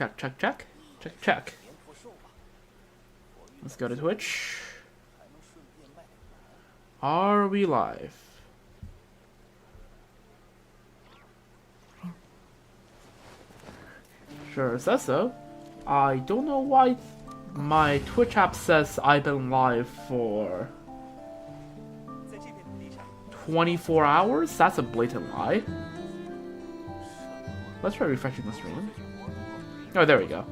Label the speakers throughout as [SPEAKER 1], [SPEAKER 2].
[SPEAKER 1] Check, check, check. Check, check. Let's go to Twitch. Are we live? Sure, it says so. I don't know why my Twitch app says I've been live for 24 hours? That's a blatant lie. Let's try refreshing the stream. Oh, there we go.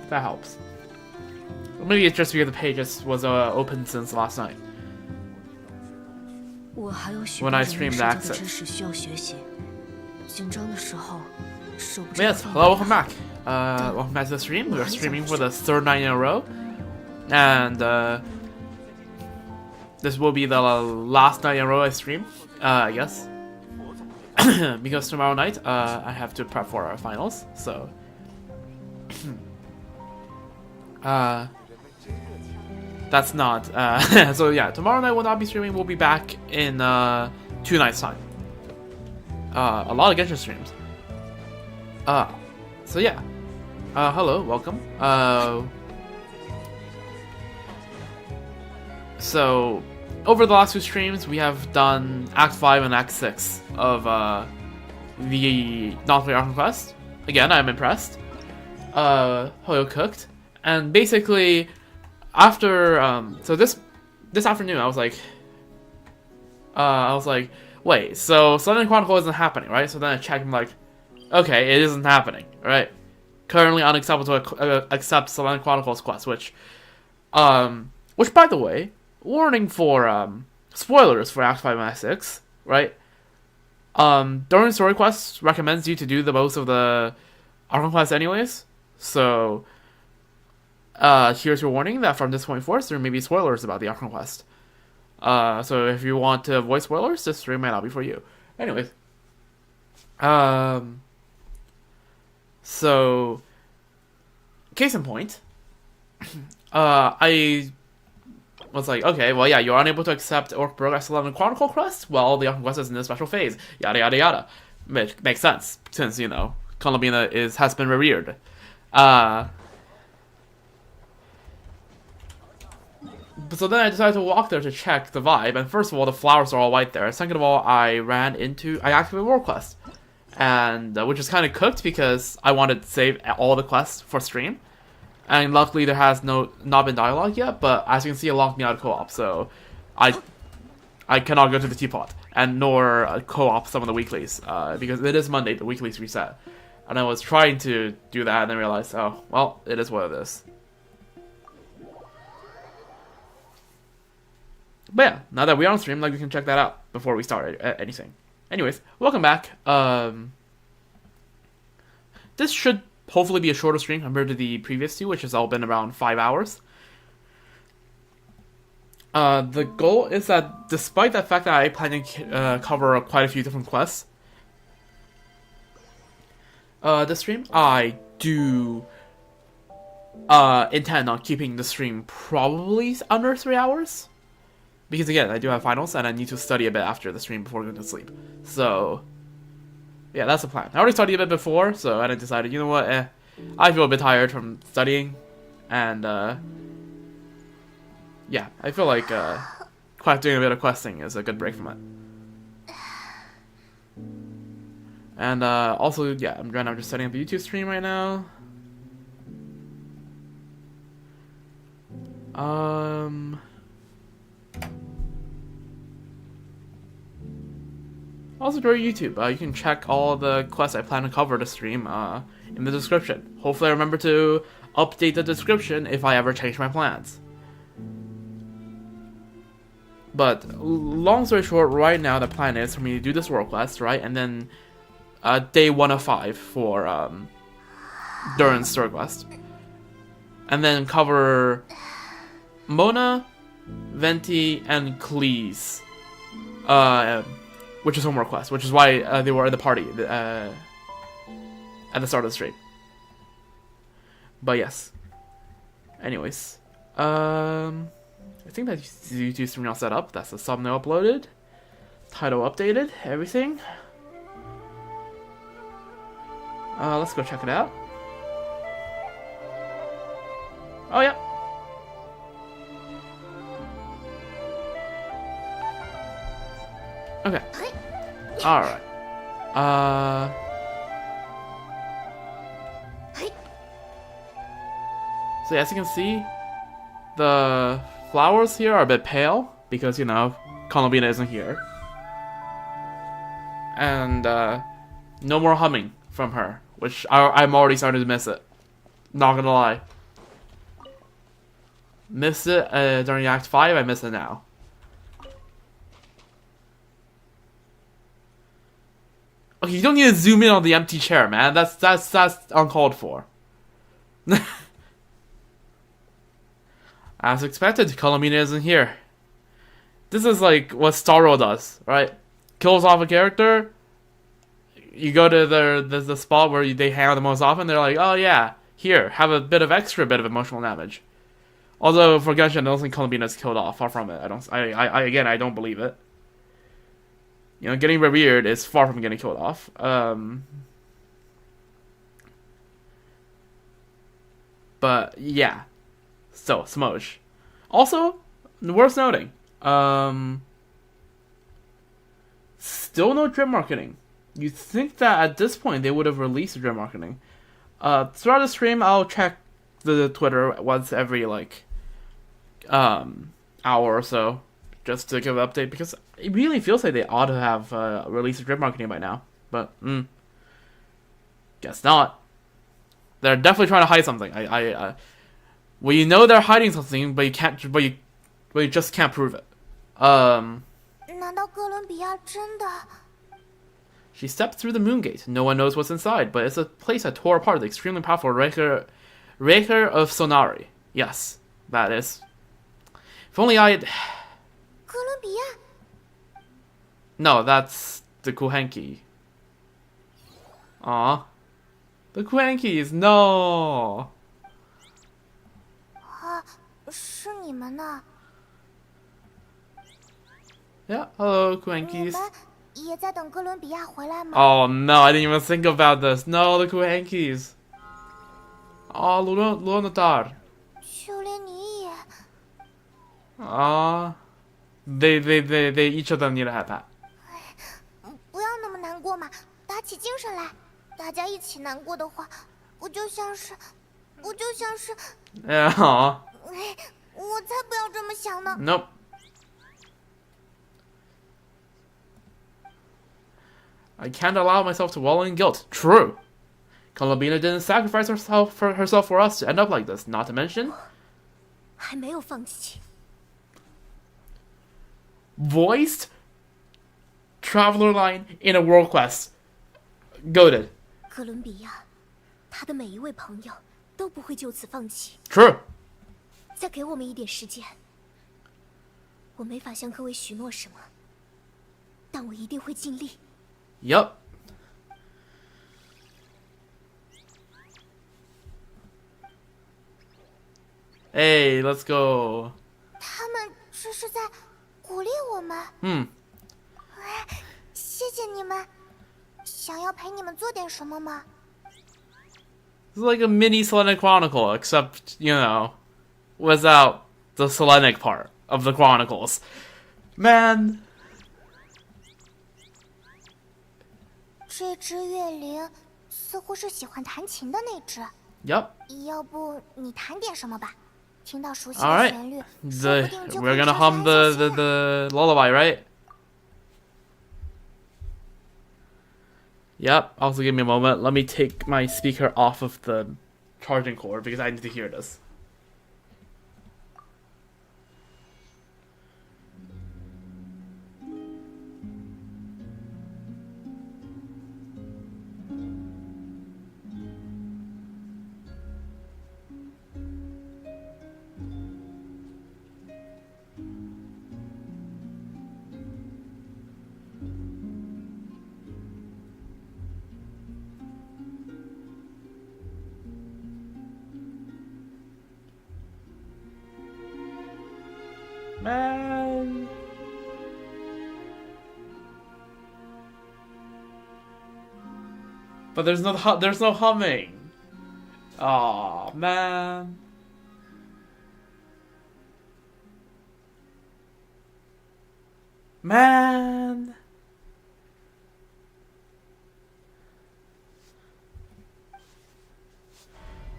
[SPEAKER 1] That helps. Maybe it's just because the page was open since last night. When I streamed the access. Yes, hello, welcome back. Welcome back to the stream. We're streaming for the third night in a row. And this will be the last night in a row I stream, I guess. Because tomorrow night, I have to prep for our finals, so... that's not... so yeah, tomorrow night will not be streaming. We'll be back in 2 nights' time. A lot of Genshin streams. So yeah. Hello, welcome. So, over the last 2 streams, we have done Act 5 and Act 6 of the non-free Arkham Quest. Again, I'm impressed. Hoyo cooked. And basically, after, so this afternoon, I was like, wait, so Southern Chronicle isn't happening, right? So then I checked, I'm like, okay, it isn't happening, right? Currently unacceptable to accept Southern Chronicles quest, which by the way, warning for spoilers for Act 5 and Act 6, right? During story quests recommends you to do the most of the Arkham quests anyways, so here's your warning that from this point forth there may be spoilers about the Arkham quest. So if you want to avoid spoilers, this stream might not be for you. Anyways, so case in point, I was like, okay, well, yeah, you're unable to accept or progress 11 Chronicle quest. Well, the Arkham quest is in a special phase. Yada yada yada. Which makes sense since Columbina has been revered. So then I decided to walk there to check the vibe, and first of all, the flowers are all white there. Second of all, I activated World Quest, and which is kind of cooked because I wanted to save all the quests for stream, and luckily there has not been dialogue yet. But as you can see, it locked me out of co-op, so I cannot go to the teapot and nor co-op some of the weeklies because it is Monday, the weeklies reset, and I was trying to do that and then realized, oh well, it is what it is. But yeah, now that we're on stream, we can check that out before we start anything. Anyways, welcome back. This should hopefully be a shorter stream compared to the previous 2, which has all been around 5 hours. The goal is that despite the fact that I plan to cover quite a few different quests this stream, I do intend on keeping the stream probably under 3 hours. Because again, I do have finals, and I need to study a bit after the stream before going to sleep. So, yeah, that's the plan. I already studied a bit before, so I decided, you know what, I feel a bit tired from studying, and, yeah, I feel like, doing a bit of questing is a good break from it. And, also, yeah, I'm just setting up a YouTube stream right now. Also, during YouTube, you can check all the quests I plan to cover to stream in the description. Hopefully I remember to update the description if I ever change my plans. But, long story short, right now the plan is for me to do this world quest, right? And then, day 1 of 5 for, Durin's story quest. And then cover Mona, Venti, and Klee's, which is homework quest, which is why they were at the party at the start of the stream. But yes. Anyways, I think that the YouTube stream all set up. That's the thumbnail uploaded, title updated, everything. Let's go check it out. Oh, yeah. Okay. Alright. So as you can see, the flowers here are a bit pale because, you know, Columbina isn't here. And no more humming from her, which I'm already starting to miss it. Not gonna lie. Missed it during Act 5, I miss it now. Okay, you don't need to zoom in on the empty chair, man. That's uncalled for. As expected, Columbina isn't here. This is like what Starro does, right? Kills off a character. You go to the spot where they hang out the most often. They're like, oh yeah, here, have a bit of emotional damage. Although for Genshin, I don't think Columbina's killed off. Far from it. I don't believe it. You know, getting revered is far from getting killed off. But yeah. So, Smosh. Also, worth noting, still no drip marketing. You'd think that at this point they would have released drip marketing. Throughout the stream, I'll check the Twitter once every, like, hour or so, just to give an update, because it really feels like they ought to have released drip marketing by now. But, guess not. They're definitely trying to hide something. Well, you know they're hiding something, but you just can't prove it. She stepped through the moon gate. No one knows what's inside, but it's a place that tore apart the extremely powerful Raker of Sonari. Yes, that is. If only I had... No, that's the Kuhenki. Aw. The Kuhenkis, no! Yeah, hello, Kuhenkis. Oh no, I didn't even think about this. No, the Kuhenkis. Oh, Lunatar. Aw. They each of them need to have that. Yeah, aw. Nope. I can't allow myself to wallow in guilt. True. Columbina didn't sacrifice herself for us to end up like this. Not to mention... voiced Traveler line in a World Quest. Goated. True. Yup. Hey, let's go. It's like a mini Selenic Chronicle, except, you know, without the Selenic part of the Chronicles. Man. Yup. Alright. We're gonna hum the lullaby, right? Yep. Also, give me a moment. Let me take my speaker off of the charging cord because I need to hear this. Man. But there's no humming. Aw, man. Man.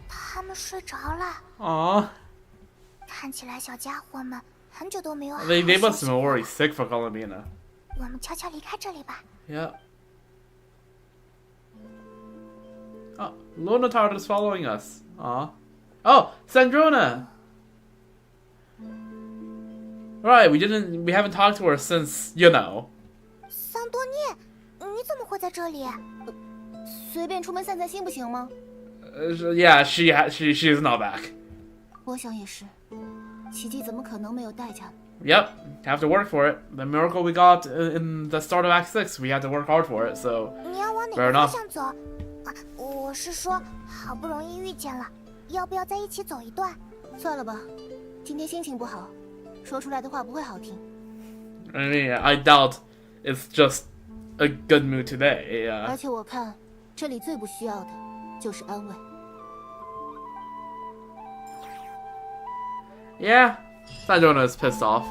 [SPEAKER 2] 他们睡着了。
[SPEAKER 1] Aw.
[SPEAKER 2] 看起来小家伙们很久都没有好好
[SPEAKER 1] They
[SPEAKER 2] 休
[SPEAKER 1] must
[SPEAKER 2] 息
[SPEAKER 1] have been
[SPEAKER 2] 过
[SPEAKER 1] already sick for Columbina.
[SPEAKER 2] 我们悄悄离开这里吧。
[SPEAKER 1] Yeah. Oh, Lunatard is following us. Aw. Oh, Sandrona! Right, we haven't talked to her since, you know.
[SPEAKER 2] 桑多涅，你怎么会在这里？
[SPEAKER 3] 随便出门散散心不行吗？
[SPEAKER 1] Yeah, she is not back.
[SPEAKER 3] 我想也是，奇迹怎么可能没有代价呢？
[SPEAKER 1] Yep, have to work for it. The miracle we got in the start of Act 6, we had to work hard for it, so...
[SPEAKER 2] 你要往哪
[SPEAKER 1] Fair
[SPEAKER 2] 个
[SPEAKER 1] enough.
[SPEAKER 2] 方向走？啊，我是说，好不容易遇见了，要不要在一起走一段？
[SPEAKER 3] 算了吧，今天心情不好，说出来的话不会好听。
[SPEAKER 1] I mean, I doubt it's just a good mood today.
[SPEAKER 3] 而且我看，这里最不需要的就是安慰。
[SPEAKER 1] Yeah, Sandrona is pissed off.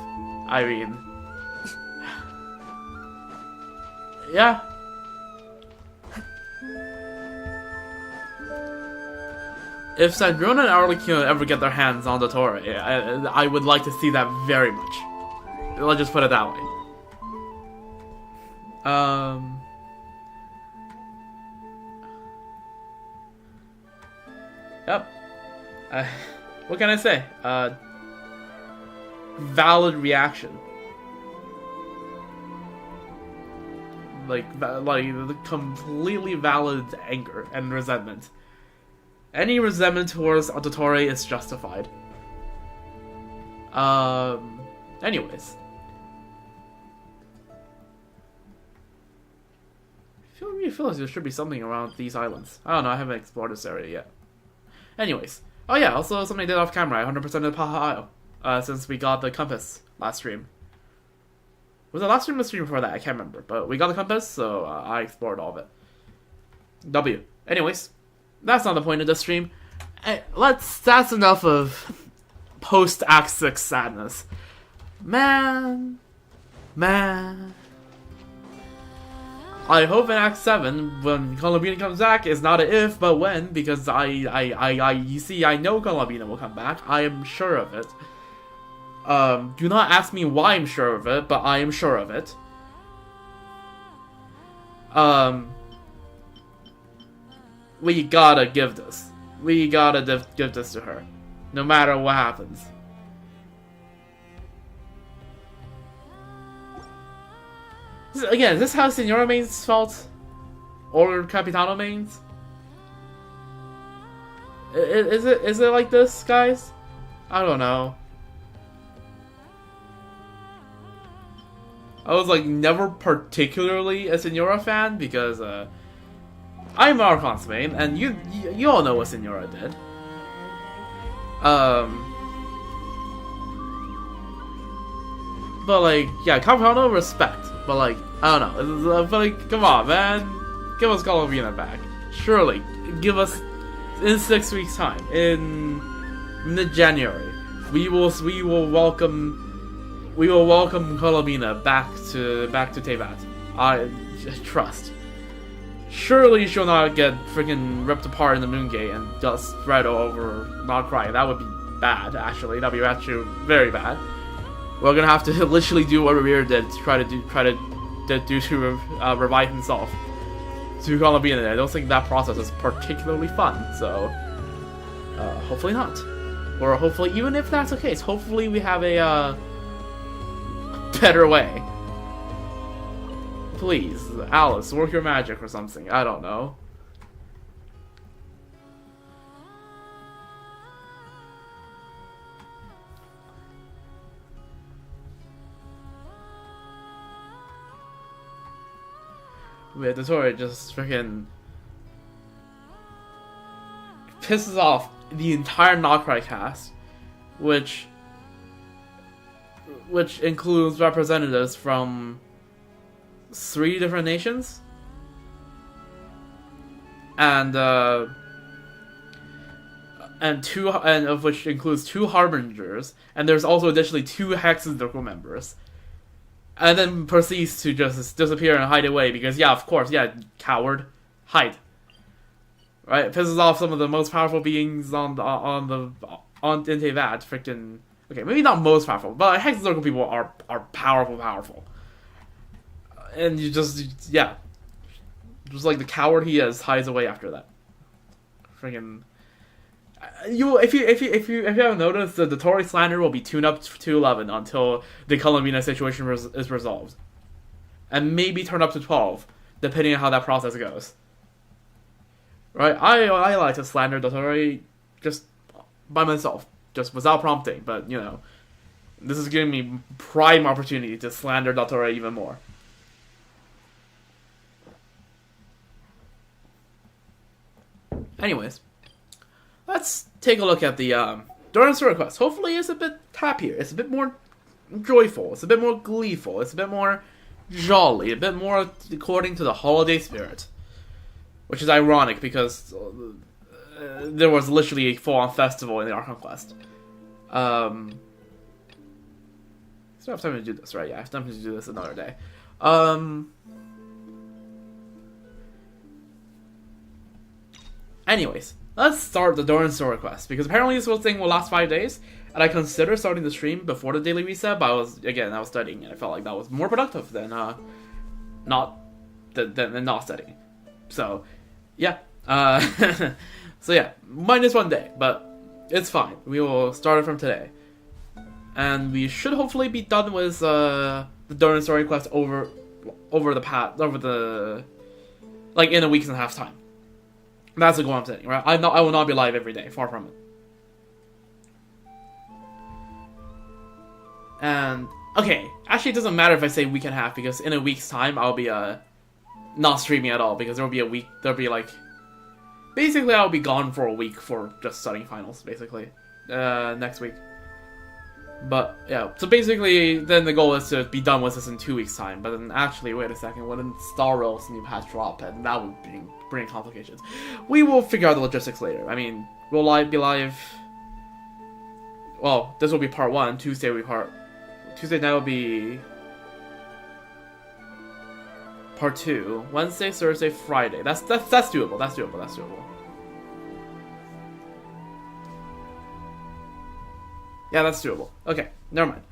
[SPEAKER 1] I mean... Yeah. If Sandrona and Arlecchino ever get their hands on the Torre, I would like to see that very much. Let's just put it that way. Yep. What can I say? Valid reaction. Like the completely valid anger and resentment. Any resentment towards Auditore is justified. Anyways. I feel like there should be something around these islands. I don't know, I haven't explored this area yet. Anyways. Oh yeah, also something I did off camera. I 100%ed Paha Isle. Since we got the compass last stream. Was it last stream or the stream before that? I can't remember. But we got the compass, so I explored all of it. W. Anyways. That's not the point of this stream. That's enough of post-Act 6 sadness. Man. I hope in Act 7, when Columbina comes back, is not an if, but when, because you see, I know Columbina will come back. I am sure of it. Do not ask me why I'm sure of it, but I am sure of it. We gotta give this. We gotta give this to her. No matter what happens. Again, is this how Senora mains felt? Or Capitano mains? Is it like this, guys? I don't know. I was like never particularly a Senora fan because I'm Archon's main, and you all know what Senora did. But like, yeah, Capitano respect. But like, I don't know. But like, come on, man, give us Columbina back. Surely, give us in 6 weeks' time, in mid-January, we will welcome Columbina back to Tevat. I trust. Surely she'll not get freaking ripped apart in the Moongate and just spread over not crying. That would be bad, actually. That'd be actually very bad. We're gonna have to literally do what Revere did to try to revive himself to Columbina. I don't think that process is particularly fun, so hopefully not. Or hopefully, even if that's the case, hopefully we have a better way. Please, Alice, work your magic or something. I don't know. With the Tori just freaking pisses off the entire Noctri cast, which includes representatives from 3 different nations, and of which includes 2 harbingers, and there's also additionally 2 hexagonal members. and then proceeds to just disappear and hide away because, yeah, of course, yeah, coward, hide. Right, it pisses off some of the most powerful beings on Inte Vat. Freaking okay, maybe not most powerful, but Hex Circle people are powerful. And you just just like the coward he is, hides away after that. Freaking. If you haven't noticed, the Tori slander will be tuned up to 11 until the Columbina situation is resolved, and maybe turn up to 12 depending on how that process goes. Right, I like to slander the Tori just by myself, just without prompting. But you know, this is giving me prime opportunity to slander the Tori even more. Anyways. Let's take a look at the Durin story quest. Hopefully it's a bit happier. It's a bit more joyful. It's a bit more gleeful. It's a bit more jolly. A bit more according to the holiday spirit. Which is ironic because there was literally a full-on festival in the Archon quest. Still have time to do this, right? Yeah, I have time to do this another day. Anyways. Let's start the Durin story quest, because apparently this whole thing will last 5 days, and I considered starting the stream before the daily reset, but I was studying, and I felt like that was more productive than not studying. So, yeah. So yeah, minus 1 day, but it's fine. We will start it from today. And we should hopefully be done with the Durin story quest over like in a week and a half time. That's the goal I'm setting, right? I will not be live every day, far from it. And okay, actually it doesn't matter if I say week and a half, because in a week's time I'll be not streaming at all, because there'll be a week, basically I'll be gone for a week for just studying finals, basically, next week. But yeah, so basically then the goal is to be done with this in 2 weeks time, but then actually, wait a second, when Star Rail's new patch drop, and that would bring complications. We will figure out the logistics later. I mean, we'll be live, well, this will be part 1, Tuesday night will be part 2, Wednesday, Thursday, Friday. That's doable. That's doable. Yeah, that's doable. Okay, never mind.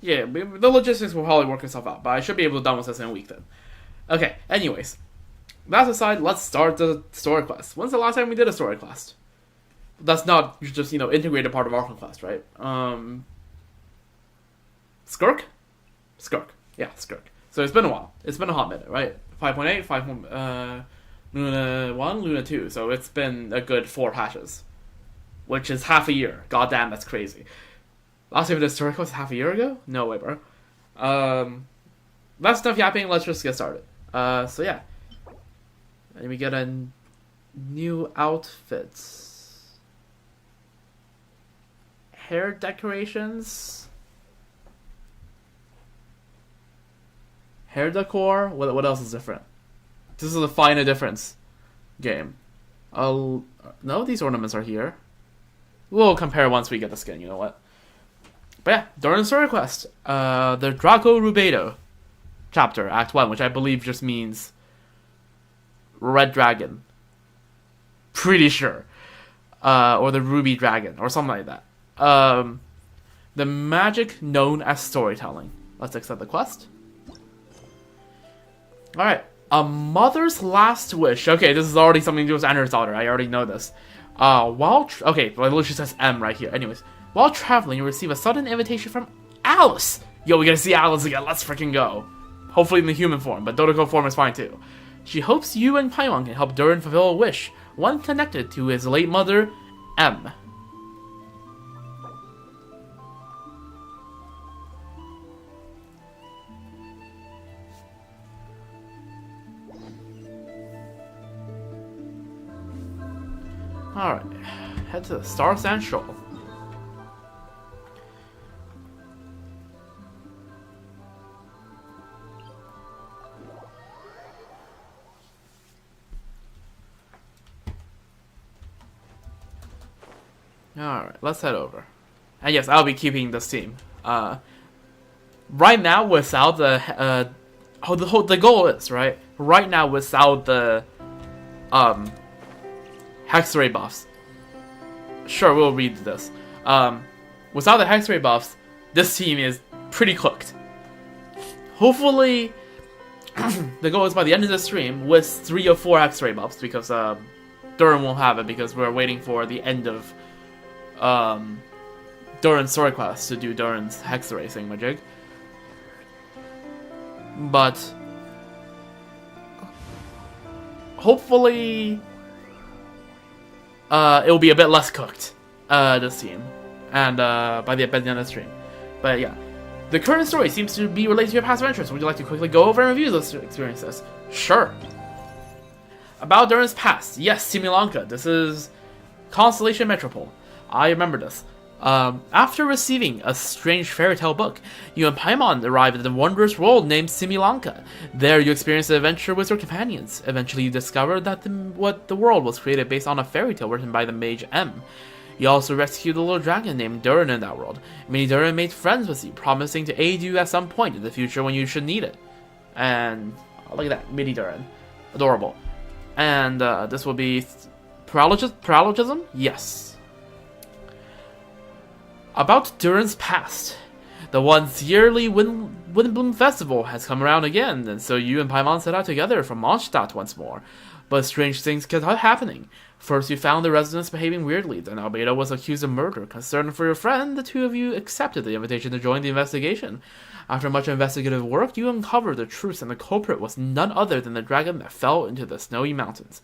[SPEAKER 1] Yeah, the logistics will probably work itself out, but I should be able to done with this in a week then. Okay, anyways. That aside, let's start the story quest. When's the last time we did a story quest? That's not just, integrated part of Archon quest, right? Skirk? Skirk. Yeah, Skirk. So it's been a while. It's been a hot minute, right? 5.8, Luna 1, Luna 2. So it's been a good 4 patches. Which is half a year. God damn, that's crazy. Last time we did story quest half a year ago? No way, bro. That's enough yapping. Let's just get started. So yeah. And we get a new outfit. Hair decorations. Hair decor? What else is different? This is a find a difference game. No, these ornaments are here. We'll compare once we get the skin, you know what? But yeah, Durin story quest. The Draco Rubedo chapter, Act 1, which I believe just means Red Dragon. Pretty sure. Or the Ruby Dragon, or something like that. The magic known as storytelling. Let's accept the quest. Alright. A mother's last wish. Okay, this is already something to do with Andrew's daughter. I already know this. Okay, well, it literally says M right here. Anyways. While traveling, you receive a sudden invitation from Alice. Yo, we gotta see Alice again. Let's freaking go. Hopefully in the human form, but Dodoko form is fine too. She hopes you and Paimon can help Durin fulfill a wish, one connected to his late mother, M. Alright, head to the Star Sand Shoal. Alright, let's head over. And yes, I'll be keeping this team. Right now, without the the goal is, right? Right now, without the hex ray buffs. Sure, we'll read this. Without the hex ray buffs, this team is pretty cooked. Hopefully, the goal is by the end of the stream with 3 or 4 hex ray buffs, because Durin won't have it because we're waiting for the end of Durin's story quest to do Durin's hex ray thingamajig. But hopefully it will be a bit less cooked, this team, and by the end of the stream. But yeah, the current story seems to be related to your past adventures. Would you like to quickly go over and review those experiences? Sure. About Durin's past, yes, Similanka. This is Constellation Metropole. I remember this. After receiving a strange fairy tale book, you and Paimon arrived at a wondrous world named Similanka. There you experienced an adventure with your companions. Eventually you discovered that the world was created based on a fairy tale written by the mage M. You also rescued a little dragon named Durin in that world. Mini Durin made friends with you, promising to aid you at some point in the future when you should need it. And look at that, Mini Durin. Adorable. And this will be paralogism? Yes. About Durin's past. The once yearly Windbloom Festival has come around again, and so you and Paimon set out together for Mondstadt once more. But strange things kept happening. First you found the residents behaving weirdly, then Albedo was accused of murder. Concerned for your friend, the two of you accepted the invitation to join the investigation. After much investigative work, you uncovered the truth, and the culprit was none other than the dragon that fell into the snowy mountains.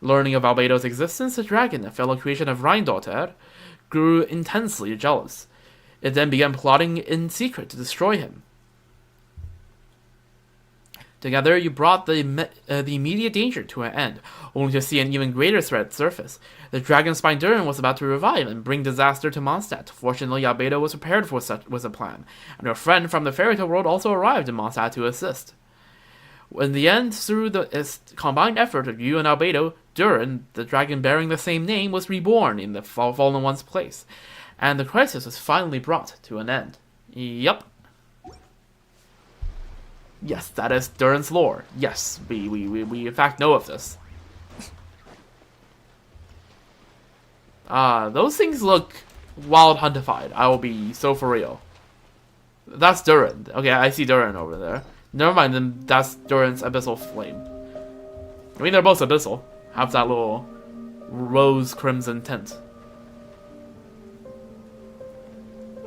[SPEAKER 1] Learning of Albedo's existence, the dragon, a fellow creation of Rheindotter, grew intensely jealous. It then began plotting in secret to destroy him. Together, you brought the immediate danger to an end, only to see an even greater threat surface. The dragon spine Durin was about to revive and bring disaster to Mondstadt. Fortunately, Albedo was prepared for such a plan, and her friend from the fairy tale world also arrived in Mondstadt to assist. In the end, through the combined effort of you and Albedo, Durin, the dragon bearing the same name, was reborn in the Fallen One's place, and the crisis was finally brought to an end. Yup. Yes, that is Durin's lore. Yes, we in fact know of this. Those things look wild huntified. I will be so for real. That's Durin. Okay, I see Durin over there. Never mind, then that's Durin's abyssal flame. I mean, they're both abyssal. Have that little rose crimson tint.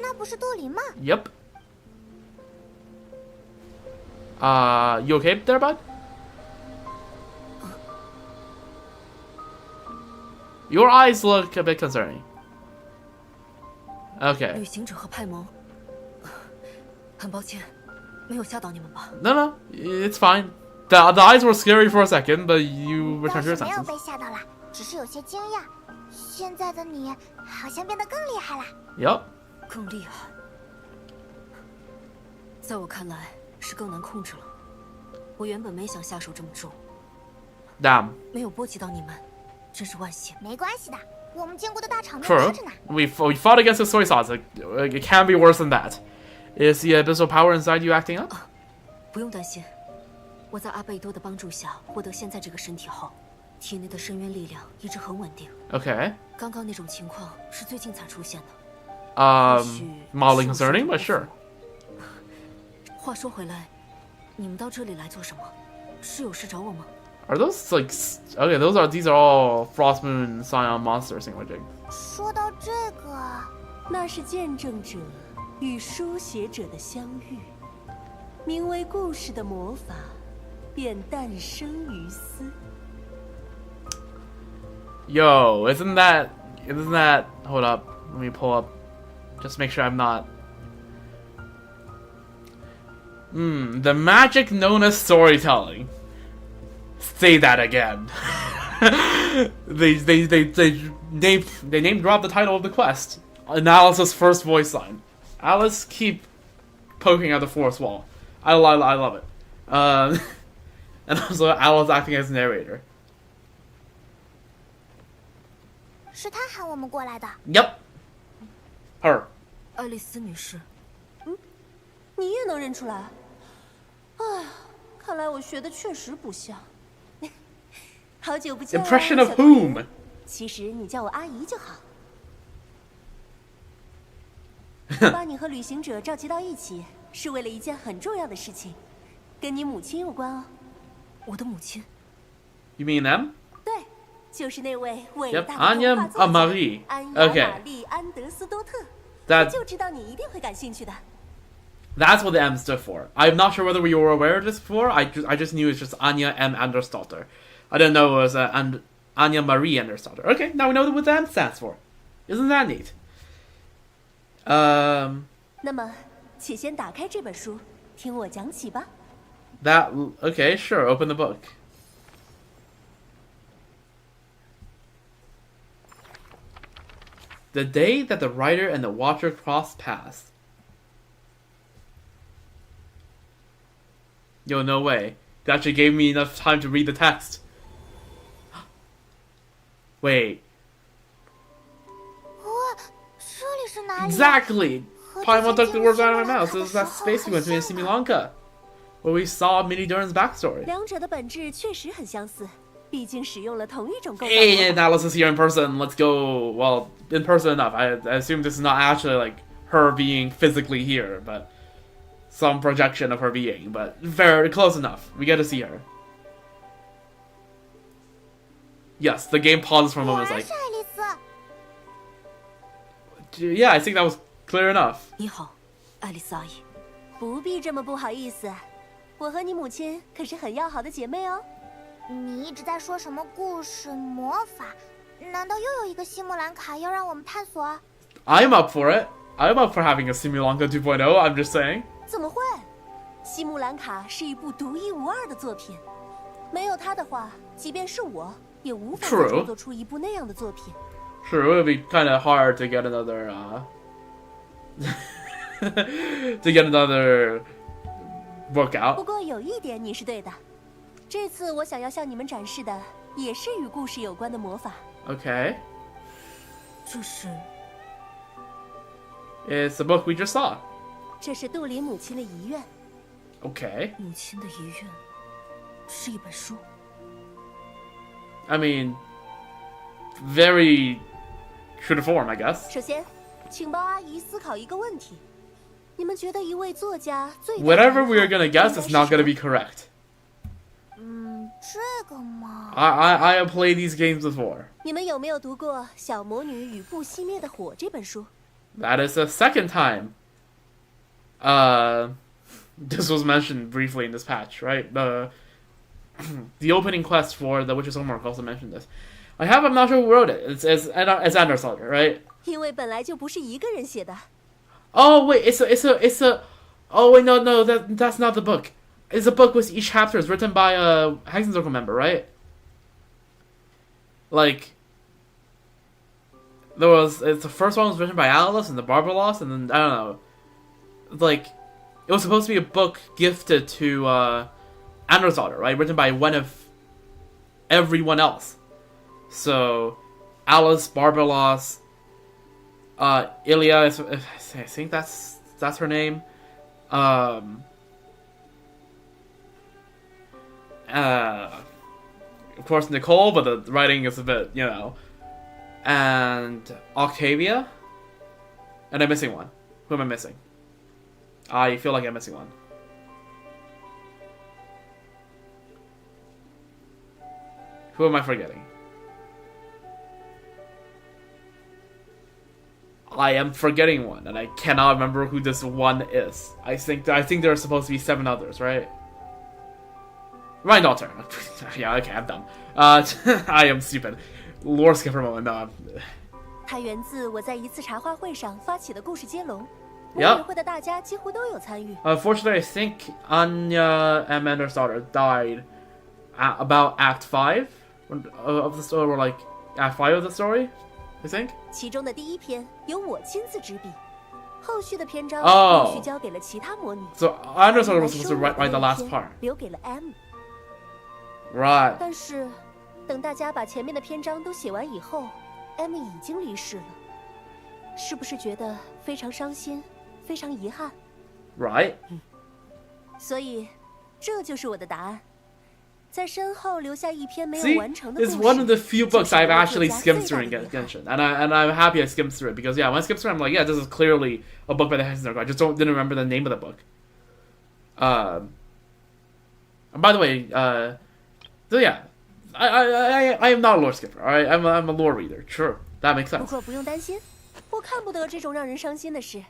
[SPEAKER 2] 那不是多林吗？
[SPEAKER 1] Yep. You okay there, bud? Your eyes look a bit concerning. Okay.
[SPEAKER 3] 旅行者和派蒙，很抱歉，没有吓到你们吧？
[SPEAKER 1] No, it's fine. The eyes were scary for a second, but you
[SPEAKER 2] 倒
[SPEAKER 1] returned to your
[SPEAKER 2] 是没有
[SPEAKER 1] senses.
[SPEAKER 2] 被吓到啦，只是有些惊讶。现在的你好像变得更厉害啦。
[SPEAKER 1] Yep.
[SPEAKER 3] 更厉害，在我看来是更难控制了。我原本没想下手这么重，
[SPEAKER 1] Damn.
[SPEAKER 3] 没有波及到你们，真是万幸。
[SPEAKER 2] 没关系的，我们见过的大场面
[SPEAKER 1] True.
[SPEAKER 2] 多着呢。
[SPEAKER 1] We fought against the soy sauce. It can't be worse than that. Is the abyssal power inside you acting up?
[SPEAKER 3] 不用担心，我在阿贝多的帮助下获得现在这个身体后，体内的深渊力量一直很稳定。
[SPEAKER 1] Okay.
[SPEAKER 3] 刚刚那种情况是最近才出现的。
[SPEAKER 1] Mildly concerning, but sure.
[SPEAKER 3] 话说回来，你们到这里来做什么？是有事找我吗？
[SPEAKER 1] Are those like okay? These are all Frost Moon Scion monsters thingamajig.
[SPEAKER 2] 说到这个，
[SPEAKER 4] 那是见证者与书写者的相遇，名为故事的魔法便诞生于斯。
[SPEAKER 1] Yo, isn't that? Hold up, let me pull up. Just make sure I'm not. The magic known as storytelling. Say that again. they name drop the title of the quest. Alice's first voice line. Alice, keep poking at the fourth wall. I love it. And also Alice acting as narrator.
[SPEAKER 2] 是他喊我们过来的。
[SPEAKER 1] Yep. Her.
[SPEAKER 3] 爱丽丝女士，
[SPEAKER 4] 你也能认出来？哎呀，看来我学的确实不像。好久不见啊
[SPEAKER 1] Impression of
[SPEAKER 4] 小同学
[SPEAKER 1] whom?
[SPEAKER 4] 其实你叫我阿姨就好。我把你和旅行者召集到一起，是为了一件很重要的事情，跟你母亲有关哦。
[SPEAKER 3] 我的母亲。
[SPEAKER 1] You mean them?
[SPEAKER 4] 对，就是那位伟
[SPEAKER 1] Yep.
[SPEAKER 4] 大的
[SPEAKER 1] Anya
[SPEAKER 4] 童话作家
[SPEAKER 1] Marie.
[SPEAKER 4] 安雅
[SPEAKER 1] Okay.
[SPEAKER 4] 玛丽安德斯多特。
[SPEAKER 1] That
[SPEAKER 4] 我就知道你一定会感兴趣的。
[SPEAKER 1] That's what the M stood for. I'm not sure whether we were aware of this before. I just knew it's just Anya M. Andersdotter. I didn't know it was Anya Marie Andersdotter. Okay, now we know what the M stands for. Isn't that neat?
[SPEAKER 4] 那么，且先打开这本书，听我讲起吧。
[SPEAKER 1] That okay, sure. Open the book. The day that the writer and the watcher crossed paths. Yo, no way. They actually gave me enough time to read the text. Wait.
[SPEAKER 2] 这里是哪里？
[SPEAKER 1] Exactly!
[SPEAKER 2] 和
[SPEAKER 1] Paimon
[SPEAKER 2] 之
[SPEAKER 1] took
[SPEAKER 2] 前
[SPEAKER 1] the words
[SPEAKER 2] 进
[SPEAKER 1] out
[SPEAKER 2] 入
[SPEAKER 1] of my
[SPEAKER 2] 西
[SPEAKER 1] mouth.
[SPEAKER 2] 莫兰卡
[SPEAKER 1] This
[SPEAKER 2] 的
[SPEAKER 1] is that
[SPEAKER 2] 时候
[SPEAKER 1] space we
[SPEAKER 2] 很
[SPEAKER 1] went to in
[SPEAKER 2] 像
[SPEAKER 1] Simi
[SPEAKER 2] 呢。
[SPEAKER 1] Lanka, where we saw Mini Durin's backstory.
[SPEAKER 4] 两者的本质确实很相似，毕竟使用了同一种构造
[SPEAKER 1] Hey,
[SPEAKER 4] 模
[SPEAKER 1] analysis here in person. Let's go. Well, in person enough. I assume this is not actually like her being physically here, but some projection of her being. But very close enough. We get to see her. Yes, the game pauses for a
[SPEAKER 2] 果
[SPEAKER 1] moment.
[SPEAKER 2] 然
[SPEAKER 1] It's
[SPEAKER 2] 是爱丽丝。
[SPEAKER 1] like, yeah, I think that was clear enough.
[SPEAKER 3] 你好，爱丽丝阿姨。
[SPEAKER 4] 不必这么不好意思，我和你母亲可是很要好的姐妹哦。
[SPEAKER 2] 你一直在说什么故事魔法？难道又有一个西莫兰卡要让我们探索啊？
[SPEAKER 1] I'm up for it. I'm up for having a Simulanka 2.0. I'm just saying.
[SPEAKER 4] 怎么会？西木兰卡是一部独一无二的作品，没有它的话，即便是我也无法再
[SPEAKER 1] True.
[SPEAKER 4] 创作出一部那样的作品。
[SPEAKER 1] Sure, it would be kind of hard to get another, to get another book
[SPEAKER 4] 不
[SPEAKER 1] out.
[SPEAKER 4] 过有一点你是对的，这次我想要向你们展示的也是与故事有关的魔法。
[SPEAKER 1] Okay.
[SPEAKER 3] 这是
[SPEAKER 1] It's the book we just saw.
[SPEAKER 4] 这是杜林母亲的遗愿。
[SPEAKER 1] Okay.
[SPEAKER 3] 母亲的遗愿，是一本书。
[SPEAKER 1] I mean, very true to form, I guess.
[SPEAKER 4] 首先，请帮阿姨思考一个问题：你们觉得一位作家最大的
[SPEAKER 1] Whatever
[SPEAKER 4] 遗
[SPEAKER 1] we are
[SPEAKER 4] 憾
[SPEAKER 1] gonna
[SPEAKER 4] 应该
[SPEAKER 1] guess,
[SPEAKER 4] 是
[SPEAKER 1] it's not
[SPEAKER 4] 什
[SPEAKER 1] gonna
[SPEAKER 4] 么
[SPEAKER 1] be correct.
[SPEAKER 2] 这个嘛，
[SPEAKER 1] I have played these games before.
[SPEAKER 4] 你们有没有读过《小魔女与不熄灭的火》这本书？
[SPEAKER 1] That is the second time. This was mentioned briefly in this patch, right? The opening quest for the Witch's Homework also mentioned this. I'm not sure who wrote it. It's Andersdotter, right?
[SPEAKER 4] 因为本来就不是一个人写的。
[SPEAKER 1] Oh wait, it's a. Oh wait, no, that's not the book. It's a book with each chapter is written by a Hexen Circle member, right? Like, it's the first one was written by Alice and the Barbaros, and then I don't know. Like, it was supposed to be a book gifted to Andersdotter, right? Written by one of everyone else. So, Alice, Barbaros, Ilya, I think that's her name. Of course, Nicole, but the writing is a bit, and Octavia, and I'm missing one. Who am I missing? I feel like I'm missing one. Who am I forgetting? I am forgetting one, and I cannot remember who this one is. I think there are supposed to be 7 others, right? Ryan turn. Yeah, okay, I'm dumb. I am stupid. Lore skip for a moment. No.
[SPEAKER 4] 它源自我在一次茶话会上发起的故事接龙，
[SPEAKER 1] Yep.
[SPEAKER 4] 委员会的大家几乎都有参与。
[SPEAKER 1] Unfortunately, I think Anya M. Andersdotter died about Act 5 of the story, or like Act 5 of the story, I think.
[SPEAKER 4] 其中的第一篇由我亲自执笔，后续的篇章
[SPEAKER 1] Oh.
[SPEAKER 4] 陆续交给了其他魔女。
[SPEAKER 1] So Andersdotter was
[SPEAKER 4] 来
[SPEAKER 1] supposed
[SPEAKER 4] 收
[SPEAKER 1] to
[SPEAKER 4] 尾
[SPEAKER 1] write
[SPEAKER 4] 的
[SPEAKER 1] the
[SPEAKER 4] 那一
[SPEAKER 1] last
[SPEAKER 4] 篇
[SPEAKER 1] part.
[SPEAKER 4] 留给了 M。
[SPEAKER 1] Right.
[SPEAKER 4] 但是，等大家把前面的篇章都写完以后， ，M 已经离世了，是不是觉得非常伤心，非常遗憾？
[SPEAKER 1] Right.
[SPEAKER 4] 所以，这就是我的答案。在身后留下一篇没有
[SPEAKER 1] See,
[SPEAKER 4] 完成的故
[SPEAKER 1] it's
[SPEAKER 4] 事。
[SPEAKER 1] one of the few books I've actually
[SPEAKER 4] 这是我
[SPEAKER 1] skimmed
[SPEAKER 4] 作
[SPEAKER 1] through
[SPEAKER 4] 家
[SPEAKER 1] in
[SPEAKER 4] 最大的遗憾。
[SPEAKER 1] Genshin, and I'm happy I skimmed through it because yeah, when I skimmed through, it, I'm like, yeah, this is clearly a book by the Hexen Circle. I just didn't remember the name of the book. And by the way, so yeah, I am not a lore skipper. All right, I'm a lore reader. Sure, that makes
[SPEAKER 4] 不
[SPEAKER 1] sense.
[SPEAKER 4] 过不用担心，我看不得这种让人伤心的事，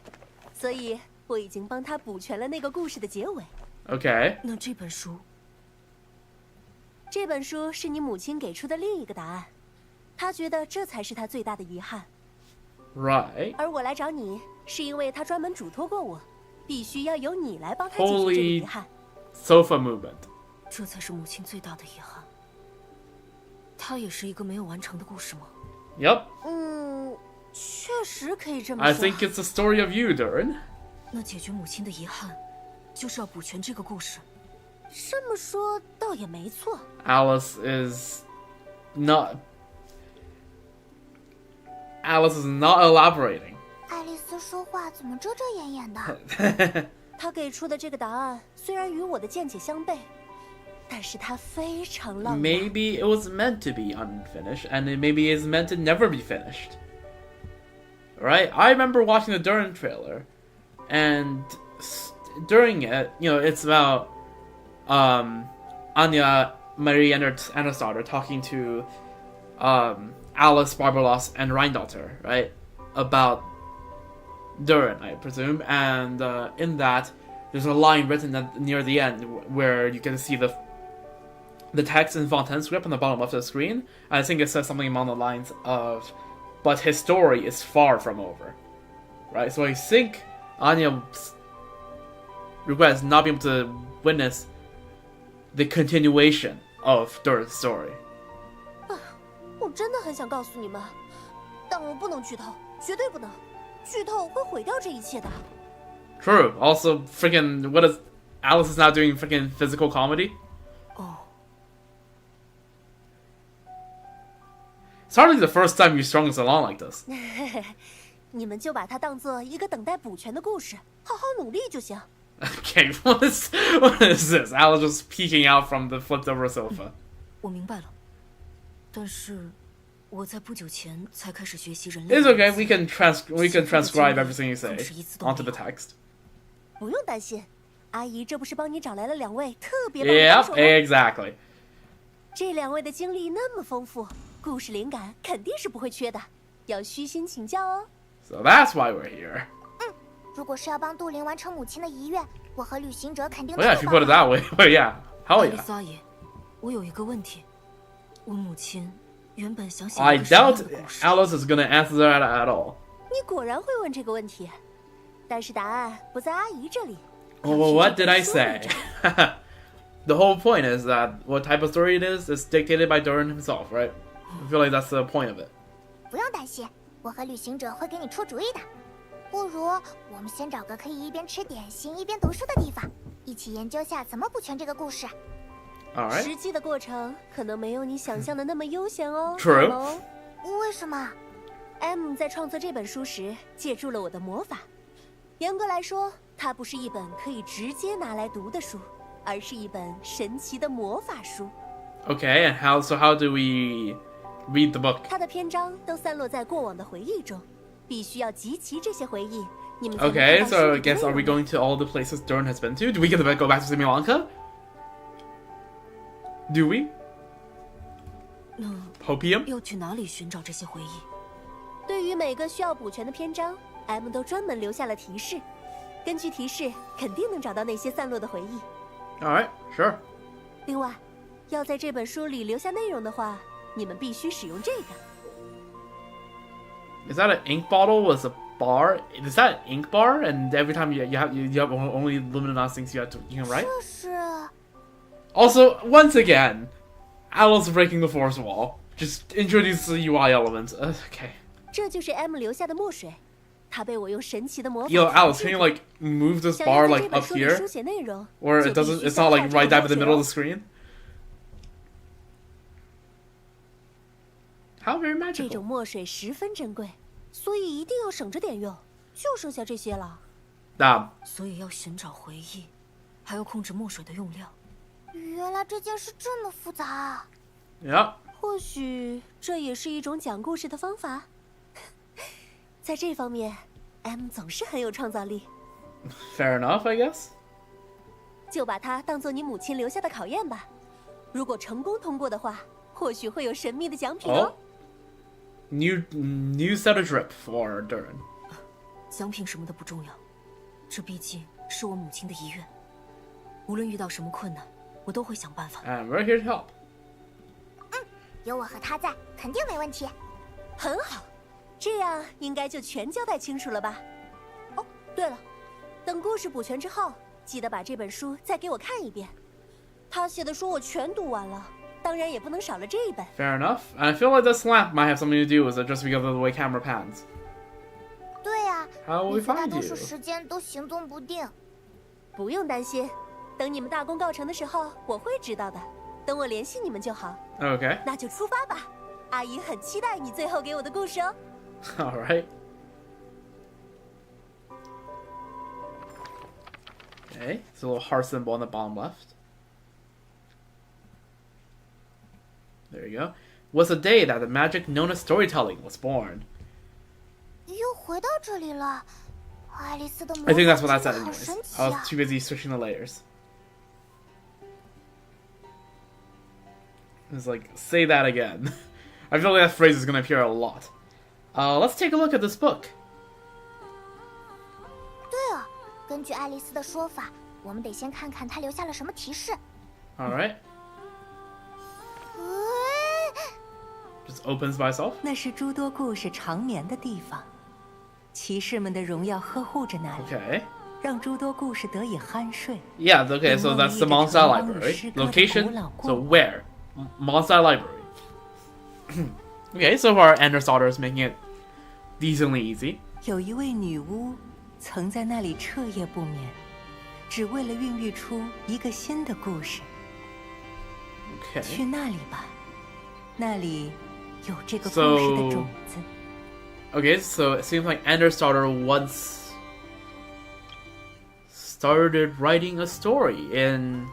[SPEAKER 4] 所以我已经帮他补全了那个故事的结尾。
[SPEAKER 1] Okay.
[SPEAKER 3] 那这本书，
[SPEAKER 4] 这本书是你母亲给出的另一个答案，她觉得这才是她最大的遗憾。
[SPEAKER 1] Right.
[SPEAKER 4] 而我来找你，是因为她专门嘱托过我，必须要由你来帮她解决这个
[SPEAKER 1] Holy
[SPEAKER 4] 遗憾。
[SPEAKER 1] sofa movement.
[SPEAKER 3] 这才是母亲最大的遗憾。它也是一个没有完成的故事吗？
[SPEAKER 1] Yep.
[SPEAKER 4] 确实可以这么
[SPEAKER 1] I
[SPEAKER 4] 说。
[SPEAKER 1] think it's the story of you, Durin.
[SPEAKER 3] 那解决母亲的遗憾，就是要补全这个故事。
[SPEAKER 4] 这么说倒也没错。
[SPEAKER 1] Alice is not elaborating.
[SPEAKER 2] 爱丽丝说话怎么遮遮掩掩的？
[SPEAKER 4] 她给出的这个答案虽然与我的见解相悖，但是它非常浪漫。
[SPEAKER 1] Maybe it was meant to be unfinished, and it maybe it's meant to never be finished. Right? I remember watching the Durin trailer, and during it, you know, it's about Anya, Marie, and her daughter talking to Alice, Barbaros, and Rheindotter, right? About Durin, I presume, and in that, there's a line written near the end where you can see the text in Fontaine script on the bottom left of the screen. And I think it says something along the lines of, "But his story is far from over," right? So I think Anya regrets not being able to witness the continuation of Durin's story.
[SPEAKER 4] 我真的很想告诉你们，但我不能剧透，绝对不能，剧透会毁掉这一切的。
[SPEAKER 1] True. Also, freaking, what is Alice is now doing? Freaking physical comedy.
[SPEAKER 3] 哦，
[SPEAKER 1] It's hardly the first time you strung us along like this.
[SPEAKER 4] 你们就把它当做一个等待补全的故事，好好努力就行。
[SPEAKER 1] Okay, what is this? Alice just peeking out from the flipped over sofa.
[SPEAKER 3] 我明白了。但是我在不久前才开始学习人类。
[SPEAKER 1] It's okay. We can transcribe everything you say onto the text.
[SPEAKER 4] 不用担心，阿姨这不是帮你找来了2位特别棒的帮
[SPEAKER 1] Yep,
[SPEAKER 4] 手吗？
[SPEAKER 1] exactly.
[SPEAKER 4] 这2位的经历那么丰富，故事灵感肯定是不会缺的，要虚心请教哦。
[SPEAKER 1] So that's why we're here.
[SPEAKER 2] 如果是要帮杜林完成母亲的遗愿，我和旅行者肯定
[SPEAKER 1] Well,
[SPEAKER 2] 都
[SPEAKER 1] yeah, if you put it that way, but yeah, hell
[SPEAKER 3] 爱丽
[SPEAKER 1] yeah.
[SPEAKER 3] 丝阿姨，我有一个问题，我母亲原本想写
[SPEAKER 1] I
[SPEAKER 3] 一个什么样
[SPEAKER 1] doubt
[SPEAKER 3] 的故事？
[SPEAKER 1] Alice is gonna answer that at all.
[SPEAKER 4] 你果然会问这个问题，但是答案不在阿姨这里。
[SPEAKER 1] Well, what did I say? The whole point is that what type of story it is dictated by Durin himself, right? I feel like that's the point of it.
[SPEAKER 2] 不用担心，我和旅行者会给你出主意的。不如我们先找个可以一边吃点心一边读书的地方，一起研究下怎么补全这个故事。
[SPEAKER 1] All right.
[SPEAKER 4] 实际的过程可能没有你想象的那么悠闲哦。
[SPEAKER 1] True.
[SPEAKER 4] 好喽
[SPEAKER 2] 为什么？
[SPEAKER 4] M 在创作这本书时借助了我的魔法。严格来说，它不是一本可以直接拿来读的书，而是一本神奇的魔法书。
[SPEAKER 1] Okay, and how do we read the book?
[SPEAKER 4] 它的篇章都散落在过往的回忆中，必须要集齐这些回忆，你们才能
[SPEAKER 1] Okay,
[SPEAKER 4] 看到
[SPEAKER 1] so
[SPEAKER 4] 书
[SPEAKER 1] I
[SPEAKER 4] 里的
[SPEAKER 1] guess are we
[SPEAKER 4] 内容。
[SPEAKER 1] going to all the places Durin has been to? Do we get to go back to Sri Lanka? Do we?
[SPEAKER 3] 那
[SPEAKER 1] Hopium?
[SPEAKER 3] 要去哪里寻找这些回忆？
[SPEAKER 4] 对于每个需要补全的篇章 ，M 都专门留下了提示。根据提示，肯定能找到那些散落的回忆。
[SPEAKER 1] All right, sure.
[SPEAKER 4] 另外，要在这本书里留下内容的话，你们必须使用这个。
[SPEAKER 1] Is that an ink bottle with a bar? Is that an ink bar? And every time you have only limited amount of things you can write.
[SPEAKER 2] 这是
[SPEAKER 1] Also, once again, Alice breaking the fourth wall. Just introduce the UI element. Okay.
[SPEAKER 4] 这就是 M 留下的墨水，它被我用神奇的魔法。
[SPEAKER 1] Yo, Alice, can you like move this
[SPEAKER 4] 想
[SPEAKER 1] bar
[SPEAKER 4] 要在
[SPEAKER 1] like
[SPEAKER 4] 这本
[SPEAKER 1] up
[SPEAKER 4] 书里
[SPEAKER 1] here,
[SPEAKER 4] 书写内容，
[SPEAKER 1] where
[SPEAKER 4] 就
[SPEAKER 1] it
[SPEAKER 4] 必
[SPEAKER 1] doesn't?
[SPEAKER 4] 须
[SPEAKER 1] It's
[SPEAKER 4] 先
[SPEAKER 1] not
[SPEAKER 4] 靠
[SPEAKER 1] like
[SPEAKER 4] 这
[SPEAKER 1] right
[SPEAKER 4] 个
[SPEAKER 1] down in the
[SPEAKER 4] 墨
[SPEAKER 1] middle of
[SPEAKER 4] 水
[SPEAKER 1] the
[SPEAKER 4] 哦
[SPEAKER 1] screen. How very
[SPEAKER 4] 这种
[SPEAKER 1] magical.
[SPEAKER 4] 墨水十分珍贵，所以一定要省着点用。就剩下这些了。
[SPEAKER 3] 所以要寻找回忆，还要控制墨水的用量。
[SPEAKER 2] 原来这件事这么复杂啊！
[SPEAKER 1] Yep.
[SPEAKER 4] 或许这也是一种讲故事的方法。在这方面 ，M 总是很有创造力。
[SPEAKER 1] Fair enough, I guess.
[SPEAKER 4] 就把它当做你母亲留下的考验吧。如果成功通过的话，或许会有神秘的奖品哦。
[SPEAKER 1] New set of drip for Durin.
[SPEAKER 3] 奖品什么的不重要，这毕竟是我母亲的遗愿。无论遇到什么困难，我都会想办法。
[SPEAKER 1] And we're here to help.
[SPEAKER 2] 有我和他在，肯定没问题。
[SPEAKER 4] 很好，这样应该就全交代清楚了吧？哦，对了，等故事补全之后，记得把这本书再给我看一遍。他写的书我全读完了，当然也不能少了这一本。
[SPEAKER 1] Fair enough. And I feel like this lamp might have something to do with it just because of the way camera pans.
[SPEAKER 2] 对啊，
[SPEAKER 1] How will we
[SPEAKER 2] 你和大
[SPEAKER 1] find
[SPEAKER 2] 多数
[SPEAKER 1] you?
[SPEAKER 2] 时间都行踪不定。
[SPEAKER 4] 不用担心，等你们大功告成的时候，我会知道的。等我联系你们就好。
[SPEAKER 1] Okay.
[SPEAKER 4] 那就出发吧，阿姨很期待你最后给我的故事哦。
[SPEAKER 1] All right. Okay, it's a little heart symbol on the bottom left. There you go. Was the day that the magic known as storytelling was born.
[SPEAKER 2] 又回到这里了，爱丽丝的魔
[SPEAKER 1] I think
[SPEAKER 2] 法
[SPEAKER 1] that's what I
[SPEAKER 2] 真
[SPEAKER 1] said
[SPEAKER 2] 的好
[SPEAKER 1] anyways.
[SPEAKER 2] 神奇
[SPEAKER 1] I
[SPEAKER 2] 啊
[SPEAKER 1] was！too busy switching the layers. It's like, say that again. I feel like that phrase is going to appear a lot. Let's take a look at this book.
[SPEAKER 2] 对啊，根据爱丽丝的说法，我们得先看看她留下了什么提示。
[SPEAKER 1] Alright.
[SPEAKER 2] 喂，
[SPEAKER 1] Just opens by itself.
[SPEAKER 5] 那是诸多故事长眠的地方，骑士们的荣耀呵护着那里，
[SPEAKER 1] Okay.
[SPEAKER 5] 让诸多故事得以酣睡。
[SPEAKER 1] Yeah, okay, so that's the Mondstadt Library. Location, so where? Mondstadt Library. Okay, so far Ender's Daughter is making it decently easy.
[SPEAKER 5] 有一位女巫曾在那里彻夜不眠，只为了孕育出一个新的故事。
[SPEAKER 1] Okay.
[SPEAKER 5] 去那里吧，那里有这个故事的种子。
[SPEAKER 1] Okay, so it seems like Ender's Daughter once started writing a story in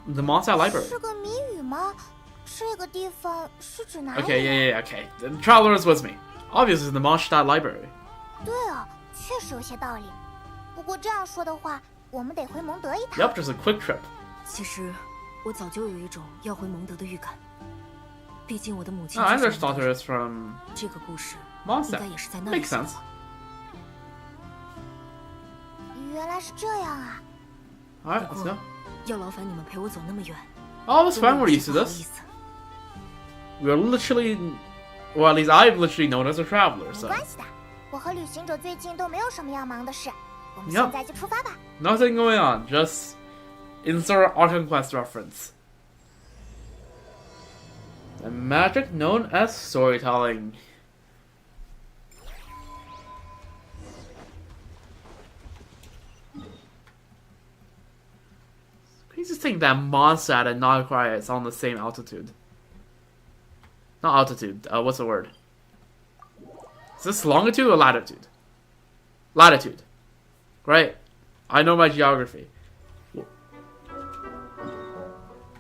[SPEAKER 1] the Mondstadt Library.
[SPEAKER 2] 是个谜语吗？这个地方是指哪里？
[SPEAKER 1] Okay, yeah, okay. The traveler is with me. Obviously, the Mondstadt Library.
[SPEAKER 2] 对啊，确实有些道理。不过这样说的话，我们得回蒙德一趟。
[SPEAKER 1] Yep, just a quick trip.
[SPEAKER 3] 其实，我早就有一种要回蒙德的预感。毕竟我的母亲
[SPEAKER 1] Oh,
[SPEAKER 3] 就是
[SPEAKER 1] Ender's
[SPEAKER 3] 蒙德
[SPEAKER 1] Daughter
[SPEAKER 3] 人
[SPEAKER 1] is from
[SPEAKER 3] 这个故事应
[SPEAKER 1] Mondstadt.
[SPEAKER 3] 该也是在那里
[SPEAKER 1] Makes
[SPEAKER 3] 写的
[SPEAKER 1] sense.
[SPEAKER 2] 原来是这样啊！
[SPEAKER 1] Alright, let's go.
[SPEAKER 3] 要劳烦你们陪我走那么远。
[SPEAKER 1] Oh, that's fine.
[SPEAKER 3] 真
[SPEAKER 1] We're
[SPEAKER 3] 的有
[SPEAKER 1] used
[SPEAKER 3] 些
[SPEAKER 1] to
[SPEAKER 3] 不好
[SPEAKER 1] this.
[SPEAKER 3] 意思
[SPEAKER 1] We're literally, well, at least I've literally known as a traveler,
[SPEAKER 2] 没
[SPEAKER 1] so
[SPEAKER 2] 关系的，我和旅行者最近都没有什么要忙的事，我们
[SPEAKER 1] Yep.
[SPEAKER 2] 现在就出发吧。
[SPEAKER 1] nothing going on. Just insert Arkham Quest reference. The magic known as storytelling. Crazy to think that Mondstadt and Nagakaya is on the same altitude. Not altitude. What's the word? Is this longitude or latitude? Latitude. Right. I know my geography.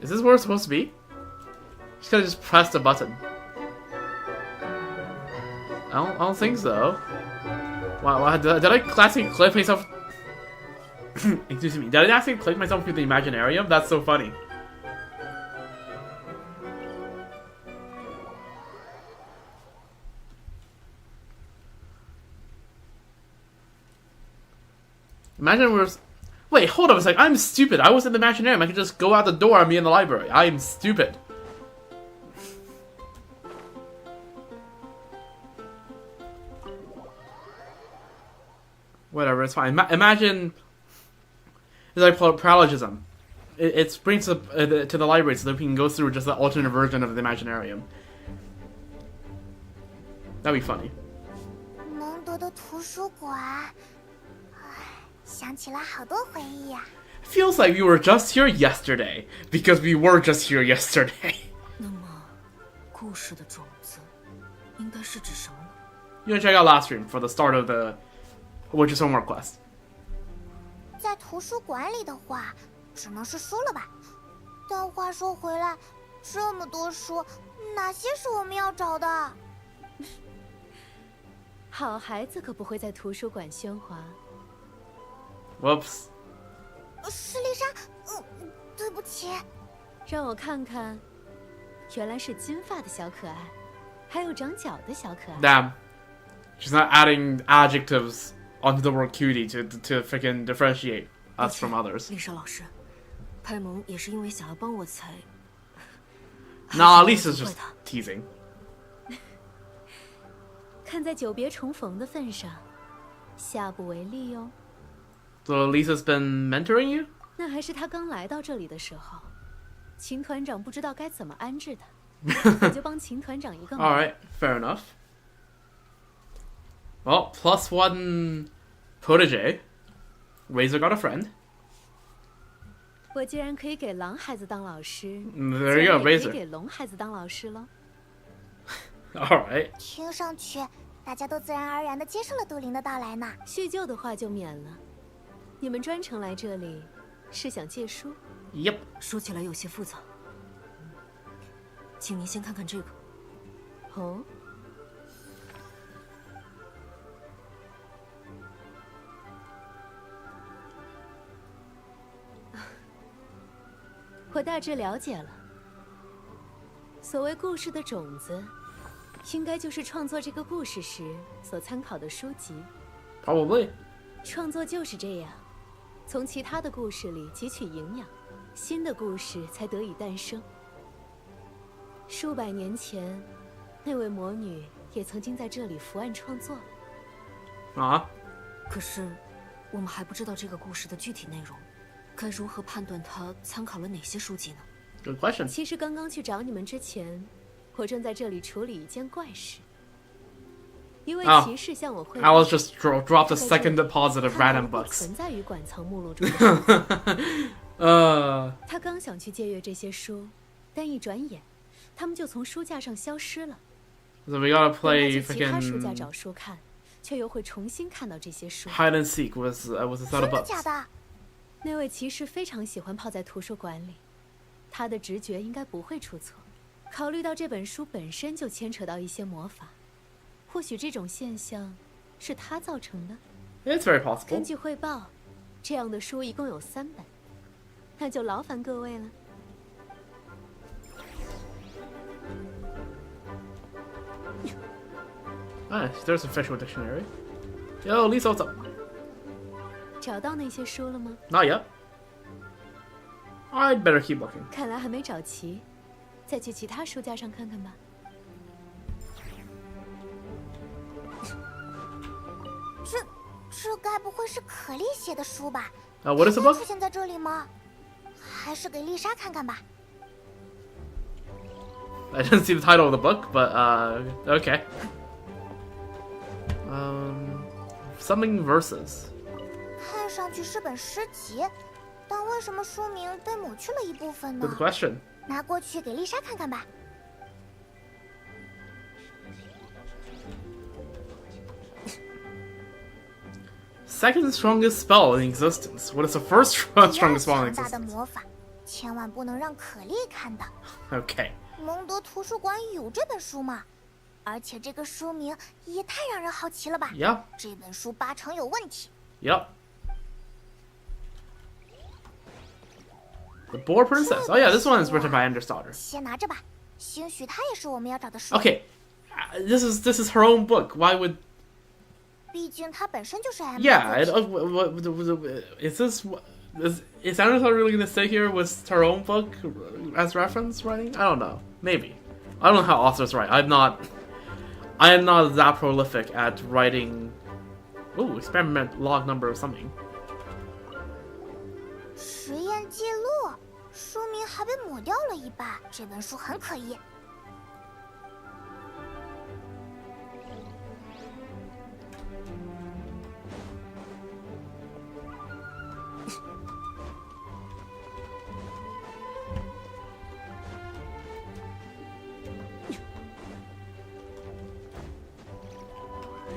[SPEAKER 1] Is this where it's supposed to be? Just gotta just press the button. I don't think so. Wow, did I classically click myself? Excuse me. Did I actually click myself through the Imaginarium? That's so funny. Imagine we're... Wait, hold up a sec. I'm stupid. I was in the Imaginarium. I could just go out the door and be in the library. I am stupid. Whatever, it's fine. Imagine... It's like paralogism. It brings us to the library so that we can go through just the alternate version of the Imaginarium. That'd be funny.
[SPEAKER 2] 蒙德的图书馆，唉，想起了好多回忆呀。
[SPEAKER 1] Feels like we were just here yesterday, because we were just here yesterday.
[SPEAKER 3] 那么，故故事的种子应该是指什么呢？
[SPEAKER 1] You can check out last stream for the start of the Witch's Homework quest.
[SPEAKER 2] 在图书馆里的话，只能是书了吧？但话说回来，这么多书，哪些是我们要找的？
[SPEAKER 6] 好孩子可不会在图书馆喧哗。
[SPEAKER 1] Whoops.
[SPEAKER 2] 是丽莎，对不起。
[SPEAKER 6] 让我看看，原来是金发的小可爱，还有长脚的小可爱。
[SPEAKER 1] Damn. She's not adding adjectives onto the word cutie to freaking differentiate us from others.
[SPEAKER 3] 丽莎老师，派蒙也是因为想要帮我才。
[SPEAKER 1] Nah, Lisa's just teasing.
[SPEAKER 6] 看在久别重逢的份上，下不为例哟。
[SPEAKER 1] So Lisa's been mentoring you?
[SPEAKER 6] 那还是他刚来到这里的时候，秦团长不知道该怎么安置他，我就帮秦团长一个忙。
[SPEAKER 1] Alright, fair enough. Well, +1 protege. Razor got a friend.
[SPEAKER 6] 我既然可以给狼孩子当老师，
[SPEAKER 1] There you go,
[SPEAKER 6] 自然也可以
[SPEAKER 1] Razor.
[SPEAKER 6] 给龙孩子当老师了。
[SPEAKER 1] Alright.
[SPEAKER 2] 听上去，大家都自然而然地接受了杜林的到来呢。
[SPEAKER 6] 叙旧的话就免了。你们专程来这里，是想借书？
[SPEAKER 1] Yep.
[SPEAKER 3] 说起来有些复杂，请您先看看这个。
[SPEAKER 6] 哦，我大致了解了。所谓故事的种子，应该就是创作这个故事时所参考的书籍。
[SPEAKER 1] Probably.
[SPEAKER 6] 创作就是这样，从其他的故事里汲取营养，新的故事才得以诞生。数百年前，那位魔女也曾经在这里伏案创作。
[SPEAKER 3] 可是，我们还不知道这个故事的具体内容，该如何判断它参考了哪些书籍呢？
[SPEAKER 1] Good question.
[SPEAKER 6] 其实刚刚去找你们之前，我正在这里处理一件怪事。一位骑士向我汇报，
[SPEAKER 1] Alice just dropped a second deposit of
[SPEAKER 6] 看到
[SPEAKER 1] random
[SPEAKER 6] 了不
[SPEAKER 1] books.
[SPEAKER 6] 存在于馆藏目录中的书。他刚想去借阅这些书，但一转眼，他们就从书架上消失了。
[SPEAKER 1] So we gotta
[SPEAKER 6] 当他
[SPEAKER 1] play
[SPEAKER 6] 去其他书架
[SPEAKER 1] freaking
[SPEAKER 6] 找书看，却又会重新看到这些书。
[SPEAKER 1] hide and seek with a set
[SPEAKER 2] 真
[SPEAKER 1] of
[SPEAKER 2] 的
[SPEAKER 1] books.
[SPEAKER 2] 假的？
[SPEAKER 6] 那位骑士非常喜欢泡在图书馆里，他的直觉应该不会出错。考虑到这本书本身就牵扯到一些魔法，或许这种现象是他造成的。
[SPEAKER 1] It's very
[SPEAKER 6] 根
[SPEAKER 1] possible.
[SPEAKER 6] 据汇报，这样的书一共有3本，那就劳烦各位了。
[SPEAKER 1] Nice. There's a visual dictionary. Yo, Lisa, what's up?
[SPEAKER 6] 找到那些书了吗？
[SPEAKER 1] Not yet. I'd better keep looking.
[SPEAKER 6] 看来还没找齐，再去其他书架上看看吧。
[SPEAKER 2] 这该不会是可莉写的书吧？
[SPEAKER 1] What is the
[SPEAKER 2] 她
[SPEAKER 1] book?
[SPEAKER 2] 出现在这里吗？还是给丽莎看看吧。
[SPEAKER 1] I didn't see the title of the book, but okay. Something verses.
[SPEAKER 2] 看上去是本诗集，但为什么书名被抹去了一部分呢
[SPEAKER 1] Good？ question.
[SPEAKER 2] 拿过去给丽莎看看吧。
[SPEAKER 1] Second strongest spell in existence. What is the first strongest spell in
[SPEAKER 2] 强大的
[SPEAKER 1] existence?
[SPEAKER 2] 魔法，千万不能让可莉看到。
[SPEAKER 1] Okay.
[SPEAKER 2] 蒙德图书馆有这本书吗？而且这个书名也太让人好奇了吧！
[SPEAKER 1] Yep.
[SPEAKER 2] 这本书80%有问题。
[SPEAKER 1] Yep. The Boar Princess. Oh yeah, this one is written by Endersdaughter.
[SPEAKER 2] 先拿着吧，兴许它也是我们要找的书。
[SPEAKER 1] Okay. This is her own book. Why would?
[SPEAKER 2] 毕竟它本身就是 M。
[SPEAKER 1] Yeah. Is this? Is Endersdaughter really gonna stay here with her own book as reference writing? I don't know. Maybe. I don't know how authors write. I am not that prolific at writing. Ooh, experiment log number of something.
[SPEAKER 2] 实验记录，书名还被抹掉了一半。这本书很可疑。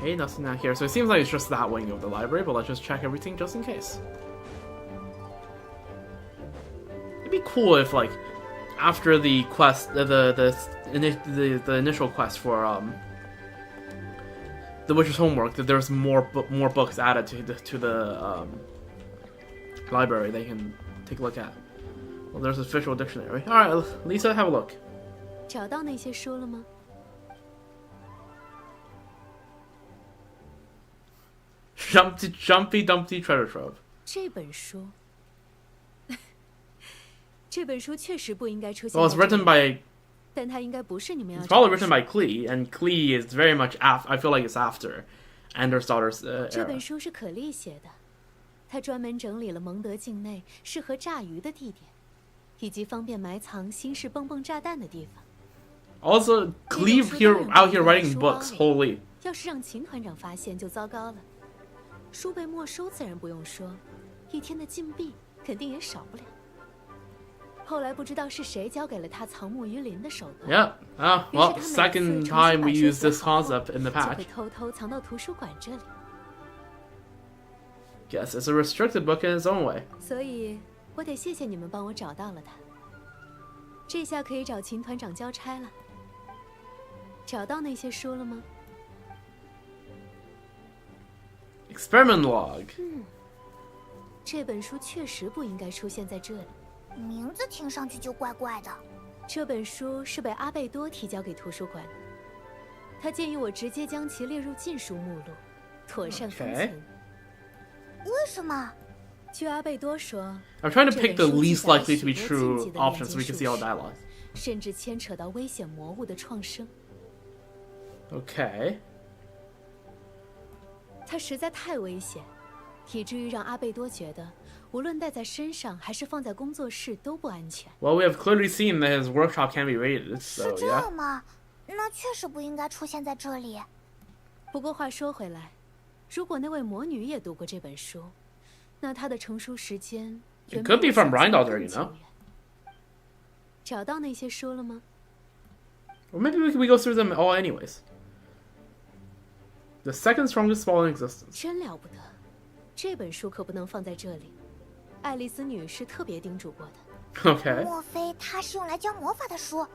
[SPEAKER 1] Okay, nothing down here. So it seems like it's just that wing of the library, but let's just check everything just in case. It'd be cool if, like, after the quest, the initial quest for the Witcher's Homework, that there's more books added to the library they can take a look at. Well, there's a visual dictionary. All right, Lisa, have a look.
[SPEAKER 6] 找到那些书了吗？
[SPEAKER 1] Jumpy Dumpty Treasure Trove.
[SPEAKER 6] 这本书，这本书确实不应该出现。
[SPEAKER 1] Well, it's written by.
[SPEAKER 6] 但它应该不是你们要。
[SPEAKER 1] It's probably written by Klee, and Klee is very much I feel like it's after Anders daughter's
[SPEAKER 6] 这本
[SPEAKER 1] era.
[SPEAKER 6] 书是可莉写的，他专门整理了蒙德境内适合炸鱼的地点，以及方便埋藏新式蹦蹦炸弹的地方。
[SPEAKER 1] Also, Klee out here writing books. Holy.
[SPEAKER 6] 要是让秦团长发现就糟糕了。书被没收自然不用说，一天的禁闭肯定也少不了。后来不知道是谁交给了他藏木于林的手段。
[SPEAKER 1] Yeah. Well, second time we use this concept in the
[SPEAKER 6] 就会
[SPEAKER 1] patch.
[SPEAKER 6] 偷偷藏到图书馆这里。
[SPEAKER 1] Guess it's a restricted book in its own way.
[SPEAKER 6] 所以我得谢谢你们帮我找到了它。这下可以找秦团长交差了。找到那些书了吗？
[SPEAKER 1] Experiment log.
[SPEAKER 6] 这本书确实不应该出现在这里。
[SPEAKER 2] 名字听上去就怪怪的。
[SPEAKER 6] 这本书是被阿贝多提交给图书馆的，他建议我直接将其列入禁书目录，妥善封存。
[SPEAKER 2] 为什么？
[SPEAKER 6] 据阿贝多说，
[SPEAKER 1] I'm trying to pick the
[SPEAKER 6] 这本书
[SPEAKER 1] least
[SPEAKER 6] 记载了
[SPEAKER 1] likely to be
[SPEAKER 6] 许多
[SPEAKER 1] true
[SPEAKER 6] 禁忌的
[SPEAKER 1] options so
[SPEAKER 6] 炼
[SPEAKER 1] we
[SPEAKER 6] 金
[SPEAKER 1] can see all
[SPEAKER 6] 术士
[SPEAKER 1] dialogue.
[SPEAKER 6] 甚至牵扯到危险魔物的创生。
[SPEAKER 1] Okay.
[SPEAKER 6] 它实在太危险，以至于让阿贝多觉得，无论带在身上还是放在工作室都不安全。
[SPEAKER 1] Well, we have clearly seen that his workshop can be raided,
[SPEAKER 2] 是
[SPEAKER 1] so
[SPEAKER 2] 这
[SPEAKER 1] yeah.
[SPEAKER 2] 样吗？那确实不应该出现在这里。
[SPEAKER 6] 不过话说回来，如果那位魔女也读过这本书，那她的成熟时间
[SPEAKER 1] It could be from Rheindahl, you know.
[SPEAKER 6] 找到那些书了吗？
[SPEAKER 1] Or maybe we go through them all anyways. The second strongest spell in existence.
[SPEAKER 6] 真了不得，这本书可不能放在这里。爱丽丝女士特别叮嘱过的。
[SPEAKER 1] Okay.
[SPEAKER 2] 莫非它是用来教魔法的书？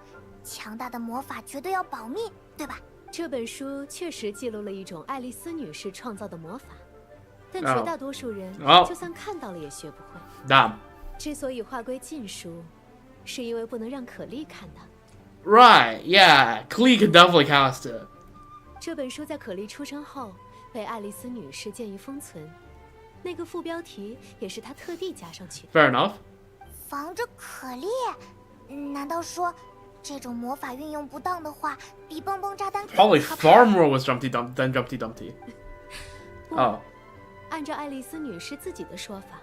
[SPEAKER 2] 强大的魔法绝对要保密，对吧？
[SPEAKER 6] 这本书确实记录了一种爱丽丝女士创造的魔法，但
[SPEAKER 1] Oh.
[SPEAKER 6] 绝大多数人
[SPEAKER 1] Oh.
[SPEAKER 6] 就算看到了也学不会。
[SPEAKER 1] Damn.
[SPEAKER 6] 之所以划归禁书，是因为不能让可莉看到。
[SPEAKER 1] Right, yeah. Klee could definitely cast it.
[SPEAKER 6] 这本书在可莉出生后被爱丽丝女士建议封存，那个副标题也是她特地加上去的。
[SPEAKER 1] Fair enough.
[SPEAKER 2] 防着可莉？难道说这种魔法运用不当的话，比蹦蹦炸弹更
[SPEAKER 1] Probably
[SPEAKER 2] 可怕
[SPEAKER 1] far more was than Jumpty Dumpty.
[SPEAKER 6] 不
[SPEAKER 1] Oh.
[SPEAKER 6] 按照爱丽丝女士自己的说法，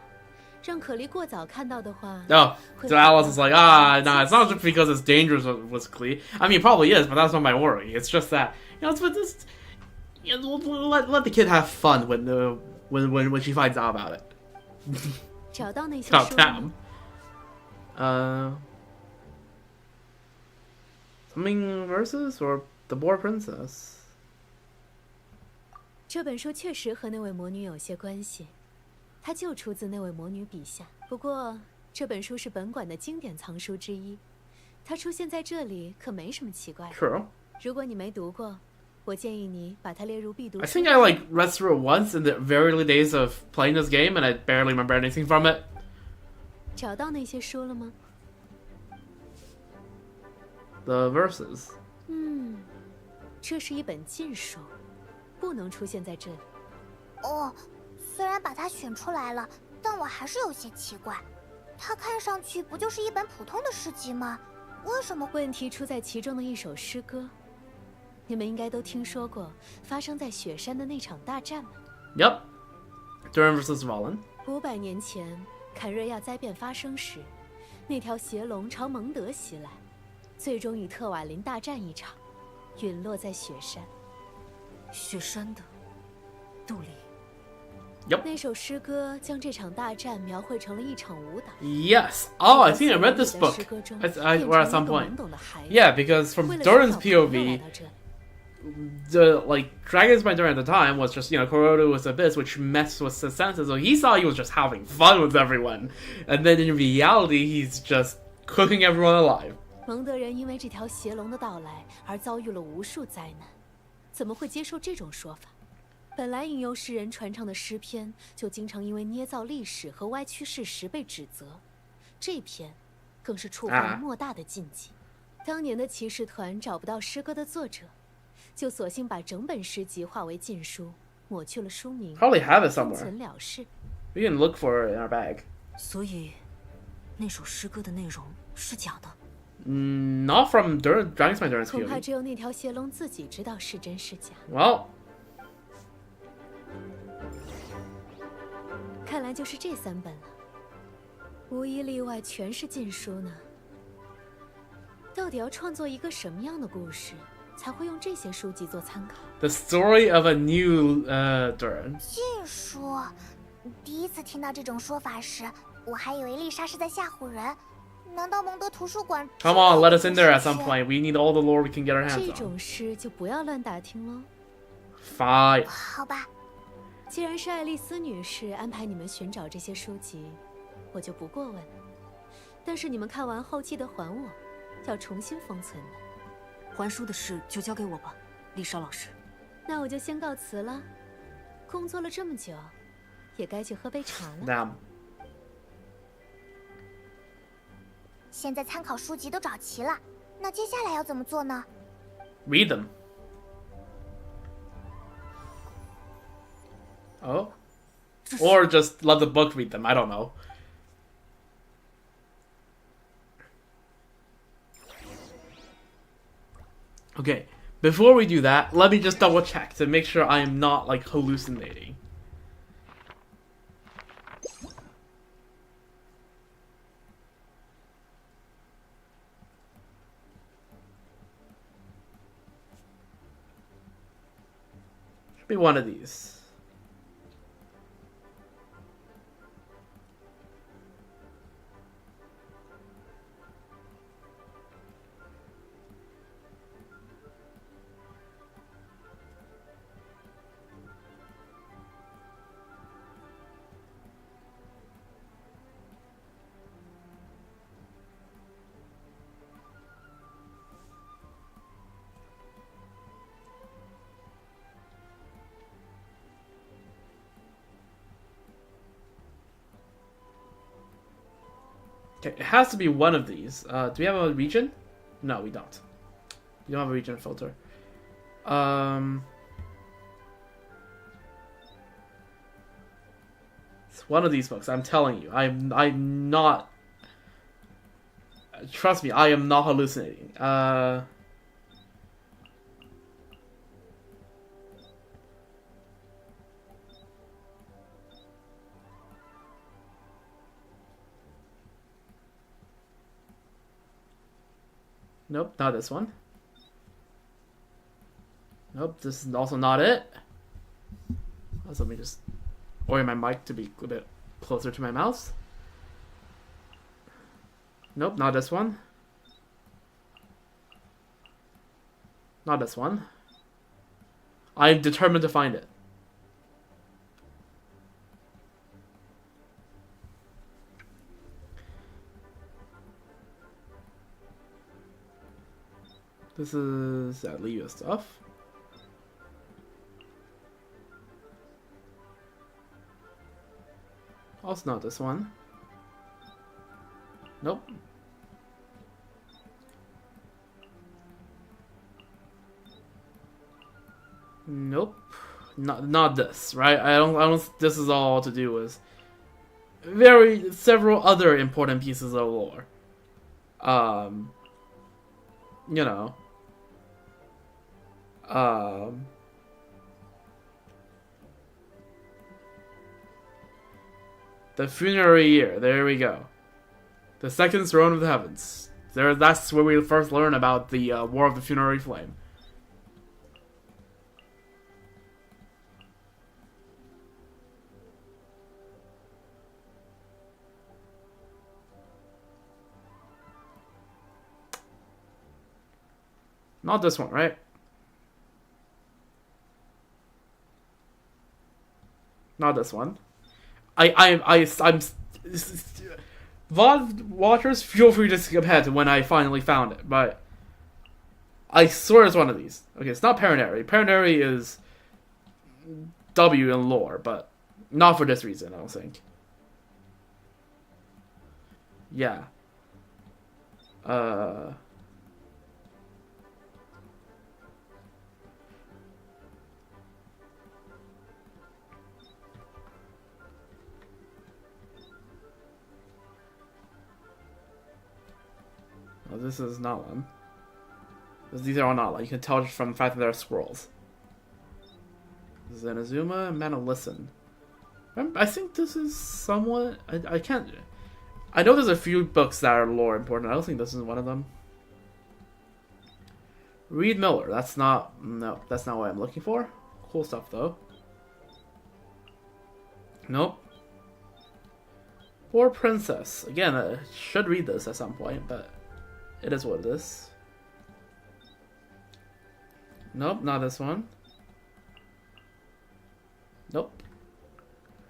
[SPEAKER 6] 让可莉过早看到的话，
[SPEAKER 1] Oh. So Alice is like, nah, it's not just because it's dangerous with Klee. I mean, it probably is, but that's not my worry. It's just that, you know, it's with this. You know, let the kid have fun when she finds out about it.
[SPEAKER 6] 找到那些
[SPEAKER 1] God
[SPEAKER 6] 书
[SPEAKER 1] damn.
[SPEAKER 6] 吗？
[SPEAKER 1] Something versus or the Boar Princess.
[SPEAKER 6] 这本书确实和那位魔女有些关系，它就出自那位魔女笔下。不过这本书是本馆的经典藏书之一，它出现在这里可没什么奇怪的。
[SPEAKER 1] True.
[SPEAKER 6] 如果你没读过，我建议你把它列入必读
[SPEAKER 1] I
[SPEAKER 6] 书。
[SPEAKER 1] think I read through it once in the very early days of playing this game, and I barely remember anything from it.
[SPEAKER 6] 找到那些书了吗？
[SPEAKER 1] The verses.
[SPEAKER 6] 这是一本禁书，不能出现在这里。
[SPEAKER 2] 哦，虽然把它选出来了，但我还是有些奇怪。它看上去不就是一本普通的诗集吗？为什么会？
[SPEAKER 6] 问题出在其中的一首诗歌。你们应该都听说过发生在雪山的那场大战吧？
[SPEAKER 1] Yep. Durin versus Valen.
[SPEAKER 6] 500年前，坎瑞亚灾变发生时，那条邪龙朝蒙德袭来，最终与特瓦林大战一场，陨落在雪山。
[SPEAKER 3] 雪山的杜里。
[SPEAKER 6] 那首诗歌将这场大战描绘成了一场武打。
[SPEAKER 1] Yes. Oh, I think I read this book. Or at some point. Yeah, because from Durin's POV, the Dragon's Durin at the time was just Kuroda was abyss, which messed with his senses, so he thought he was just having fun with everyone, and then in reality he's just cooking everyone alive.
[SPEAKER 6] 蒙德人因为这条邪龙的到来而遭遇了无数灾难，怎么会接受这种说法？本来引诱世人传唱的诗篇，就经常因为捏造历史和歪曲事实被指责，这篇更是触犯了莫大的禁忌。当年的骑士团找不到诗歌的作者，就索性把整本诗集化为禁书，抹去了书名，
[SPEAKER 1] Probably have it
[SPEAKER 6] 封
[SPEAKER 1] somewhere.
[SPEAKER 6] 存了事。
[SPEAKER 1] We can look for it in our bag.
[SPEAKER 3] 所以，那首诗歌的内容是假的。
[SPEAKER 1] Not from Dragon's Durin's
[SPEAKER 6] 恐怕
[SPEAKER 1] POV.
[SPEAKER 6] 只有那条邪龙自己知道是真是假。
[SPEAKER 1] Well,
[SPEAKER 6] 看来就是这3本了，无一例外全是禁书呢。到底要创作一个什么样的故事，才会用这些书籍做参考？
[SPEAKER 1] the story of a new Durin.
[SPEAKER 2] 禁书，第一次听到这种说法时，我还以为丽莎是在吓唬人。难道蒙德图书馆
[SPEAKER 1] Come on, let us in there at some point. We need all the lore we can get our
[SPEAKER 6] 这
[SPEAKER 1] hands on.
[SPEAKER 6] 种事就不要乱打听喽。
[SPEAKER 1] Fine.
[SPEAKER 2] 好吧，
[SPEAKER 6] 既然是爱丽丝女士安排你们寻找这些书籍，我就不过问了。但是你们看完后记得还我，要重新封存的。
[SPEAKER 3] 还书的事就交给我吧，丽莎老师。
[SPEAKER 6] 那我就先告辞了。工作了这么久，也该去喝杯茶了。
[SPEAKER 1] Damn.
[SPEAKER 2] 现在参考书籍都找齐了，那接下来要怎么做呢？
[SPEAKER 1] Read them. Oh? Or just let the book read them. I don't know. Okay, before we do that, let me just double check to make sure I am not hallucinating. Should be one of these. Okay, it has to be one of these. Do we have a region? No, we don't. We don't have a region filter. It's one of these books. I'm telling you, I'm not. Trust me, I am not hallucinating. Nope, not this one. Nope, this is also not it. Let me just orient my mic to be a bit closer to my mouse. Nope, not this one. Not this one. I'm determined to find it. This is Leah stuff. Also not this one. Nope. Nope. Not this, right? I don't this is all to do with several other important pieces of lore. You know. The funerary year, there we go. The second throne of the heavens. That's where we first learn about the War of the Funerary Flame. Not this one, right? Not this one. I'm VOD watchers, feel free to skip ahead to when I finally found it, but I swear it's one of these. Okay, it's not Paranary. Paranary is W in lore, but not for this reason, I don't think. Yeah. Oh, this is not one. These are all not, like, you can tell just from the fact that there are scrolls. This is Inazuma and Mana Listen. I think this is somewhat... I can't... I know there's a few books that are lore important. I don't think this is one of them. Reed Miller. That's not... No, that's not what I'm looking for. Cool stuff, though. Nope. Poor Princess. Again, I should read this at some point, but it is what it is. Nope, not this one. Nope.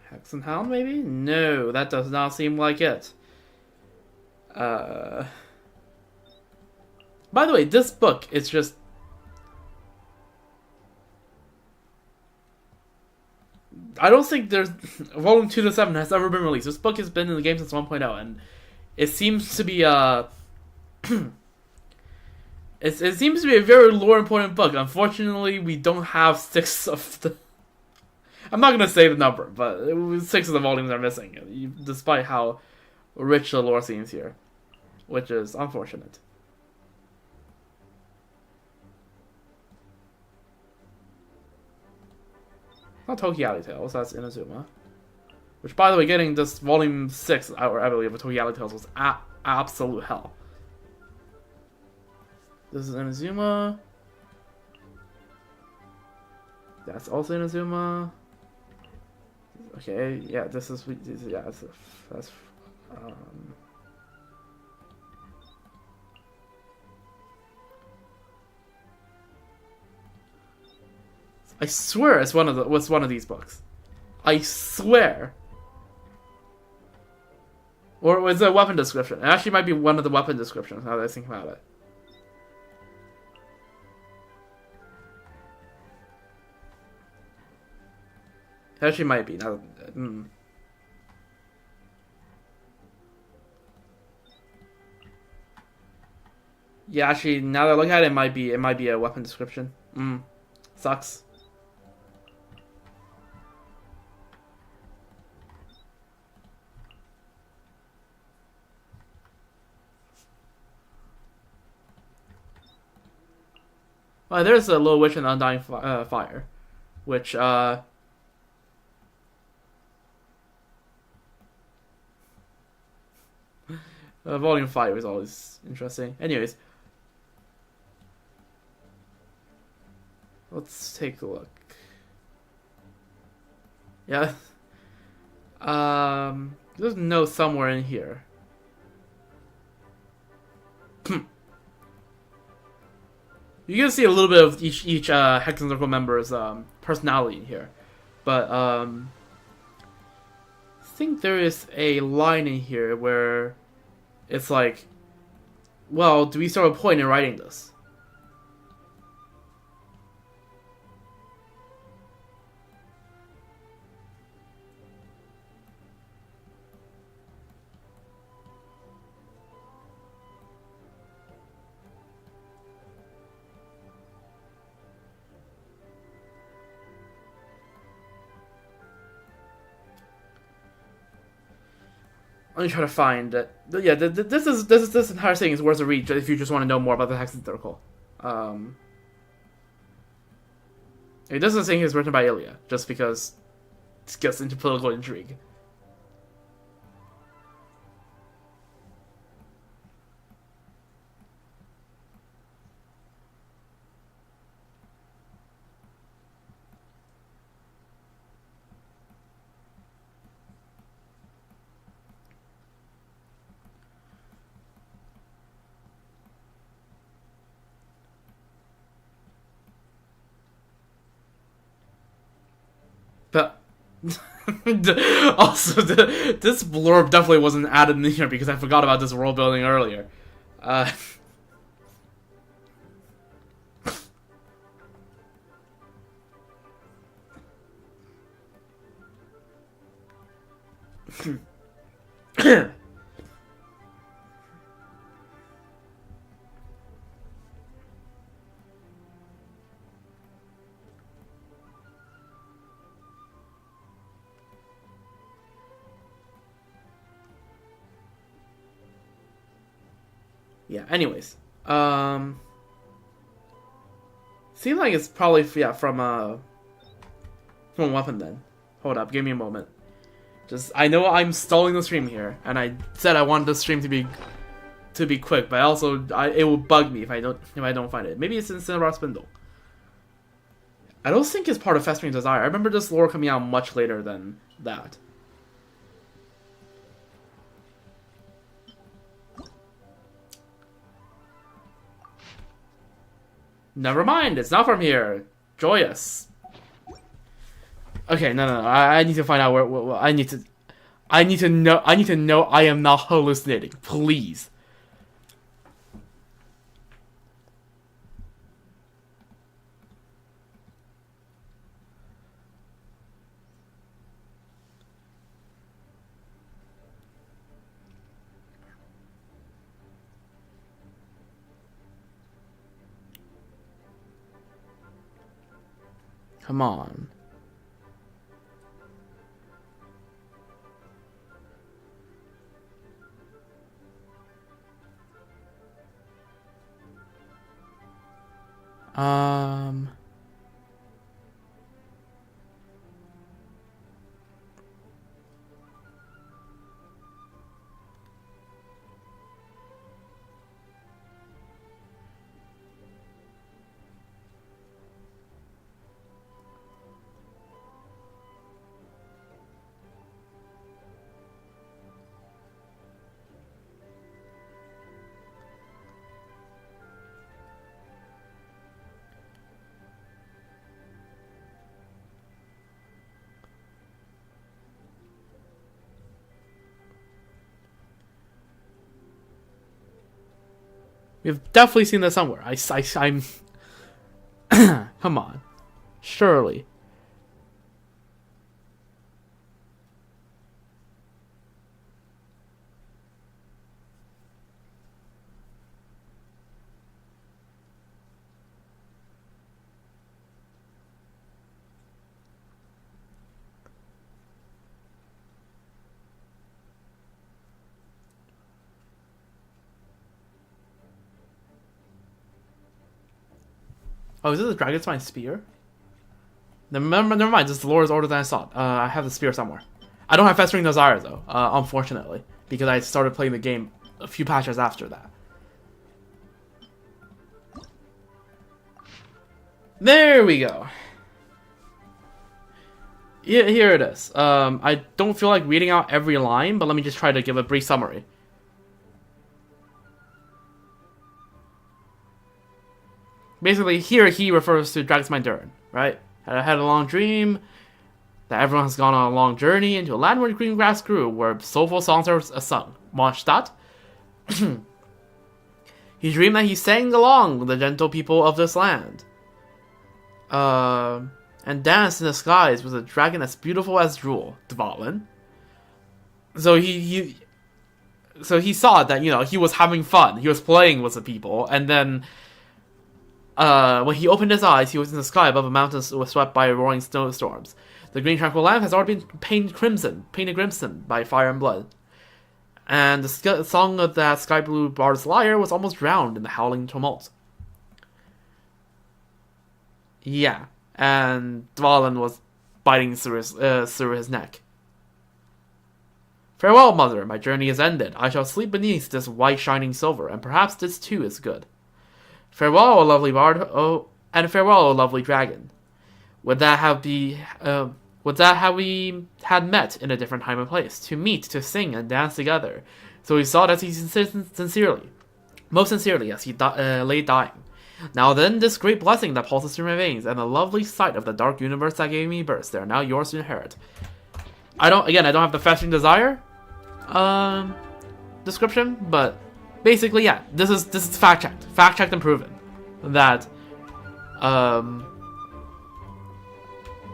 [SPEAKER 1] Hex and Hound, maybe? No, that does not seem like it. By the way, this book is just... I don't think there's... Volume 2 to 7 has ever been released. This book has been in the game since 1.0, and it seems to be It seems to be a very lore important book. Unfortunately, we don't have 6 of the... I'm not going to say the number, but 6 of the volumes are missing, despite how rich the lore seems here, which is unfortunate. Not Tokiali Tales, that's Inazuma. Which, by the way, getting this volume 6, I believe, of Tokiali Tales was absolute hell. This is Inazuma. That's also Inazuma. Okay, yeah, this is yeah, that's I swear it's one of these books. I swear. Or it was a weapon description. It actually might be one of the weapon descriptions now that I think about it. It actually might be. Now, Yeah, actually, now that I look at it, it might be a weapon description. Sucks. Well, there's a Little Witch and Undying Fire, which Volume 5 is always interesting. Anyways, let's take a look. Yeah. There's no somewhere in here. You can see a little bit of each Hexen Circle member's personality in here, but I think there is a line in here where it's like, well, do we serve a point in writing this? Let me try to find it. Yeah, this entire thing is worth a read if you just want to know more about the Hexen Circle. This is a thing is written by Ilya, just because it gets into political intrigue. But Also, this blurb definitely wasn't added in here because I forgot about this world building earlier. Yeah, anyways. Seems like it's probably, yeah, from a weapon then. Hold up, give me a moment. I know I'm stalling the stream here, and I said I wanted the stream to be quick, but also it will bug me if I don't find it. Maybe it's in Cinnabar Spindle. I don't think it's part of Festering Desire. I remember this lore coming out much later than that. Never mind, it's not from here. Joyous. Okay, no. I need to find out where I need to know I am not hallucinating. Please. Come on. We've definitely seen this somewhere. I'm... Come on. Surely. Oh, is this a Dragonspine spear? Never mind, this lore is older than I thought. I have the spear somewhere. I don't have Festering Desire though, unfortunately, because I started playing the game a few patches after that. There we go. Here it is. I don't feel like reading out every line, but let me just try to give a brief summary. Basically, here he refers to Dragonspine Durin, right? I had a long dream that everyone has gone on a long journey into a land where green grass grew, where soulful songs are sung. Mondstadt. He dreamed that he sang along with the gentle people of this land. And danced in the skies with a dragon as beautiful as Drool, Dvalin. So he saw that, you know, he was having fun. He was playing with the people, and then when he opened his eyes, he was in the sky above a mountain swept by roaring snowstorms. The green tranquil land has already been painted crimson by fire and blood. And the song of that sky blue bard's lyre was almost drowned in the howling tumult. Yeah, and Dvalin was biting through his neck. Farewell, mother, my journey is ended. I shall sleep beneath this white shining silver, and perhaps this too is good. Farewell, O lovely bard, and farewell, O lovely dragon. Would that we had met in a different time and place, to meet, to sing, and dance together. So he sought as he most sincerely, as he lay dying. Now then, this great blessing that pulses through my veins, and the lovely sight of the dark universe that gave me birth, they are now yours to inherit. I don't have the Festering Desire description, but basically, yeah, this is fact checked and proven that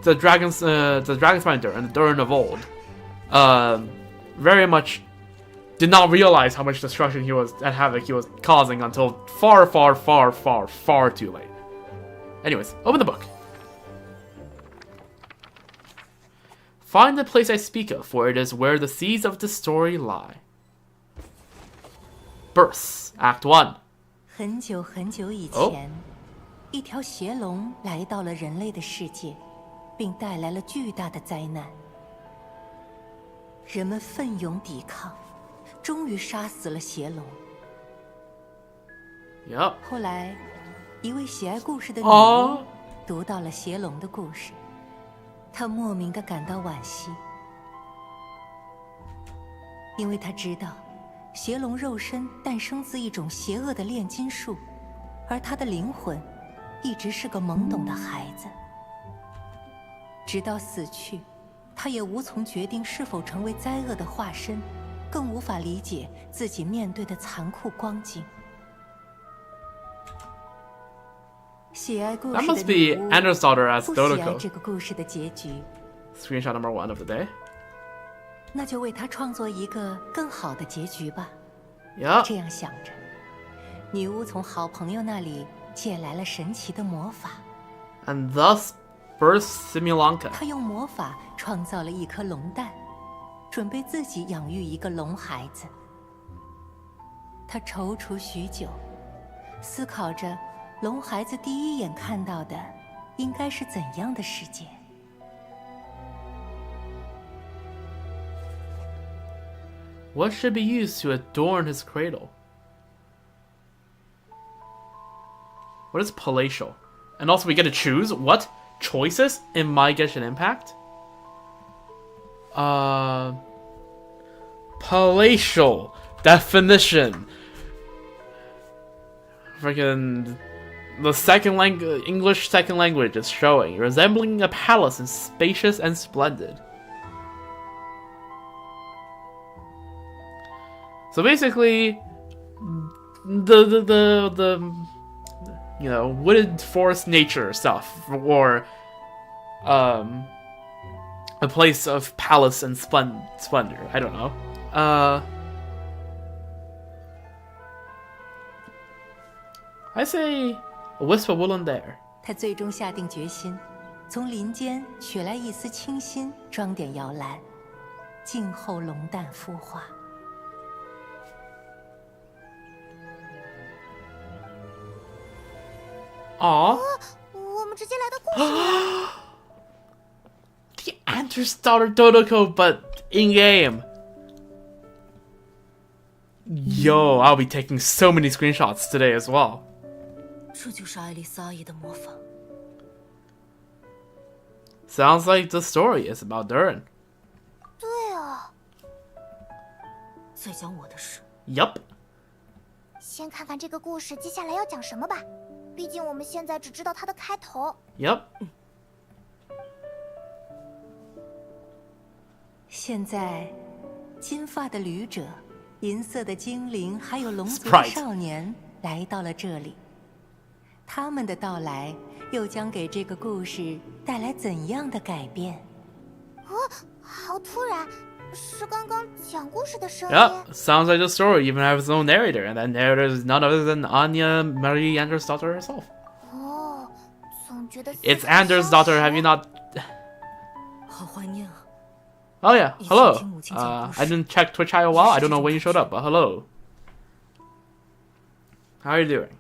[SPEAKER 1] the Dragon Spine and the Durin of old very much did not realize how much destruction and havoc he was causing until far too late. Anyways, open the book. Find the place I speak of, for it is where the seeds of the story lie. Birth, Act 1.
[SPEAKER 5] 很久很久以前，一条邪龙来到了人类的世界，并带来了巨大的灾难。人们奋勇抵抗，终于杀死了邪龙。
[SPEAKER 1] Yep.
[SPEAKER 5] 后来，一位喜爱故事的女巫读到了邪龙的故事，她莫名地感到惋惜，因为她知道，邪龙肉身诞生自一种邪恶的炼金术，而她的灵魂一直是个懵懂的孩子。直到死去，她也无从决定是否成为灾恶的化身，更无法理解自己面对的残酷光景。喜爱故事的
[SPEAKER 1] That must be Anders' daughter as
[SPEAKER 5] 不喜爱
[SPEAKER 1] Dodoko.
[SPEAKER 5] 这个故事的结局，
[SPEAKER 1] Screenshot number 1 of the day.
[SPEAKER 5] 那就为他创作一个更好的结局吧。
[SPEAKER 1] Yep.
[SPEAKER 5] 这样想着，女巫从好朋友那里借来了神奇的魔法，
[SPEAKER 1] And thus birth Simulanka.
[SPEAKER 5] 她用魔法创造了一颗龙蛋，准备自己养育一个龙孩子。她踌躇许久，思考着龙孩子第一眼看到的应该是怎样的世界。
[SPEAKER 1] What should be used to adorn his cradle? What is palatial? And also we get to choose what choices in my Genshin Impact? Palatial definition. Freaking the English second language is showing, resembling a palace and spacious and splendid. So basically, the wooded forest nature stuff, or a place of palace and splendor. I don't know. I say a wisp of woollen there.
[SPEAKER 5] 他最终下定决心，从林间取来一丝清新，装点摇篮，静候龙蛋孵化。
[SPEAKER 1] Aww.
[SPEAKER 2] 我们直接来到故事。
[SPEAKER 1] The Anders' daughter Dodoko, but in game. Yo, I'll be taking so many screenshots today as well.
[SPEAKER 3] 这就是爱丽丝阿姨的魔法。
[SPEAKER 1] Sounds like the story is about Durin.
[SPEAKER 2] 对啊，
[SPEAKER 3] 在讲我的事。
[SPEAKER 1] Yup.
[SPEAKER 2] 先看看这个故事接下来要讲什么吧。毕竟我们现在只知道它的开头。
[SPEAKER 1] Yup.
[SPEAKER 5] 现在，金发的旅者、银色的精灵，还有龙族的
[SPEAKER 1] Sprite
[SPEAKER 5] 少年来到了这里。他们的到来又将给这个故事带来怎样的改变？
[SPEAKER 2] 好突然，是刚刚讲故事的声音。
[SPEAKER 1] Yep. Sounds like the story even has its own narrator, and that narrator is none other than Anya Marie Anders' daughter herself.
[SPEAKER 2] 哦，总觉得
[SPEAKER 1] It's Anders' daughter. Have you not?
[SPEAKER 3] 好怀念啊！
[SPEAKER 1] Oh yeah. Hello. I didn't check Twitch in a while. I don't know when you showed up, but hello. How are you doing?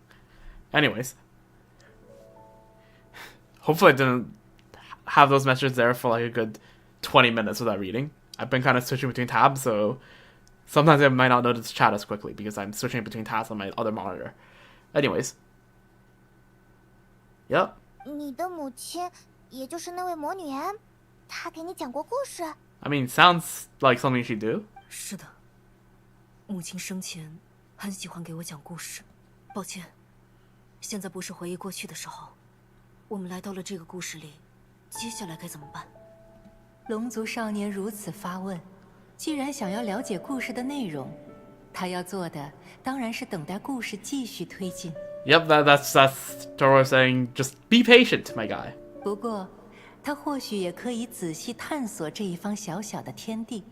[SPEAKER 1] Anyways. Hopefully I didn't have those messages there for like a good 20 minutes without reading. I've been kind of switching between tabs, so sometimes I might not notice chat as quickly because I'm switching between tabs on my other monitor. Anyways. Yep.
[SPEAKER 2] 你的母亲，也就是那位魔女M，她给你讲过故事。
[SPEAKER 1] I mean, sounds like something she'd do.
[SPEAKER 3] 是的，母亲生前很喜欢给我讲故事。抱歉，现在不是回忆过去的时候。我们来到了这个故事里，接下来该怎么办？
[SPEAKER 5] 龙族少年如此发问，既然想要了解故事的内容，他要做的当然是等待故事继续推进。
[SPEAKER 1] Yep, that's Toro saying just be patient, my guy.
[SPEAKER 5] 不过，他或许也可以仔细探索这一方小小的天地，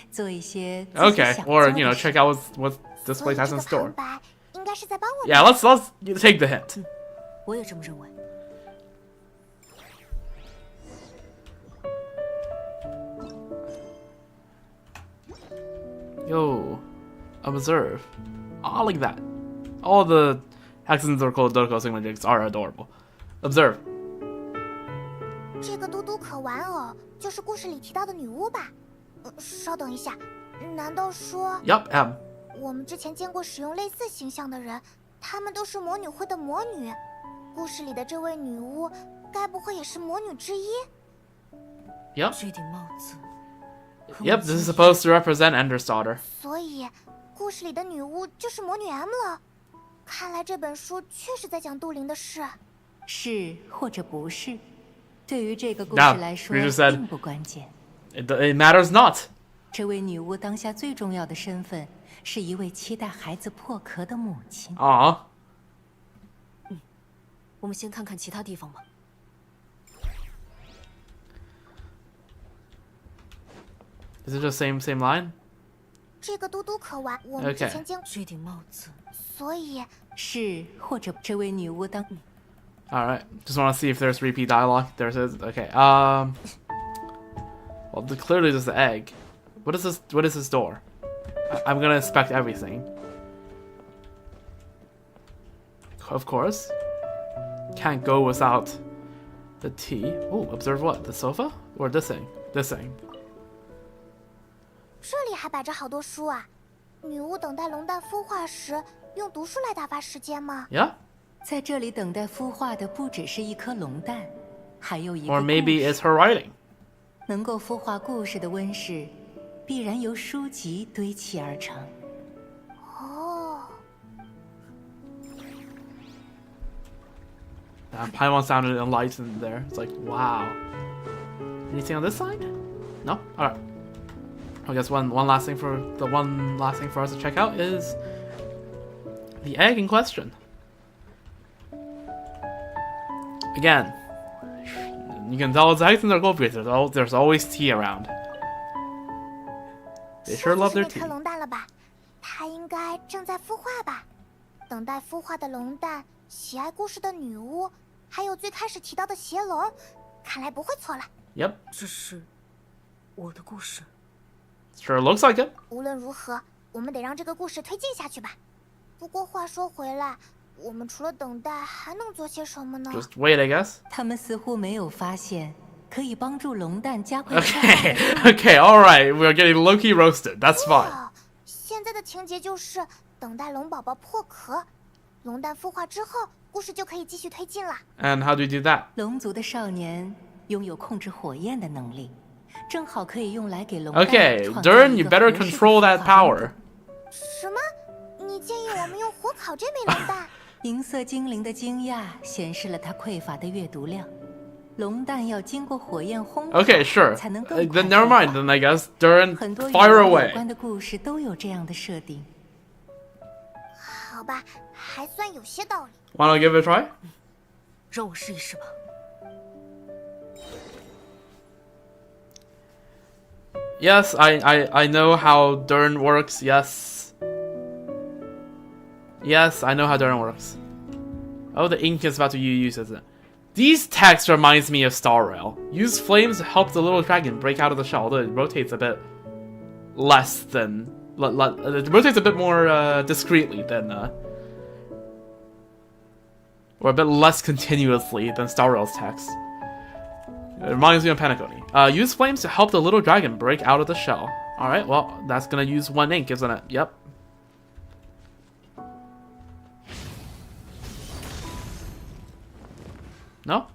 [SPEAKER 5] 做一些自己
[SPEAKER 1] Okay,
[SPEAKER 5] 想做
[SPEAKER 1] or
[SPEAKER 5] 的
[SPEAKER 1] you know,
[SPEAKER 5] 事
[SPEAKER 1] check out what this
[SPEAKER 2] 所以
[SPEAKER 1] place
[SPEAKER 2] 这
[SPEAKER 1] has in
[SPEAKER 2] 个
[SPEAKER 1] store.
[SPEAKER 2] 旁白应该是在帮我们。
[SPEAKER 1] Yeah, let's take the hint.
[SPEAKER 3] 我也这么认为。
[SPEAKER 1] Yo, observe. Oh, look at that. All the accents are called Doko Sigma are adorable. Observe.
[SPEAKER 2] 这个嘟嘟可玩偶就是故事里提到的女巫吧？稍等一下，难道说
[SPEAKER 1] Yup,
[SPEAKER 2] 我们之前见过使用类似形象的人，她们都是魔女会的魔女？故事里的这位女巫，该不会也是魔女之一？
[SPEAKER 1] Yep.
[SPEAKER 3] 这顶帽子。
[SPEAKER 1] Yep, this is supposed to represent Ender's daughter.
[SPEAKER 2] 所以，故事里的女巫就是魔女 M 了。看来这本书确实在讲杜林的事。
[SPEAKER 5] 是或者不是，对于这个故事
[SPEAKER 1] Now,
[SPEAKER 5] 来说
[SPEAKER 1] we just said-
[SPEAKER 5] 并不关键。
[SPEAKER 1] It matters not.
[SPEAKER 5] 这位女巫当下最重要的身份是一位期待孩子破壳的母亲。
[SPEAKER 1] Aw.
[SPEAKER 3] 我们先看看其他地方吧。
[SPEAKER 1] Is it just same line?
[SPEAKER 2] 这个嘟嘟可玩，我们之前见过，
[SPEAKER 3] 这顶帽子。
[SPEAKER 2] 所以
[SPEAKER 5] 是或者这位女巫当
[SPEAKER 1] Alright, just want to see if there's repeat dialogue. There is. Okay, well, clearly there's the egg. What is this door? I'm gonna inspect everything. Of course. Can't go without the tea. Oh, observe what? The sofa? Or this thing? This thing.
[SPEAKER 2] 这里还摆着好多书啊！女巫等待龙蛋孵化时，用读书来打发时间吗？
[SPEAKER 1] Yeah?
[SPEAKER 5] 在这里等待孵化的不只是一颗龙蛋，还有一个
[SPEAKER 1] Or
[SPEAKER 5] 故
[SPEAKER 1] maybe
[SPEAKER 5] 事
[SPEAKER 1] it's her writing.
[SPEAKER 5] 能够孵化故事的温室，必然由书籍堆砌而成。
[SPEAKER 2] 哦，
[SPEAKER 1] Paimon sounded enlightened there. It's like, wow. Anything on this side? No? Alright. I guess one last thing for us to check out is the egg in question. Again, you can tell it's eggs in their gold because there's always tea around. They sure
[SPEAKER 2] 这
[SPEAKER 1] love
[SPEAKER 2] 就
[SPEAKER 1] their
[SPEAKER 2] 是那
[SPEAKER 1] tea.
[SPEAKER 2] 颗龙蛋了吧？它应该正在孵化吧？等待孵化的龙蛋，喜爱故事的女巫，还有最开始提到的邪龙，看来不会错了。
[SPEAKER 1] Yep,
[SPEAKER 3] 这是我的故事。
[SPEAKER 1] sure looks like it.
[SPEAKER 2] 无论如何，我们得让这个故事推进下去吧。不过话说回来，我们除了等待，还能做些什么呢？
[SPEAKER 1] Just wait, I guess.
[SPEAKER 5] 他们似乎没有发现可以帮助龙蛋加快
[SPEAKER 1] Okay, okay, alright. We're getting low-key roasted. That's fine.
[SPEAKER 2] 哇，现在的情节就是等待龙宝宝破壳，龙蛋孵化之后，故事就可以继续推进了。
[SPEAKER 1] And how do we do that?
[SPEAKER 5] 龙族的少年拥有控制火焰的能力，正好可以用来给龙蛋
[SPEAKER 1] Okay,
[SPEAKER 5] 创造
[SPEAKER 1] Durin,
[SPEAKER 5] 一
[SPEAKER 1] you
[SPEAKER 5] 个
[SPEAKER 1] better
[SPEAKER 5] 合适的
[SPEAKER 1] control that
[SPEAKER 5] 孵化
[SPEAKER 1] power.
[SPEAKER 2] 什么？你建议我们用火烤这枚龙蛋？
[SPEAKER 5] 银色精灵的惊讶显示了他匮乏的阅读量。龙蛋要经过火焰烘烤
[SPEAKER 1] Okay, sure.
[SPEAKER 5] 才能更快
[SPEAKER 1] Then never
[SPEAKER 5] 孵化
[SPEAKER 1] mind. Then I guess Durin,
[SPEAKER 5] 很多与
[SPEAKER 1] fire
[SPEAKER 5] 龙有
[SPEAKER 1] away.
[SPEAKER 5] 关的故事都有这样的设定。
[SPEAKER 2] 好吧，还算有些道理。
[SPEAKER 1] Wanna give it a try?
[SPEAKER 3] 让我试一试吧。
[SPEAKER 1] Yes, I know how Durin works. Yes. Yes, I know how Durin works. Oh, the ink is about to be used, isn't it? These texts reminds me of Star Rail. Use flames to help the little dragon break out of the shell, although it rotates a bit less than... It rotates a bit more discreetly than... or a bit less continuously than Star Rail's text. It reminds me of Penacony. Use flames to help the little dragon break out of the shell. Alright, well, that's gonna use one ink, isn't it? Yep. No?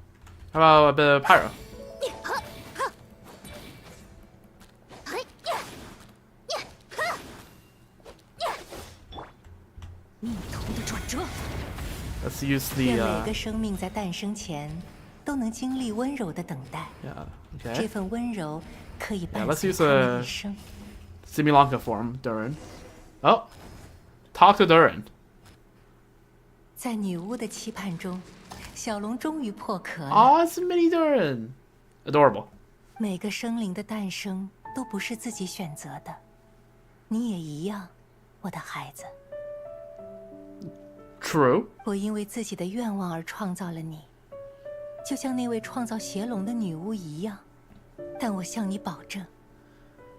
[SPEAKER 1] How about a bit of pyro?
[SPEAKER 3] 逆头的转折。
[SPEAKER 1] Let's use
[SPEAKER 5] 愿
[SPEAKER 1] the,
[SPEAKER 5] 每个生命在诞生前都能经历温柔的等待。
[SPEAKER 1] yeah,
[SPEAKER 5] 这
[SPEAKER 1] okay.
[SPEAKER 5] 份温柔可以
[SPEAKER 1] Yeah,
[SPEAKER 5] 伴
[SPEAKER 1] let's
[SPEAKER 5] 随
[SPEAKER 1] use
[SPEAKER 5] 他们
[SPEAKER 1] a
[SPEAKER 5] 一生。
[SPEAKER 1] Simulanka form, Durin. Oh, talk to Durin.
[SPEAKER 5] 在女巫的期盼中，小龙终于破壳了。
[SPEAKER 1] Oh, it's mini Durin. Adorable.
[SPEAKER 5] 每个生灵的诞生都不是自己选择的，你也一样，我的孩子。
[SPEAKER 1] True.
[SPEAKER 5] 我因为自己的愿望而创造了你，就像那位创造邪龙的女巫一样。但我向你保证，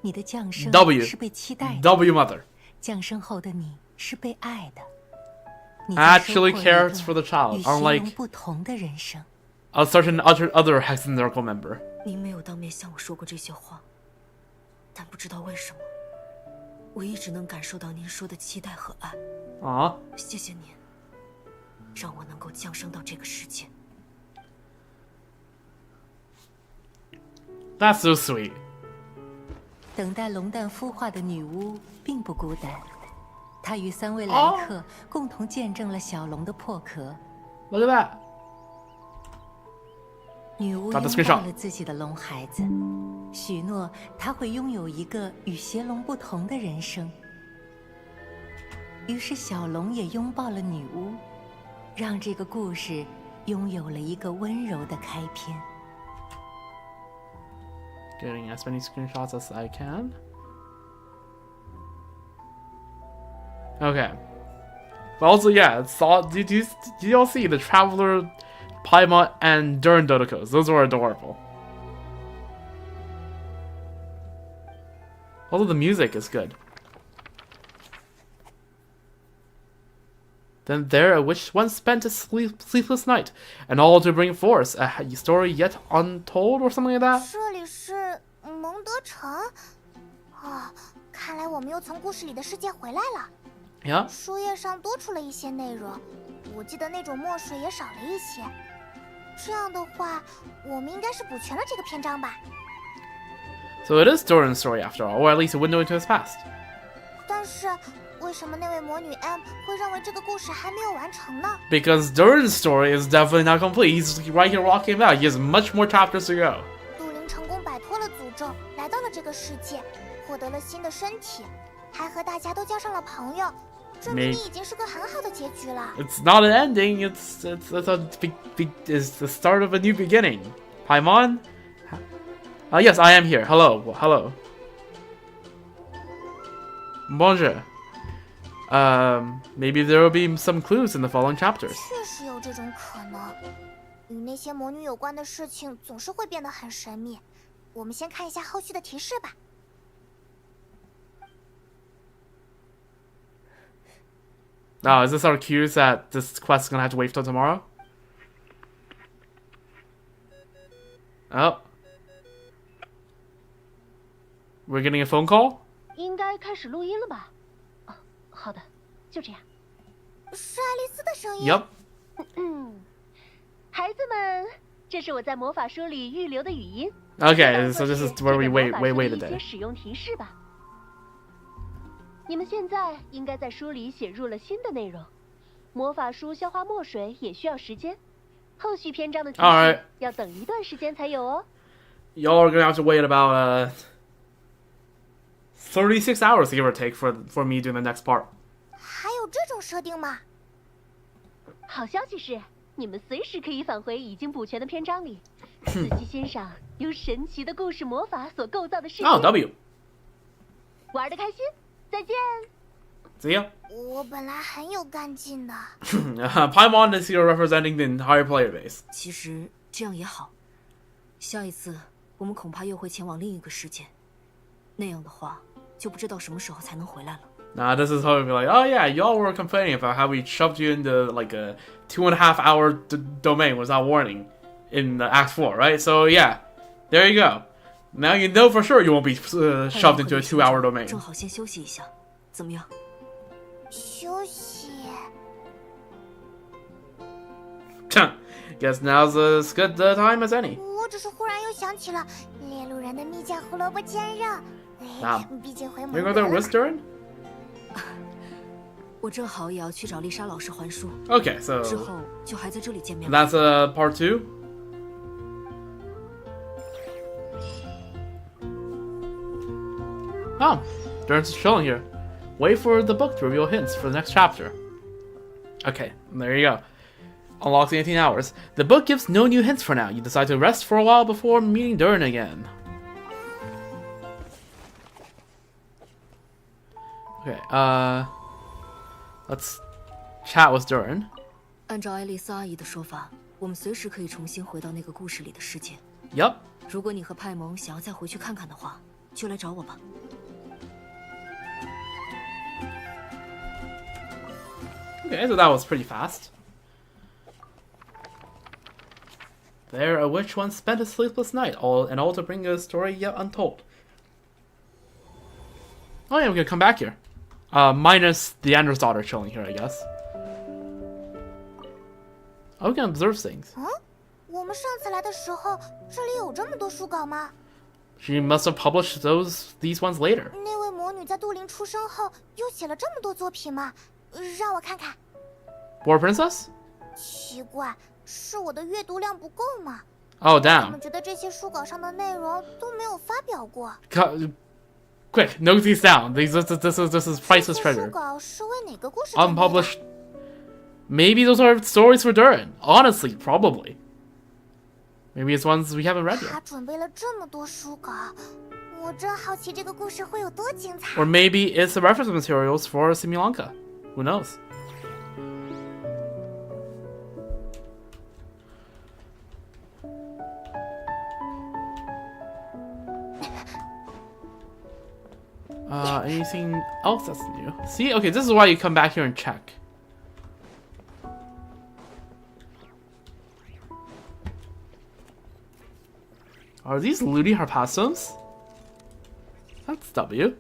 [SPEAKER 5] 你的降生
[SPEAKER 1] W
[SPEAKER 5] 是被期待的。
[SPEAKER 1] W mother.
[SPEAKER 5] 降生后的你是被爱的。你
[SPEAKER 1] Actually
[SPEAKER 5] 将收获一个
[SPEAKER 1] cares for the child,
[SPEAKER 5] 与邪龙
[SPEAKER 1] unlike
[SPEAKER 5] 不同的人生。
[SPEAKER 1] a certain other Hexendercal member.
[SPEAKER 3] 您没有当面向我说过这些话，但不知道为什么，我一直能感受到您说的期待和爱。
[SPEAKER 1] Aw.
[SPEAKER 3] 谢谢您，让我能够降生到这个世界。
[SPEAKER 1] That's so sweet.
[SPEAKER 5] 等待龙蛋孵化的女巫并不孤单，她与3位来客共同见证了小龙的破壳。
[SPEAKER 1] Look at that.
[SPEAKER 5] 女巫
[SPEAKER 1] Got the
[SPEAKER 5] 拥
[SPEAKER 1] screenshot.
[SPEAKER 5] 抱了自己的龙孩子，许诺她会拥有一个与邪龙不同的人生。于是小龙也拥抱了女巫，让这个故事拥有了一个温柔的开篇。
[SPEAKER 1] Getting as many screenshots as I can. Okay. But also, yeah, it's all. Did you all see the Traveler, Paimon, and Durin Dodocos? Those were adorable. Also, the music is good. Then there a witch once spent a sleepless night, and all to bring forth a story yet untold or something like that.
[SPEAKER 2] 这里是蒙德城，哦，看来我们又从故事里的世界回来了。
[SPEAKER 1] Yeah.
[SPEAKER 2] 书页上多出了一些内容，我记得那种墨水也少了一些。这样的话，我们应该是补全了这个篇章吧？
[SPEAKER 1] So it is Durin's story after all, or at least a window into his past.
[SPEAKER 2] 但是为什么那位魔女 M 会认为这个故事还没有完成呢？
[SPEAKER 1] Because Durin's story is definitely not complete. He's right here walking about. He has much more chapters to go.
[SPEAKER 2] 杜林成功摆脱了诅咒，来到了这个世界，获得了新的身体，还和大家都交上了朋友。这明明已经是个很好的结局了。
[SPEAKER 1] It's not an ending. It's the start of a new beginning. Paimon? Yes, I am here. Hello. Hello. Bonjour. Maybe there will be some clues in the following chapters.
[SPEAKER 2] 确实有这种可能。与那些魔女有关的事情总是会变得很神秘。我们先看一下后续的提示吧。
[SPEAKER 1] Now, is this our cues that this quest is gonna have to wait till tomorrow? Oh. We're getting a phone call?
[SPEAKER 4] 应该开始录音了吧？哦，好的，就这样。
[SPEAKER 2] 是爱丽丝的声音。
[SPEAKER 1] Yep.
[SPEAKER 4] 孩子们，这是我在魔法书里预留的语音。
[SPEAKER 1] Okay, so this is where we wait a
[SPEAKER 4] 一些
[SPEAKER 1] day.
[SPEAKER 4] 使用提示吧。你们现在应该在书里写入了新的内容。魔法书消化墨水也需要时间，后续篇章的提示
[SPEAKER 1] Alright.
[SPEAKER 4] 要等一段时间才有哦。
[SPEAKER 1] Y'all are gonna have to wait about 36 hours, give or take, for me doing the next part.
[SPEAKER 2] 还有这种设定吗？
[SPEAKER 4] 好消息是，你们随时可以返回已经补全的篇章里，仔细欣赏由神奇的故事魔法所构造的世界。
[SPEAKER 1] Oh, W.
[SPEAKER 4] 玩得开心，再见。
[SPEAKER 1] See ya.
[SPEAKER 2] 我本来很有干劲的。
[SPEAKER 1] Paimon is here representing the entire player base.
[SPEAKER 3] 其实这样也好，下一次我们恐怕又会前往另一个世界，那样的话就不知道什么时候才能回来了。
[SPEAKER 1] Nah, this is how it'd be like, oh yeah, y'all were complaining about how we shoved you into like a 2.5 hour domain without warning in Act 4, right? So yeah, there you go. Now you know for sure you won't be shoved into a 2-hour domain.
[SPEAKER 3] 正好先休息一下，怎么样？
[SPEAKER 2] 休息。
[SPEAKER 1] Guess now's as good the time as any.
[SPEAKER 2] 我只是忽然又想起了猎鹿人的蜜饯胡萝卜煎肉。毕竟回蒙
[SPEAKER 1] You're
[SPEAKER 2] 德
[SPEAKER 1] going to
[SPEAKER 2] 了。
[SPEAKER 1] risk Durin?
[SPEAKER 3] 我正好也要去找丽莎老师还书，
[SPEAKER 1] Okay,
[SPEAKER 3] 之
[SPEAKER 1] so
[SPEAKER 3] 后就还在这里见面。
[SPEAKER 1] that's part 2. Oh, Durin's just chilling here. Wait for the book to reveal hints for the next chapter. Okay, there you go. Unlocks in 18 hours. The book gives no new hints for now. You decide to rest for a while before meeting Durin again. Okay, let's chat with Durin.
[SPEAKER 3] 按照爱丽丝阿姨的说法，我们随时可以重新回到那个故事里的世界。
[SPEAKER 1] Yup.
[SPEAKER 3] 如果你和派蒙想要再回去看看的话，就来找我吧。
[SPEAKER 1] Okay, so that was pretty fast. There, a witch once spent a sleepless night, all to bring a story yet untold. Oh yeah, we're gonna come back here. Minus the Ender's daughter chilling here, I guess. Oh, we can observe things.
[SPEAKER 2] 我们上次来的时候，这里有这么多书稿吗？
[SPEAKER 1] She must have published these ones later.
[SPEAKER 2] 那位魔女在杜林出生后，又写了这么多作品吗？让我看看。
[SPEAKER 1] War Princess?
[SPEAKER 2] 奇怪，是我的阅读量不够吗？
[SPEAKER 1] Oh
[SPEAKER 2] 我
[SPEAKER 1] damn.
[SPEAKER 2] 们觉得这些书稿上的内容都没有发表过。
[SPEAKER 1] Quick, note these down. This is priceless
[SPEAKER 2] 这些
[SPEAKER 1] treasure.
[SPEAKER 2] 书稿是为哪个故事准备的？
[SPEAKER 1] Unpublished. Maybe those are stories for Durin. Honestly, probably. Maybe it's ones we haven't read
[SPEAKER 2] 他
[SPEAKER 1] yet.
[SPEAKER 2] 准备了这么多书稿，我真好奇这个故事会有多精彩。
[SPEAKER 1] Or maybe it's the reference materials for Similanka. Who knows? Anything else that's new? See? Okay, this is why you come back here and check. Are these Ludi Harpasums? That's W.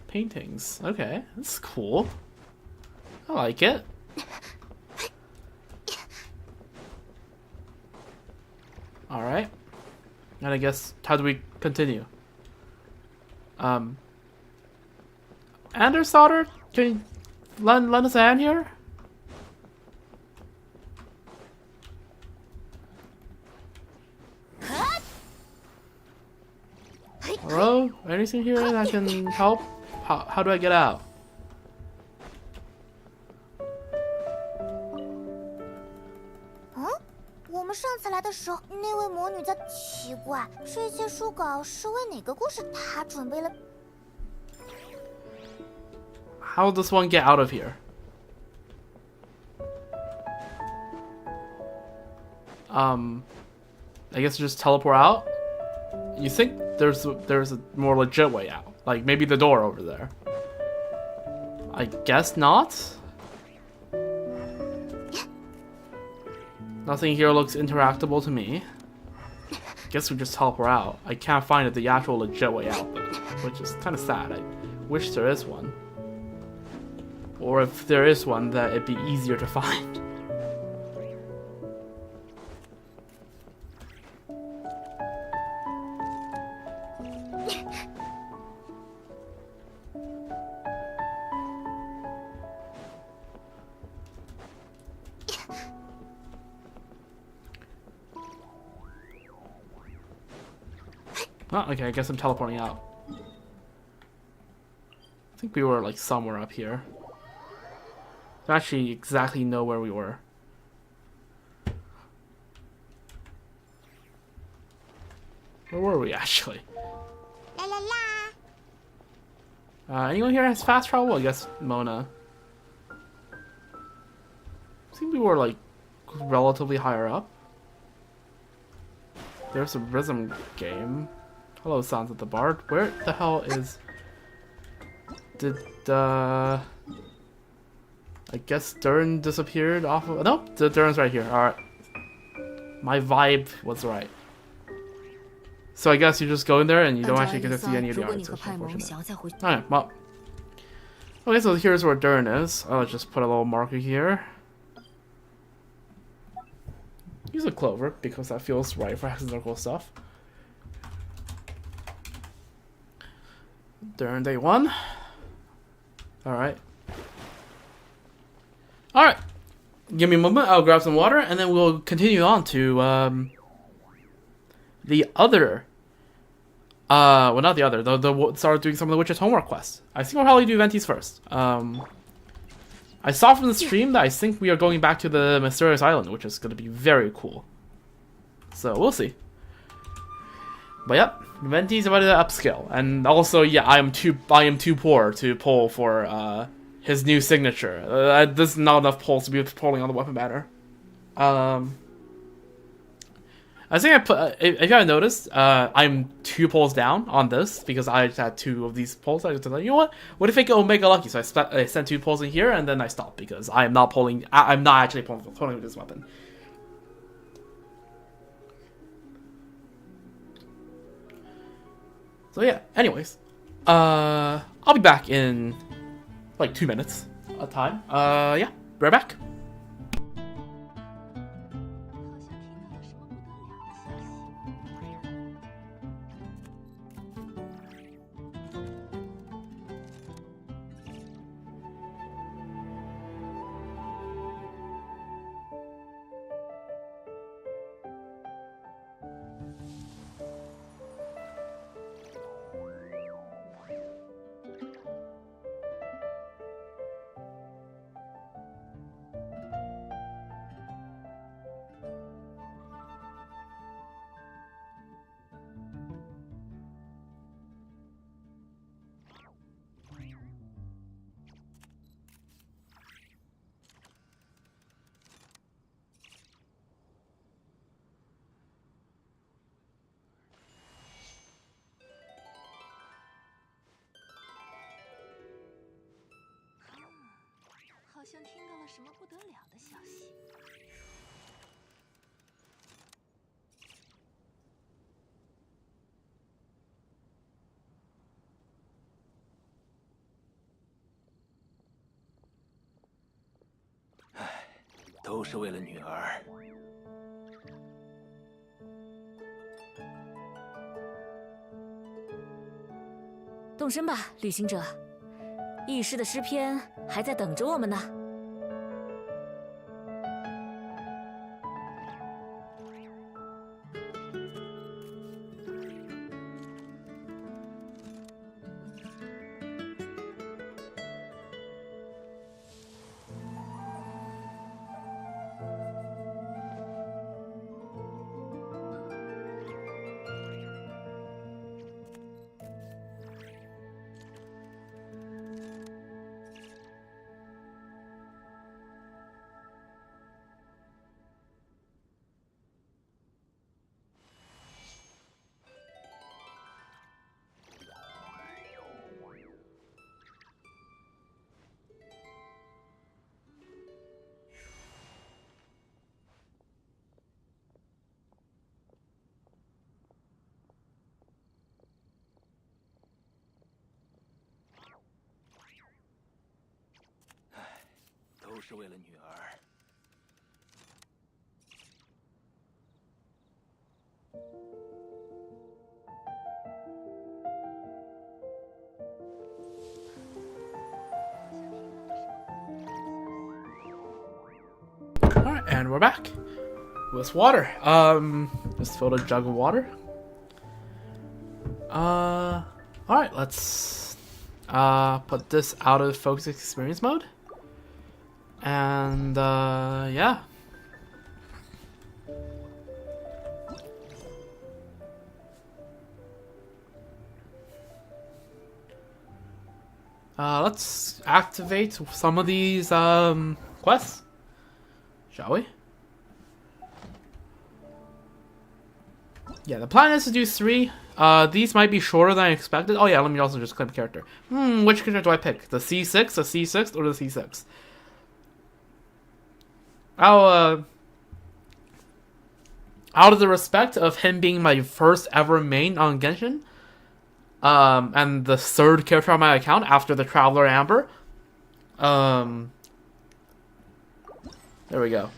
[SPEAKER 1] Paintings. Okay, that's cool. I like it. Alright. And I guess, how do we continue? Anders' daughter? Can you lend us a hand here? Hello? Anything here that can help? How do I get out?
[SPEAKER 2] Huh? 我们上次来的时候，那位魔女在。奇怪，这些书稿是为哪个故事？她准备了。
[SPEAKER 1] How does one get out of here? I guess just teleport out? You think there's a more legit way out? Like maybe the door over there? I guess not? Nothing here looks interactable to me. Guess we just teleport out. I can't find the actual legit way out though, which is kind of sad. I wish there is one. Or if there is one, that it'd be easier to find. Oh, okay, I guess I'm teleporting out. I think we were like somewhere up here. I don't actually exactly know where we were. Where were we actually?
[SPEAKER 2] La la la.
[SPEAKER 1] Anyone here has fast travel? I guess Mona. I think we were like relatively higher up. There's a rhythm game. Hello, Sounds at the Bard. Where the hell is... I guess Durin disappeared off of... No, Durin's right here. Alright. My vibe was right. So I guess you just go in there and you don't actually get to see any of the art. Alright, well... Okay, so here's where Durin is. I'll just put a little marker here. Use a clover, because that feels right for hexagonal stuff. Durin day 1. Alright. Alright. Give me a moment, I'll grab some water, and then we'll continue on to the other Well, not the other. Start doing some of the Witcher's homework quests. I think we'll probably do Venti's first. I saw from the stream that I think we are going back to the mysterious island, which is going to be very cool. So we'll see. But yep, Venti's about to upscale, and also yeah, I am too poor to pull for his new signature. There's not enough pulls to be pulling on the weapon banner. I think I put, if you haven't noticed, I'm 2 pulls down on this because I had 2 of these pulls. I just thought, you know what if I go Omega Lucky? So I sent 2 pulls in here and then I stopped because I am not pulling. I'm not actually pulling with this weapon. So yeah. Anyways, I'll be back in like 2 minutes of time. Yeah, right back.
[SPEAKER 7] 都是为了女儿。
[SPEAKER 3] 动身吧，旅行者。异世的诗篇还在等着我们呢。
[SPEAKER 7] 都是为了女儿。
[SPEAKER 1] Alright, and we're back with water. Just filled a jug of water. Alright, let's put this out of focus experience mode. And yeah. Let's activate some of these quests, shall we? Yeah, the plan is to do 3. These might be shorter than I expected. Oh yeah, let me also just click character. Which character do I pick? The C6, the C6, or the C6? Out of the respect of him being my first ever main on Genshin, and the 3rd character on my account after the Traveler Amber, there we go.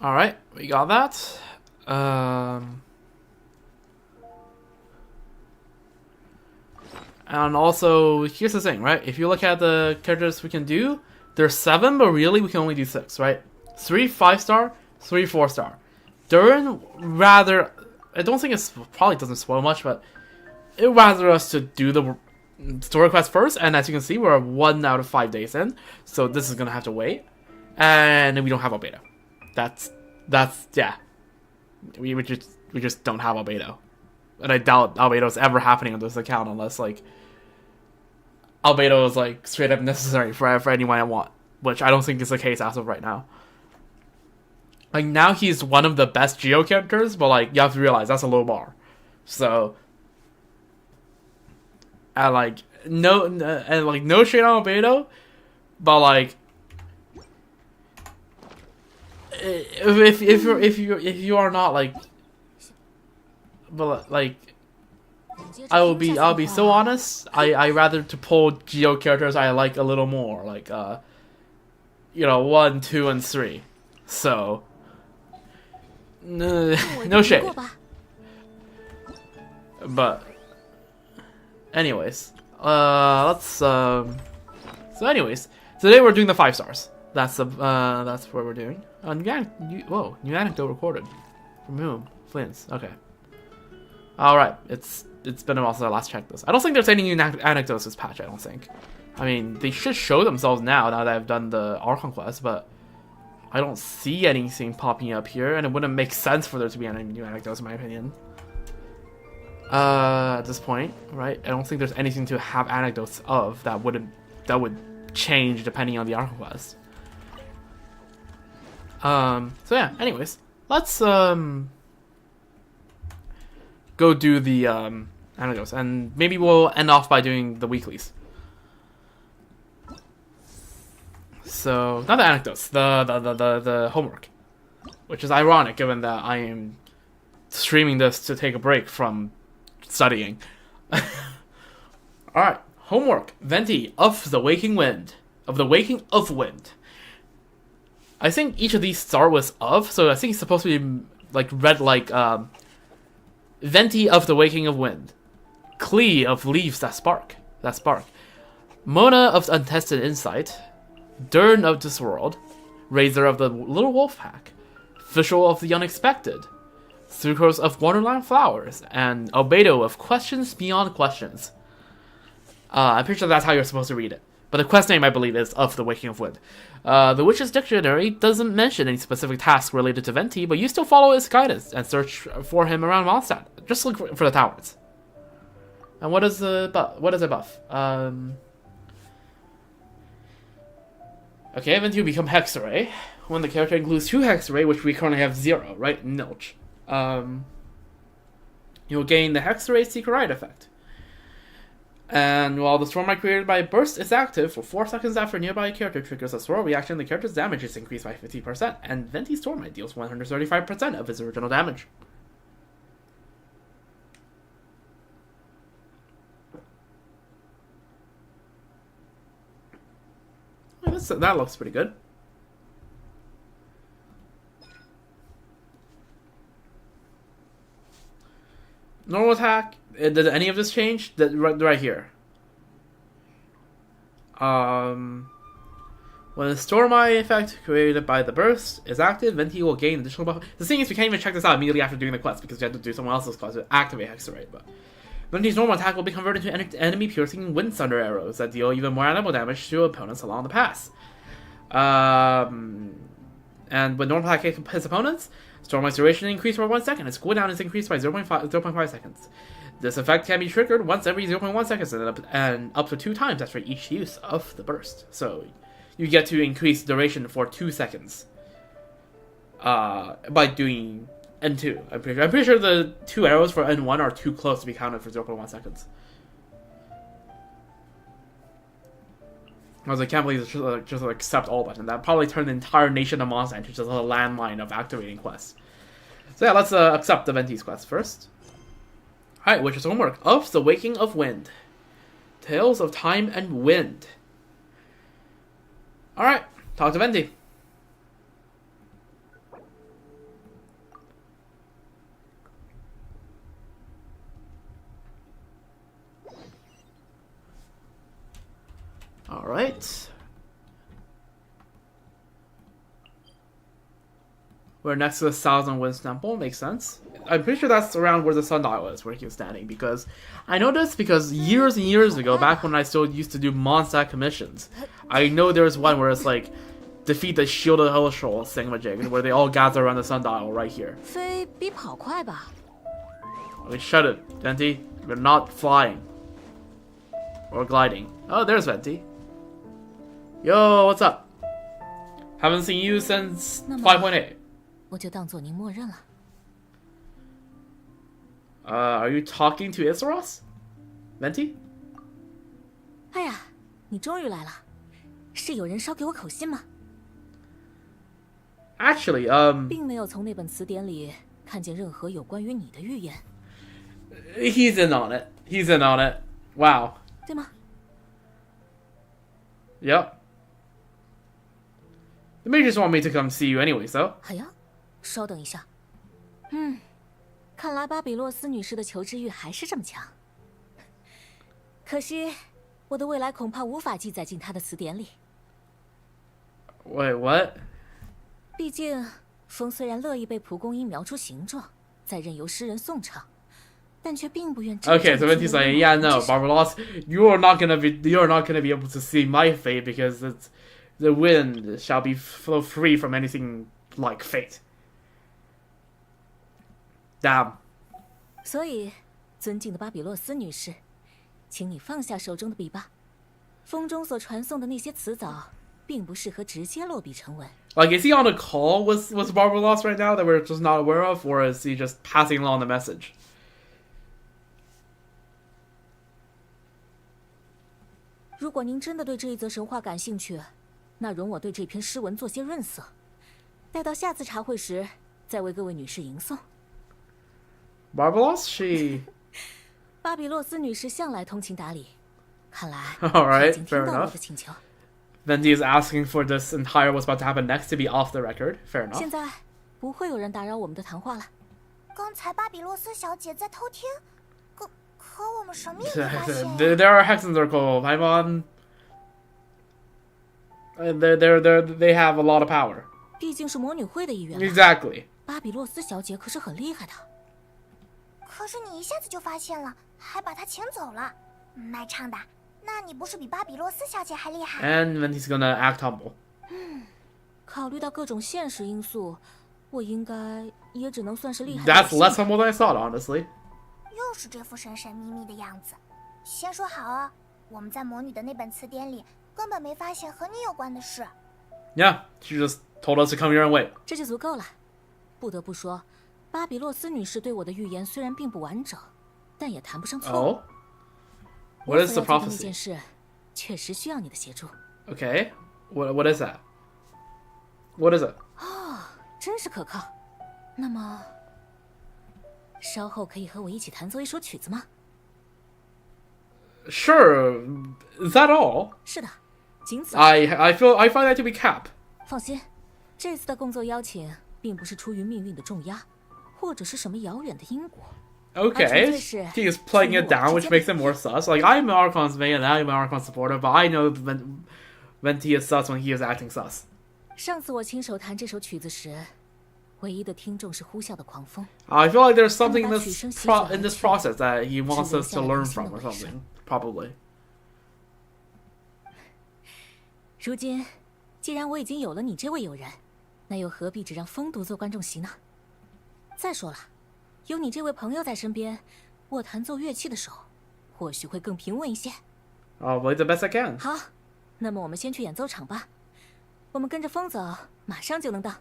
[SPEAKER 1] Alright, we got that. And also, here's the thing, right? If you look at the characters we can do, there's 7, but really we can only do 6, right? 3 5-star, 3 4-star. Durin, rather I don't think it probably doesn't spoil much, but it would rather us to do the story quest first, and as you can see, we're 1 out of 5 days in, so this is gonna have to wait, and we don't have albedo. That's yeah. We just don't have albedo, and I doubt albedo is ever happening on this account unless like albedo is like straight up necessary for anyone I want, which I don't think is the case as of right now. Like now he's one of the best Geo characters, but like you have to realize that's a low bar, so. And like no shade on albedo, but like if you are not like, but like I'll be so honest. I rather to pull Geo characters I like a little more, like 1, 2, and 3. So no shade, but. Anyways, let's so anyways, today we're doing the 5 stars. That's what we're doing. New anecdote recorded. From whom? Flint's. Okay. All right. It's been a while since I last checked this. I don't think there's any new anecdotes this patch. I don't think. I mean, they should show themselves now that I've done the Archon quest, but I don't see anything popping up here, and it wouldn't make sense for there to be any new anecdotes, in my opinion. At this point, right? I don't think there's anything to have anecdotes of that would change depending on the Archon quest. So yeah, anyways, let's go do the anecdotes, and maybe we'll end off by doing the weeklies. So not the anecdotes, the homework, which is ironic given that I am streaming this to take a break from studying. Alright, homework. Venti of the Waking Wind. Of the Waking of Wind. I think each of these start with of, so I think it's supposed to be like read like Venti of the Waking of Wind. Klee of Leaves That Spark. Mona of the Untested Insight. Durin of This World. Razor of the Little Wolf Pack. Fischl of the Unexpected. Sucrose of Wonderland Flowers, and albedo of Questions Beyond Questions. I'm pretty sure that's how you're supposed to read it. But the quest name, I believe, is Of the Waking of Wind. The Witch's Dictionary doesn't mention any specific tasks related to Venti, but you still follow his guidance and search for him around Mondstadt. Just look for the towers. And what is the buff? Okay, Venti will become Hexarray. When the character includes 2 Hexarray, which we currently have 0, right? Nilch. You'll gain the Hexarray Secret Rite effect. And while the Stormlight created by Burst is active for 4 seconds after a nearby character triggers a swirl reaction, the character's damage is increased by 50%, and Venti Stormlight deals 135% of his original damage. That looks pretty good. Normal attack. Did any of this change? Right here. When the Stormlight effect created by the burst is active, Venti will gain additional buff. The thing is, we can't even check this out immediately after doing the quest because we have to do someone else's quest to activate Hexarray. But Venti's normal attack will be converted into enemy piercing wind thunder arrows that deal even more animal damage to opponents along the pass. And when normal attack hits opponents, Stormlight's duration increased by 1 second. Its cooldown is increased by 0.5 seconds. This effect can be triggered once every 0.1 seconds and up to 2 times after each use of the burst. So you get to increase duration for 2 seconds by doing N2. I'm pretty sure the 2 arrows for N1 are too close to be counted for 0.1 seconds. I was like, can't believe it's just like accept all button. That probably turned the entire nation of Mondstadt into just a landmine of activating quests. So yeah, let's accept the Venti's quest first. Alright, which is homework. Of the Waking of Wind. Tales of Time and Wind. Alright, talk to Venti. Alright. We're next to the Thousand Winds Temple, makes sense. I'm pretty sure that's around where the sundial is, where he was standing. Because I know this because years and years ago, back when I still used to do monster commissions, I know there's one where it's like defeat the shielded Hellstroll thingamajig, where they all gather around the sundial right here.
[SPEAKER 3] 飞比跑快吧？
[SPEAKER 1] Okay, shut it, Venti. We're not flying or gliding. Oh, there's Venti. Yo, what's up? Haven't seen you since 5.8.
[SPEAKER 3] 我就当做您默认了。
[SPEAKER 1] Are you talking to Isros? Venti?
[SPEAKER 3] 哎呀，你终于来了，是有人捎给我口信吗？
[SPEAKER 1] Actually,
[SPEAKER 3] 并没有从那本词典里看见任何有关于你的预言，
[SPEAKER 1] he's in on it. He's in on it. Wow.
[SPEAKER 3] 对吗？
[SPEAKER 1] Yep. The Majors want me to come see you anyway, so.
[SPEAKER 3] 好呀，稍等一下。看来巴比洛斯女士的求知欲还是这么强。可惜，我的未来恐怕无法记载进她的词典里。
[SPEAKER 1] Wait, what?
[SPEAKER 3] 毕竟，风虽然乐意被蒲公英描出形状，再任由诗人颂唱，但却并不愿。
[SPEAKER 1] Okay, so Venti's like, yeah, no, Barbaros, you're not gonna be able to see my fate because it's the wind shall be flow free from anything like fate. Damn.
[SPEAKER 3] 所以，尊敬的巴比洛斯女士，请你放下手中的笔吧。风中所传颂的那些词藻，并不适合直接落笔成文。
[SPEAKER 1] Like, is he on a call with Barbaros right now that we're just not aware of, or is he just passing along the message?
[SPEAKER 3] 如果您真的对这一则神话感兴趣，那容我对这篇诗文做些润色，待到下次茶会时，再为各位女士吟诵。
[SPEAKER 1] Barbaros, she.
[SPEAKER 3] 巴比洛斯女士向来通情达理，看来
[SPEAKER 1] All right,
[SPEAKER 3] 已经听
[SPEAKER 1] fair
[SPEAKER 3] 到我
[SPEAKER 1] enough.
[SPEAKER 3] 的请求。
[SPEAKER 1] Venti is asking for this entire what's about to happen next to be off the record. Fair enough.
[SPEAKER 3] 现在不会有人打扰我们的谈话了。
[SPEAKER 2] 刚才巴比洛斯小姐在偷听，可我们什么也没发现呀。
[SPEAKER 1] There are hexen circle, Paimon. They have a lot of power.
[SPEAKER 3] 毕竟是魔女会的一员嘛。
[SPEAKER 1] Exactly.
[SPEAKER 3] 巴比洛斯小姐可是很厉害的。
[SPEAKER 2] 可是你一下子就发现了，还把她请走了，卖唱的。那你不是比巴比洛斯小姐还厉害？
[SPEAKER 1] And then he's gonna act humble.
[SPEAKER 3] 考虑到各种现实因素，我应该也只能算是厉害。
[SPEAKER 1] That's less humble than I thought, honestly.
[SPEAKER 2] 又是这副神神秘秘的样子。先说好啊，我们在魔女的那本词典里根本没发现和你有关的事。
[SPEAKER 1] Yeah, she just told us to come here and wait.
[SPEAKER 3] 这就足够了。不得不说，巴比洛斯女士对我的预言虽然并不完整，但也谈不上错误。
[SPEAKER 1] Oh? What is the
[SPEAKER 3] 我所要做的那
[SPEAKER 1] prophecy?
[SPEAKER 3] 件事确实需要你的协助。
[SPEAKER 1] Okay. What is that? What is it?
[SPEAKER 3] 真是可靠。那么，稍后可以和我一起弹奏一首曲子吗？
[SPEAKER 1] Sure. Is that all?
[SPEAKER 3] 是的，仅此。
[SPEAKER 1] I find that to be cap.
[SPEAKER 3] 放心，这次的工作邀请并不是出于命运的重压，或者是什么遥远的因果。
[SPEAKER 1] Okay, he is playing it down, which makes it more sus. Like, I'm Archon's main and I'm an Archon supporter, but I know Venti is sus when he is acting sus.
[SPEAKER 3] 上次我亲手弹这首曲子时，唯一的听众是呼啸的狂风。
[SPEAKER 1] I feel like there's something in this process that he wants us to learn from or something. Probably.
[SPEAKER 3] 如今，既然我已经有了你这位友人，那又何必只让风独坐观众席呢？再说了，有你这位朋友在身边，我弹奏乐器的手或许会更平稳一些。
[SPEAKER 1] I'll play the best I can.
[SPEAKER 3] 好，那么我们先去演奏场吧。我们跟着风走，马上就能到。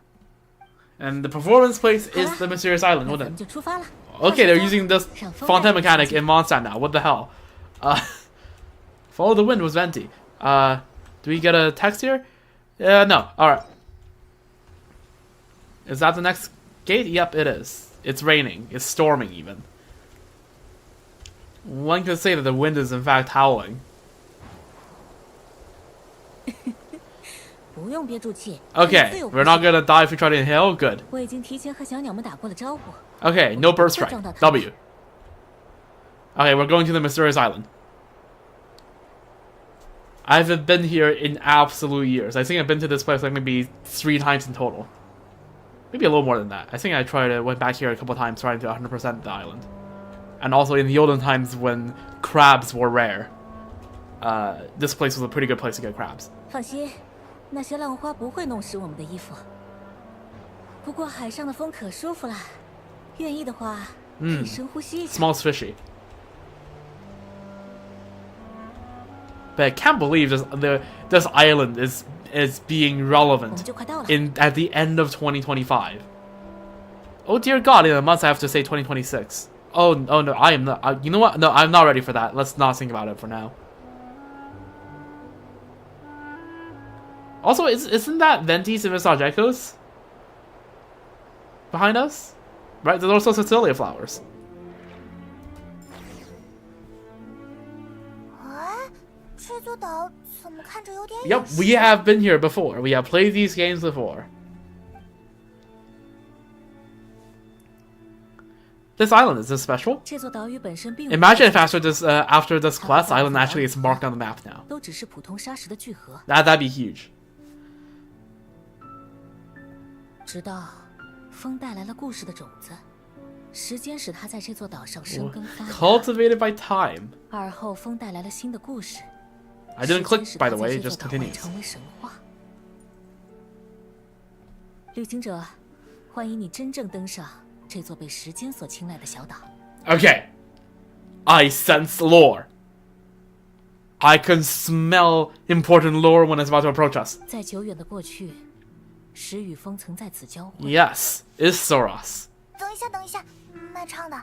[SPEAKER 1] And the performance place is the mysterious island,
[SPEAKER 3] 那
[SPEAKER 1] wouldn't
[SPEAKER 3] 咱们
[SPEAKER 1] it?
[SPEAKER 3] 就出发了。
[SPEAKER 1] Okay, they're using this fountain mechanic in Mondstadt now. What the hell? Follow the wind was Venti. Do we get a text here? No. Alright. Is that the next gate? Yep, it is. It's raining. It's storming even. One could say that the wind is in fact howling.
[SPEAKER 3] 不用憋住气。
[SPEAKER 1] Okay, we're not gonna die if we try to inhale. Good.
[SPEAKER 3] 我已经提前和小鸟们打过了招呼。
[SPEAKER 1] Okay, no bird strike. W. Okay, we're going to the mysterious island. I haven't been here in absolute years. I think I've been to this place like maybe 3 times in total. Maybe a little more than that. I think went back here a couple times trying to 100% the island. And also in the olden times when crabs were rare, this place was a pretty good place to get crabs.
[SPEAKER 3] 放心，那些浪花不会弄湿我们的衣服。不过海上的风可舒服了，愿意的话可以深呼吸一下。
[SPEAKER 1] Smells fishy. But I can't believe this island is being relevant at the end of 2025. Oh dear God! In a month I have to say 2026. Oh no! I am not. You know what? No, I'm not ready for that. Let's not think about it for now. Also, isn't that Venti's and Massage Echoes behind us? Right? There's also Cecilia flowers. Yep, we have been here before. We have played these games before. This island, is this special? Imagine if after this quest, the island actually is marked on the map now. That'd be huge.
[SPEAKER 3] 直到风带来了故事的种子，时间使它在这座岛上生根发芽。
[SPEAKER 1] Cultivated by time.
[SPEAKER 3] 而后风带来了新的故事。
[SPEAKER 1] I didn't click, by the way, it just continues.
[SPEAKER 3] 成为神话。旅行者，欢迎你真正登上这座被时间所青睐的小岛。
[SPEAKER 1] Okay, I sense lore. I can smell important lore when it's about to approach us.
[SPEAKER 3] 在久远的过去，时与风曾在此交汇。
[SPEAKER 1] Yes, Istoros.
[SPEAKER 2] 等一下，卖唱的，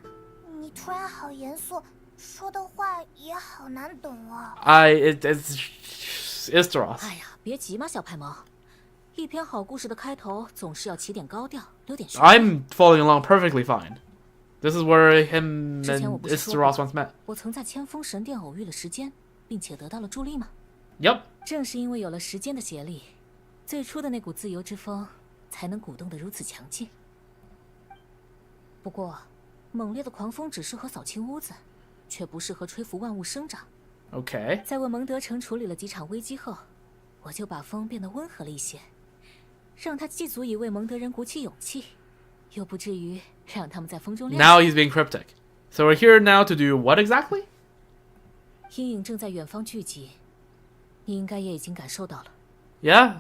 [SPEAKER 2] 你突然好严肃。 说的话也好难懂啊。
[SPEAKER 1] It's Istoros.
[SPEAKER 3] 哎呀，别急嘛，小派毛。一篇好故事的开头总是要起点高调，留点悬。
[SPEAKER 1] I'm following along perfectly fine. This is where him and Istoros once met.
[SPEAKER 3] 我曾在千峰神殿偶遇了时间，并且得到了助力吗？
[SPEAKER 1] Yep.
[SPEAKER 3] 正是因为有了时间的协力，最初的那股自由之风才能鼓动得如此强劲。不过，猛烈的狂风只适合扫清屋子。 却不适合吹拂万物生长。
[SPEAKER 1] Okay.
[SPEAKER 3] 在为蒙德城处理了几场危机后，我就把风变得温和了一些，让它既足以为蒙德人鼓起勇气，又不至于让他们在风中亮。
[SPEAKER 1] Now he's being cryptic. So we're here now to do what exactly?
[SPEAKER 3] 阴影正在远方聚集，你应该也已经感受到了。
[SPEAKER 1] Yeah.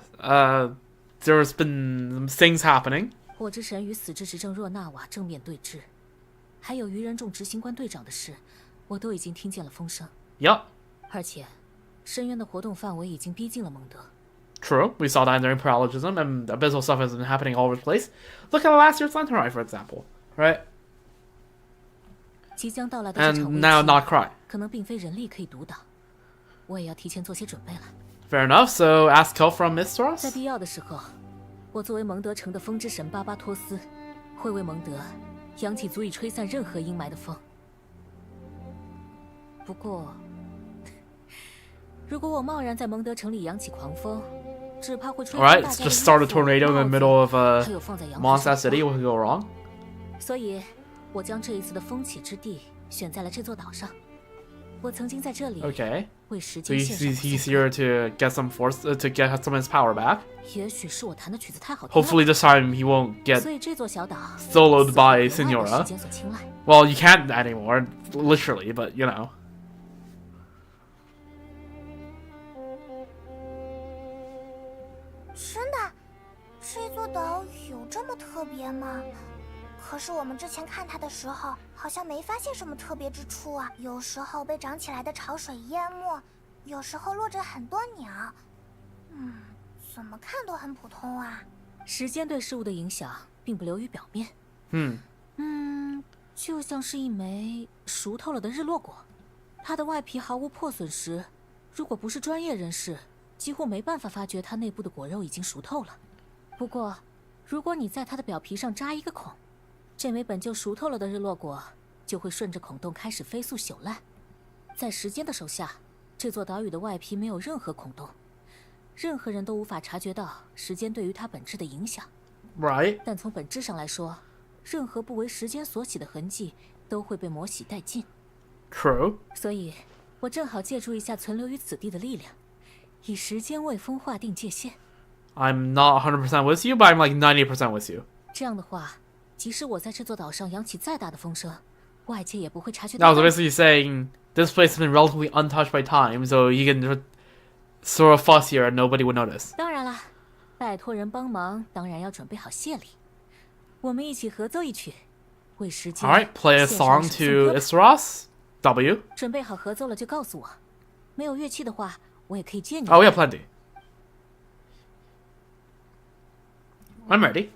[SPEAKER 1] There's been things happening.
[SPEAKER 3] 火之神与死之执政若纳瓦正面对峙，还有愚人众执行官队长的事。 我都已经听见了风声。
[SPEAKER 1] Yup.
[SPEAKER 3] 而且，深渊的活动范围已经逼近了蒙德。
[SPEAKER 1] True. We saw that in their paralogism, and abyssal stuff has been happening all over the place. Look at last year's Lantern Ride, for example. Right?
[SPEAKER 3] 即将到来的这场危
[SPEAKER 1] And now
[SPEAKER 3] 机
[SPEAKER 1] not cry.
[SPEAKER 3] 可能并非人力可以独挡，我也要提前做些准备了。
[SPEAKER 1] Fair enough. So ask help from Mistros.
[SPEAKER 3] 在必要的时候，我作为蒙德城的风之神巴巴托斯，会为蒙德扬起足以吹散任何阴霾的风。 不过，如果我贸然在蒙德城里扬起狂风，只怕会吹翻大家的衣服。
[SPEAKER 1] Alright, just start a tornado in the middle of
[SPEAKER 3] 还有放在阳台
[SPEAKER 1] Mondstadt City. What could go wrong?
[SPEAKER 3] 所以，我将这一次的风起之地选在了这座岛上。我曾经在这里
[SPEAKER 1] Okay.
[SPEAKER 3] 为时
[SPEAKER 1] So
[SPEAKER 3] 间献上
[SPEAKER 1] he's here to get some force to get some of his power back.
[SPEAKER 3] 也许是我弹的曲子太好听了。
[SPEAKER 1] Hopefully this time he won't get
[SPEAKER 3] 所以这座小岛
[SPEAKER 1] soloed by
[SPEAKER 3] 时
[SPEAKER 1] Senora.
[SPEAKER 3] 间所青睐。
[SPEAKER 1] Well, you can't anymore, literally, but you know.
[SPEAKER 2] 真的，这座岛有这么特别吗？可是我们之前看它的时候，好像没发现什么特别之处啊。有时候被涨起来的潮水淹没，有时候落着很多鸟。怎么看都很普通啊。
[SPEAKER 3] 时间对事物的影响并不流于表面。就像是一枚熟透了的日落果，它的外皮毫无破损时，如果不是专业人士，几乎没办法发觉它内部的果肉已经熟透了。不过，如果你在它的表皮上扎一个孔，这枚本就熟透了的日落果就会顺着孔洞开始飞速朽烂。在时间的手下，这座岛屿的外皮没有任何孔洞，任何人都无法察觉到时间对于它本质的影响。
[SPEAKER 1] Right.
[SPEAKER 3] 但从本质上来说，任何不为时间所洗的痕迹都会被磨洗殆尽。
[SPEAKER 1] True.
[SPEAKER 3] 所以，我正好借助一下存留于此地的力量，以时间为风划定界限。
[SPEAKER 1] I'm not 100% with you, but I'm like 90% with you.
[SPEAKER 3] 这样的话，即使我在这座岛上扬起再大的风声，外界也不会察觉
[SPEAKER 1] No,
[SPEAKER 3] 到
[SPEAKER 1] so
[SPEAKER 3] 半
[SPEAKER 1] basically saying this place has been relatively untouched by time, so you can just throw a fuss here and nobody would notice.
[SPEAKER 3] 当然了，拜托人帮忙，当然要准备好谢礼。我们一起合奏一曲，为时间
[SPEAKER 1] Alright, play a
[SPEAKER 3] 献
[SPEAKER 1] song
[SPEAKER 3] 上首
[SPEAKER 1] to
[SPEAKER 3] 歌吧
[SPEAKER 1] Isros. W.
[SPEAKER 3] 准备好合奏了就告诉我。没有乐器的话，我也可以借你。
[SPEAKER 1] Oh, we have plenty. I'm ready.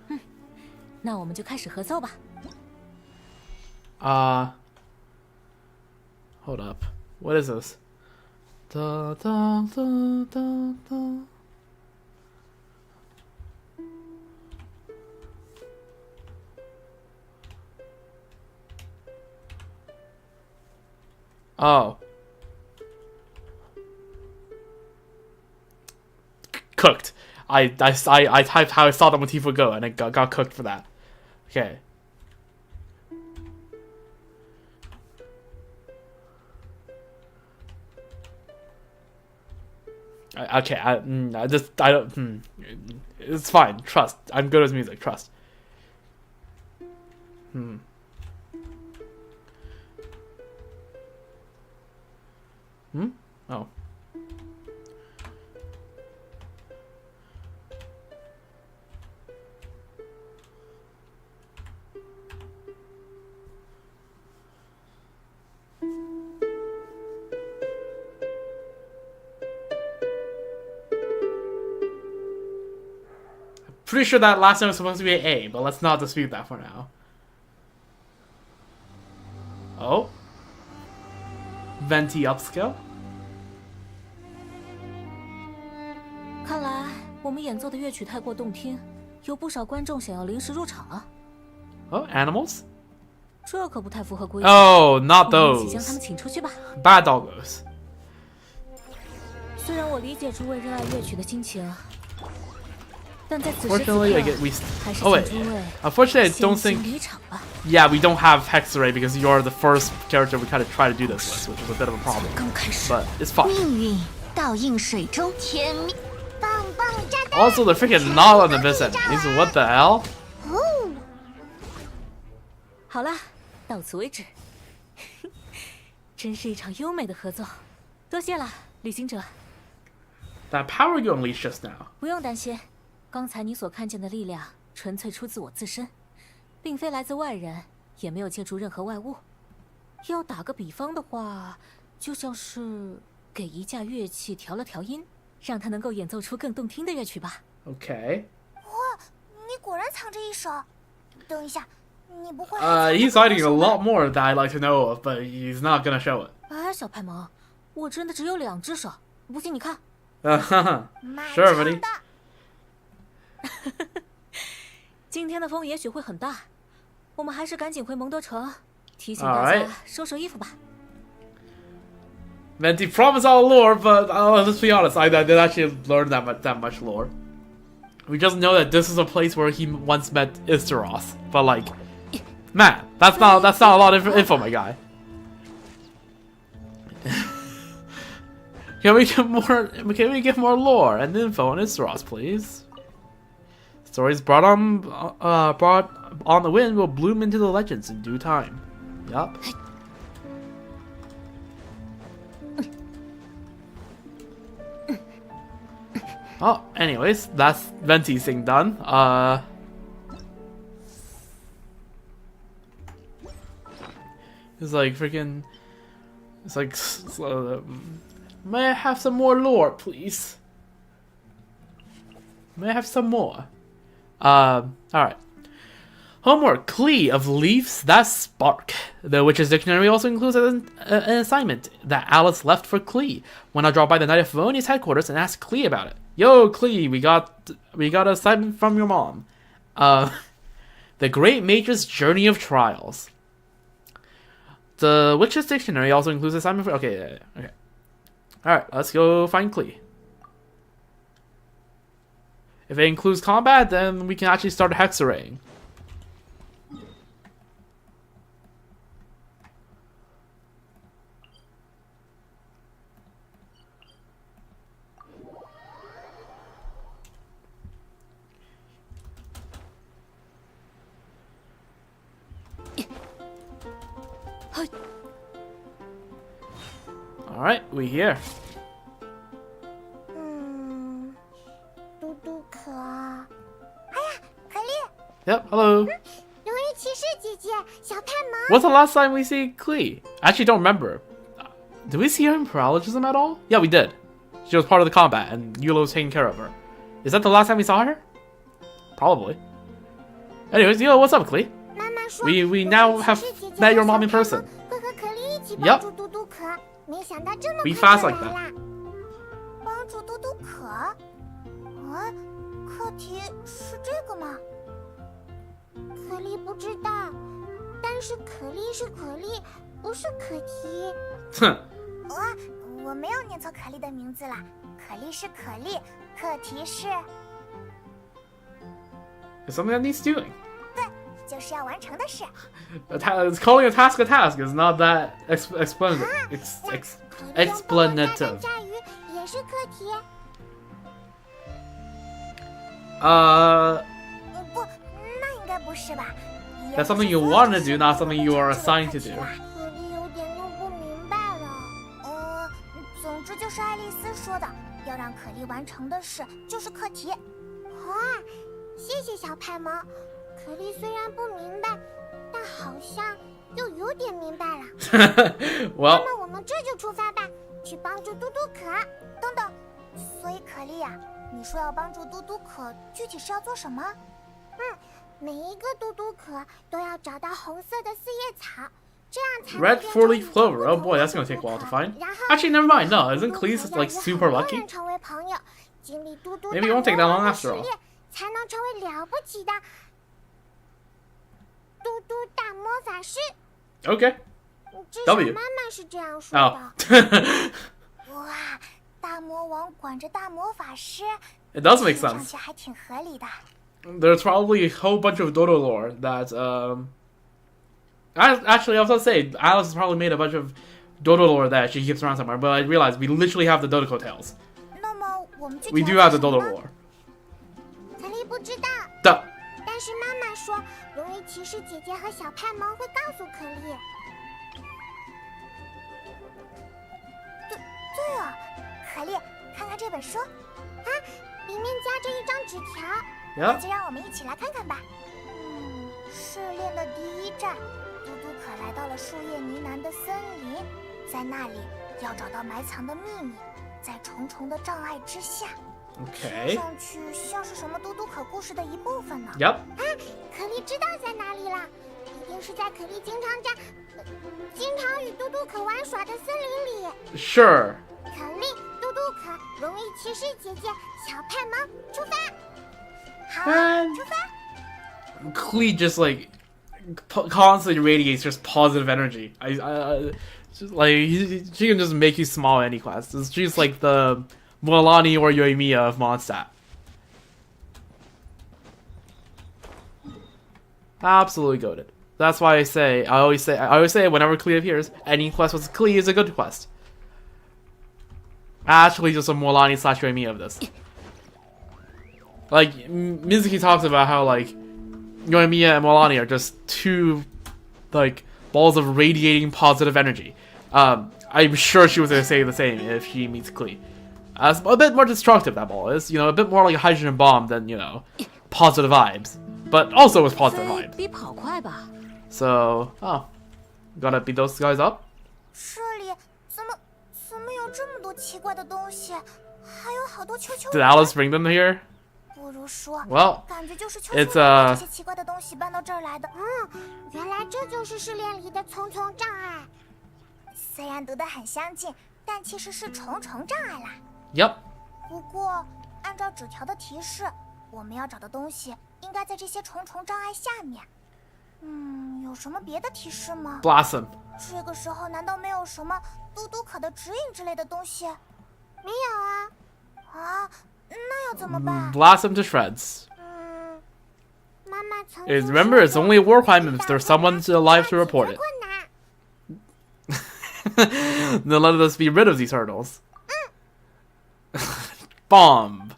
[SPEAKER 3] 那我们就开始合奏吧。
[SPEAKER 1] Hold up. What is this? Da, da, da, da, da. Oh. Cooked. I typed how I saw the motif would go, and it got cooked for that. Okay. Okay, I don't. It's fine. Trust. I'm good with music. Trust. Oh. Pretty sure that last note was supposed to be an A, but let's not dispute that for now. Oh. Venti upscale?
[SPEAKER 3] 看来我们演奏的乐曲太过动听，有不少观众想要临时入场了。
[SPEAKER 1] Oh, animals?
[SPEAKER 3] 这可不太符合规矩。
[SPEAKER 1] Oh, not
[SPEAKER 3] 我们一起将他
[SPEAKER 1] those.
[SPEAKER 3] 们请出去吧。
[SPEAKER 1] Bad doggos.
[SPEAKER 3] 虽然我理解诸位热爱乐曲的心情，但在此时此
[SPEAKER 1] Fortunately,
[SPEAKER 3] 刻
[SPEAKER 1] I get we.
[SPEAKER 3] 还是
[SPEAKER 1] Oh
[SPEAKER 3] 请
[SPEAKER 1] wait.
[SPEAKER 3] 诸位
[SPEAKER 1] Unfortunately, I don't
[SPEAKER 3] 先
[SPEAKER 1] think.
[SPEAKER 3] 行离场吧。
[SPEAKER 1] Yeah, we don't have Hexray because you're the first character we kind of try to do this with, which is a bit of a problem.
[SPEAKER 2] 刚开始，
[SPEAKER 1] But it's fine.
[SPEAKER 2] 命运倒映水中，甜蜜，棒棒炸弹。
[SPEAKER 1] Also, they're freaking not on the best enemies. What the hell?
[SPEAKER 2] 哦，
[SPEAKER 3] 好了，到此为止。真是一场优美的合奏，多谢了，旅行者。
[SPEAKER 1] That power you unleashed just now.
[SPEAKER 3] 不用担心，刚才你所看见的力量纯粹出自我自身，并非来自外人，也没有借助任何外物。要打个比方的话，就像是给一架乐器调了调音，让它能够演奏出更动听的乐曲吧。
[SPEAKER 1] Okay.
[SPEAKER 2] 你果然藏着一手。等一下，你不会……
[SPEAKER 1] He's hiding a lot more that I'd like to know of, but he's not gonna show it.
[SPEAKER 3] 哎，小派萌，我真的只有2只手，不信你看。
[SPEAKER 1] Sure,
[SPEAKER 2] 满
[SPEAKER 1] buddy.
[SPEAKER 2] 唱的。
[SPEAKER 3] 今天的风也许会很大，我们还是赶紧回蒙德城，提醒大
[SPEAKER 1] Alright.
[SPEAKER 3] 家收拾衣服吧。
[SPEAKER 1] Venti promised all lore, but let's be honest, I didn't actually learn that much lore. We just know that this is a place where he once met Isteros, but like, man, that's not a lot of info, my guy. Can we get more lore and info on Isteros, please? Stories brought on the wind will bloom into the legends in due time. Yup. Oh, anyways, that's Venti's thing done. It's like freaking. It's like. May I have some more lore, please? May I have some more? Alright. Homework. Klee of Leaves That Spark. The Witch's Dictionary also includes an assignment that Alice left for Klee. When I drop by the Knight of Favonia's headquarters and ask Klee about it. Yo, Klee, we got an assignment from your mom. The Great Mage's Journey of Trials. The Witch's Dictionary also includes an assignment for... Okay. Alright, let's go find Klee. If it includes combat, then we can actually start hexaraying. Alright, we here.
[SPEAKER 2] 嘟嘟可。哎呀，可丽，
[SPEAKER 1] Yep, hello.
[SPEAKER 2] 荣誉骑士姐姐，小派萌。
[SPEAKER 1] What's the last time we see Klee? I actually don't remember. Did we see her in paralogism at all? Yeah, we did. She was part of the combat, and Yulo was taking care of her. Is that the last time we saw her? Probably. Anyways, Yulo, what's up, Klee?
[SPEAKER 2] 妈妈说
[SPEAKER 1] We now have met your mom in person.
[SPEAKER 2] 会和可丽一起
[SPEAKER 1] Yep.
[SPEAKER 2] 帮助嘟嘟可，没想到这么
[SPEAKER 1] We
[SPEAKER 2] 快
[SPEAKER 1] fast
[SPEAKER 2] 就
[SPEAKER 1] like
[SPEAKER 2] 来
[SPEAKER 1] that.
[SPEAKER 2] 啦。帮助嘟嘟可？课题是这个吗？可丽不知道，但是可丽是可丽，不是可提。
[SPEAKER 1] Huh.
[SPEAKER 2] 我没有念错可丽的名字啦，可丽是可丽，课题是
[SPEAKER 1] It's something that needs doing.
[SPEAKER 2] 就是要完成的事。
[SPEAKER 1] Calling a task is not that explanative.
[SPEAKER 2] 可丽用帮我炸
[SPEAKER 1] explanative.
[SPEAKER 2] 弹炸鱼也是课题。不，那应该不是吧？
[SPEAKER 1] That's something you want to do, not something you are assigned to do.
[SPEAKER 2] 可丽有点弄不明白了。总之就是爱丽丝说的，要让可丽完成的事就是课题。谢谢小派萌。可丽虽然不明白，但好像又有点明白了。
[SPEAKER 1] Well,
[SPEAKER 2] 那么我们这就出发吧，去帮助嘟嘟可。等等，所以可丽呀，你说要帮助嘟嘟可，具体是要做什么？每一个嘟嘟可都要找到红色的四叶草，这样才能
[SPEAKER 1] red
[SPEAKER 2] 变成
[SPEAKER 1] four-leaf
[SPEAKER 2] 宇宙
[SPEAKER 1] clover.
[SPEAKER 2] 不
[SPEAKER 1] Oh
[SPEAKER 2] 同
[SPEAKER 1] boy,
[SPEAKER 2] 的
[SPEAKER 1] that's gonna
[SPEAKER 2] 嘟
[SPEAKER 1] take a
[SPEAKER 2] 嘟
[SPEAKER 1] while to
[SPEAKER 2] 可
[SPEAKER 1] find.
[SPEAKER 2] 然后
[SPEAKER 1] Actually, never mind. No,
[SPEAKER 2] 嘟
[SPEAKER 1] isn't
[SPEAKER 2] 嘟
[SPEAKER 1] Klee
[SPEAKER 2] 可要
[SPEAKER 1] like
[SPEAKER 2] 与
[SPEAKER 1] super
[SPEAKER 2] 很多
[SPEAKER 1] lucky?
[SPEAKER 2] 人成为朋友，经历嘟嘟
[SPEAKER 1] Maybe it
[SPEAKER 2] 大
[SPEAKER 1] won't take that
[SPEAKER 2] 魔
[SPEAKER 1] long
[SPEAKER 2] 王的
[SPEAKER 1] after
[SPEAKER 2] 试
[SPEAKER 1] all.
[SPEAKER 2] 炼，才能成为了不起的嘟嘟大魔法师。
[SPEAKER 1] Okay.
[SPEAKER 2] 至少
[SPEAKER 1] W
[SPEAKER 2] 妈妈是这样说
[SPEAKER 1] Oh.
[SPEAKER 2] 的。哇，大魔王管着大魔法师，
[SPEAKER 1] It does make
[SPEAKER 2] 听上
[SPEAKER 1] sense.
[SPEAKER 2] 去还挺合理的。
[SPEAKER 1] There's probably a whole bunch of Dodo lore that, actually, I was gonna say, Alice has probably made a bunch of Dodo lore that she keeps around somewhere, but I realized we literally have the Dodo tales.
[SPEAKER 2] 那么我们具体
[SPEAKER 1] We
[SPEAKER 2] 要
[SPEAKER 1] do
[SPEAKER 2] 做
[SPEAKER 1] have the
[SPEAKER 2] 什么
[SPEAKER 1] Dodo
[SPEAKER 2] 呢
[SPEAKER 1] lore.
[SPEAKER 2] 肯定不知道，
[SPEAKER 1] Duh.
[SPEAKER 2] 但是妈妈说，荣誉骑士姐姐和小派萌会告诉可丽。对哦，可丽，看看这本书，里面夹着一张纸条，那
[SPEAKER 1] Yeah.
[SPEAKER 2] 就让我们一起来看看吧。试炼的第一站，嘟嘟可来到了树叶呢喃的森林，在那里要找到埋藏的秘密，在重重的障碍之下。听
[SPEAKER 1] Okay.
[SPEAKER 2] 上去像是什么嘟嘟可故事的一部分呢。
[SPEAKER 1] Yep.
[SPEAKER 2] 可丽知道在哪里了，一定是在可丽经常与嘟嘟可玩耍的森林里。
[SPEAKER 1] Sure.
[SPEAKER 2] 可丽、嘟嘟可、荣誉骑士姐姐、小派萌，出发！好啊，
[SPEAKER 1] And
[SPEAKER 2] 出发！
[SPEAKER 1] Klee just like constantly radiates just positive energy. Just, like she can just make you smile at any quest. She's like the Mualani or Yoimiya of Mondstadt. Absolutely goated. That's why I always say whenever Klee appears, any quest with Klee is a good quest. Actually, just a Mualani / Yoimiya of this. Like Mizuki talks about how like Yoimiya and Mualani are just two like balls of radiating positive energy. I'm sure she was gonna say the same if she meets Klee. A bit more destructive that ball is, a bit more like a hydrogen bomb than positive vibes, but also with positive
[SPEAKER 3] 飞
[SPEAKER 1] vibes.
[SPEAKER 3] 比跑快吧？
[SPEAKER 1] So, gotta beat those guys up.
[SPEAKER 2] 这里怎么有这么多奇怪的东西，还有好多球球
[SPEAKER 1] Did
[SPEAKER 2] 人。
[SPEAKER 1] Alice bring them here?
[SPEAKER 2] 不如说，
[SPEAKER 1] Well,
[SPEAKER 2] 感觉就是球球
[SPEAKER 1] it's
[SPEAKER 2] 人把这些奇怪的东西搬到这儿来的。原来这就是试炼里的重重障碍。虽然读得很相近，但其实是重重障碍啦。
[SPEAKER 1] Yep.
[SPEAKER 2] 不过，按照纸条的提示，我们要找的东西应该在这些重重障碍下面。有什么别的提示吗？
[SPEAKER 1] Blossom.
[SPEAKER 2] 这个时候难道没有什么嘟嘟可的指引之类的东西？没有啊。那要怎么办？
[SPEAKER 1] Blossom to shreds.
[SPEAKER 2] 妈妈曾
[SPEAKER 1] Remember, it's only a war crime if there's someone alive to report it.
[SPEAKER 2] 困难。
[SPEAKER 1] Then let us be rid of these hurdles. Bomb.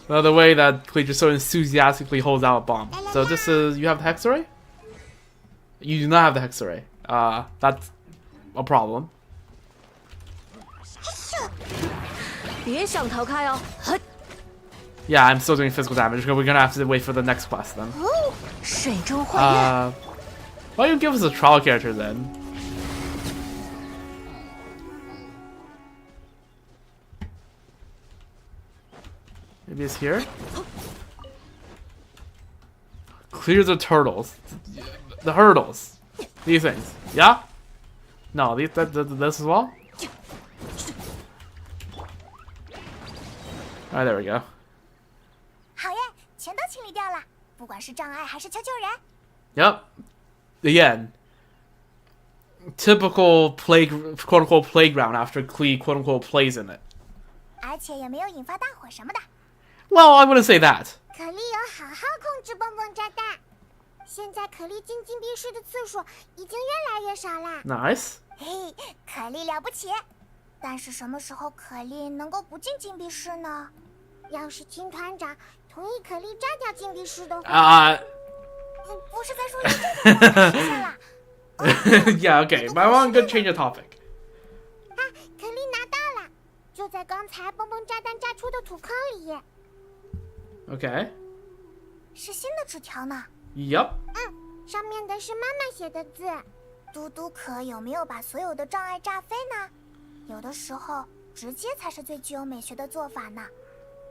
[SPEAKER 1] The way that Klee just so enthusiastically holds out a bomb. So this is, you have the hex array? You do not have the hex array. That's a problem.
[SPEAKER 3] 别想逃开哦！
[SPEAKER 1] Yeah, I'm still doing physical damage. We're gonna have to wait for the next quest then.
[SPEAKER 3] 水中幻月。
[SPEAKER 1] Why don't you give us a trial character then? Maybe it's here? Clear the turtles. The hurdles. These things. Yeah? No, this as well? Alright, there we go.
[SPEAKER 2] 好耶，全都清理掉了，不管是障碍还是求救人。
[SPEAKER 1] Yep. Again. Typical quote-unquote playground after Klee quote-unquote plays in it.
[SPEAKER 2] 而且也没有引发大火什么的。
[SPEAKER 1] Well, I wouldn't say that.
[SPEAKER 2] 可莉有好好控制蹦蹦炸弹，现在可莉进禁闭室的次数已经越来越少了。
[SPEAKER 1] Nice.
[SPEAKER 2] 嘿，可莉了不起。但是什么时候可莉能够不进禁闭室呢？要是金团长同意可莉炸掉禁闭室的话，不是在说这个吗？实现了。
[SPEAKER 1] Yeah, okay. But I want to change the topic.
[SPEAKER 2] 啊，可莉拿到了，就在刚才蹦蹦炸弹炸出的土坑里。
[SPEAKER 1] Okay.
[SPEAKER 2] 是新的纸条呢。
[SPEAKER 1] Yep.
[SPEAKER 2] 上面的是妈妈写的字。嘟嘟可有没有把所有的障碍炸飞呢？有的时候直接才是最具有美学的做法呢。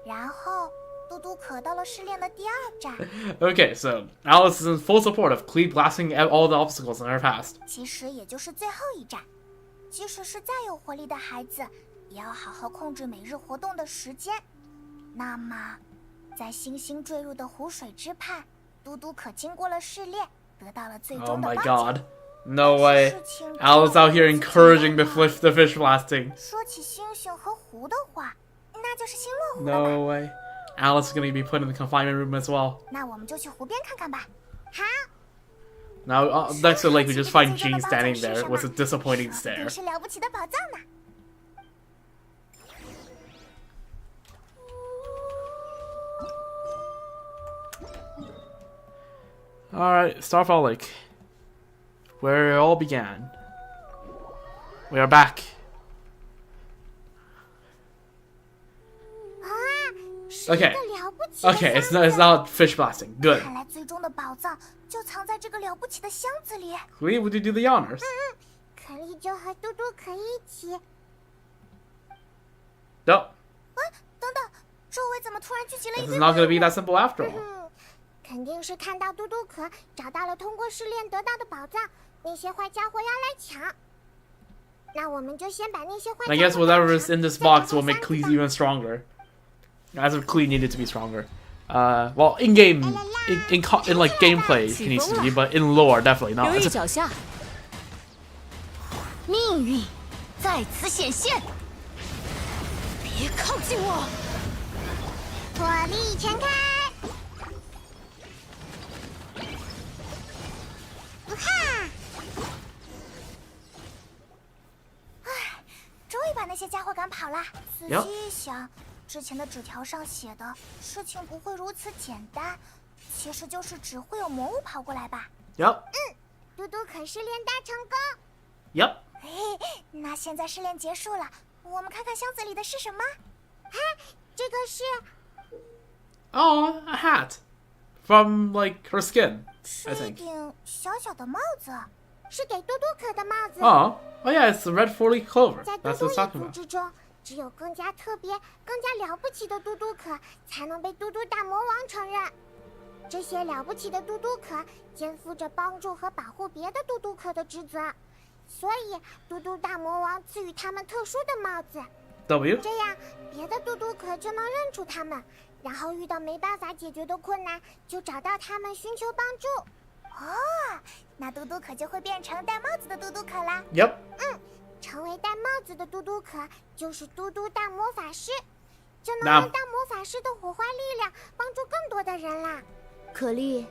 [SPEAKER 2] 然后嘟嘟可到了试炼的第2站。
[SPEAKER 1] Okay, so Alice is in full support of Klee blasting all the obstacles in her past.
[SPEAKER 2] 其实也就是最后1站。即使是再有活力的孩子，也要好好控制每日活动的时间。那么，在星星坠入的湖水之畔，嘟嘟可经过了试炼，得到了最
[SPEAKER 1] Oh
[SPEAKER 2] 终的
[SPEAKER 1] my
[SPEAKER 2] 褒
[SPEAKER 1] god.
[SPEAKER 2] 奖。
[SPEAKER 1] No way. Alice out here encouraging the fish blasting.
[SPEAKER 2] 说起星星和湖的话，那就是星落湖了吧。
[SPEAKER 1] No way. Alice is going to be put in the confinement room as well.
[SPEAKER 2] 那我们就去湖边看看吧。好。
[SPEAKER 1] Now, next to the lake, we just find Jean standing there with a disappointing stare.
[SPEAKER 2] 是了不起的宝藏呢。
[SPEAKER 1] Alright, Starfall Lake. Where it all began. We are back.
[SPEAKER 2] 啊，是一
[SPEAKER 1] Okay.
[SPEAKER 2] 个了不起的
[SPEAKER 1] Okay,
[SPEAKER 2] 箱
[SPEAKER 1] it's
[SPEAKER 2] 子。
[SPEAKER 1] not fish blasting. Good.
[SPEAKER 2] 看来最终的宝藏就藏在这个了不起的箱子里。
[SPEAKER 1] Klee, would you do the honors?
[SPEAKER 2] 可莉就和嘟嘟可一起。
[SPEAKER 1] No.
[SPEAKER 2] 等等，周围怎么突然聚集了一
[SPEAKER 1] This
[SPEAKER 2] 堆
[SPEAKER 1] is not going to
[SPEAKER 2] 怪
[SPEAKER 1] be
[SPEAKER 2] 物
[SPEAKER 1] that simple after all.
[SPEAKER 2] 肯定是看到嘟嘟可找到了通过试炼得到的宝藏，那些坏家伙要来抢。那我们就先把那些坏家伙
[SPEAKER 1] I guess whatever is in this box will make
[SPEAKER 2] 再打
[SPEAKER 1] Klee even stronger. As if Klee needed to be stronger. Well, in game, in like gameplay, he needs to be, but in lore, definitely
[SPEAKER 3] 留
[SPEAKER 1] not.
[SPEAKER 3] 意脚下。
[SPEAKER 4] 命运在此显现，别靠近我！
[SPEAKER 2] 火力全开！哈！唉，终于把那些家伙赶跑了。仔细一想，之前的纸条上写的事情不会如此简单，其实就是只会有魔物跑过来吧。
[SPEAKER 1] Yep.
[SPEAKER 2] 嘟嘟可试炼大成功。
[SPEAKER 1] Yep.
[SPEAKER 2] 嘿，那现在试炼结束了，我们看看箱子里的是什么。啊，这个是
[SPEAKER 1] Oh, a hat. From, like, her skin, I
[SPEAKER 2] 一
[SPEAKER 1] think.
[SPEAKER 2] 顶小小的帽子，是给嘟嘟可的帽子。
[SPEAKER 1] Oh. Oh, yeah, it's the red 40 clover.
[SPEAKER 2] 在嘟
[SPEAKER 1] That's
[SPEAKER 2] 嘟
[SPEAKER 1] what
[SPEAKER 2] 一
[SPEAKER 1] it's talking
[SPEAKER 2] 族
[SPEAKER 1] about.
[SPEAKER 2] 之中，只有更加特别、更加了不起的嘟嘟可，才能被嘟嘟大魔王承认。这些了不起的嘟嘟可肩负着帮助和保护别的嘟嘟可的职责，所以嘟嘟大魔王赐予他们特殊的帽子，
[SPEAKER 1] W.
[SPEAKER 2] 这样别的嘟嘟可就能认出他们，然后遇到没办法解决的困难，就找到他们寻求帮助。哦，那嘟嘟可就会变成戴帽子的嘟嘟可啦。
[SPEAKER 1] Yep.
[SPEAKER 2] 成为戴帽子的嘟嘟可就是嘟嘟大魔法师，就能
[SPEAKER 1] 那
[SPEAKER 2] 用大魔法师的火花力量帮助更多的人啦。
[SPEAKER 6] 可莉，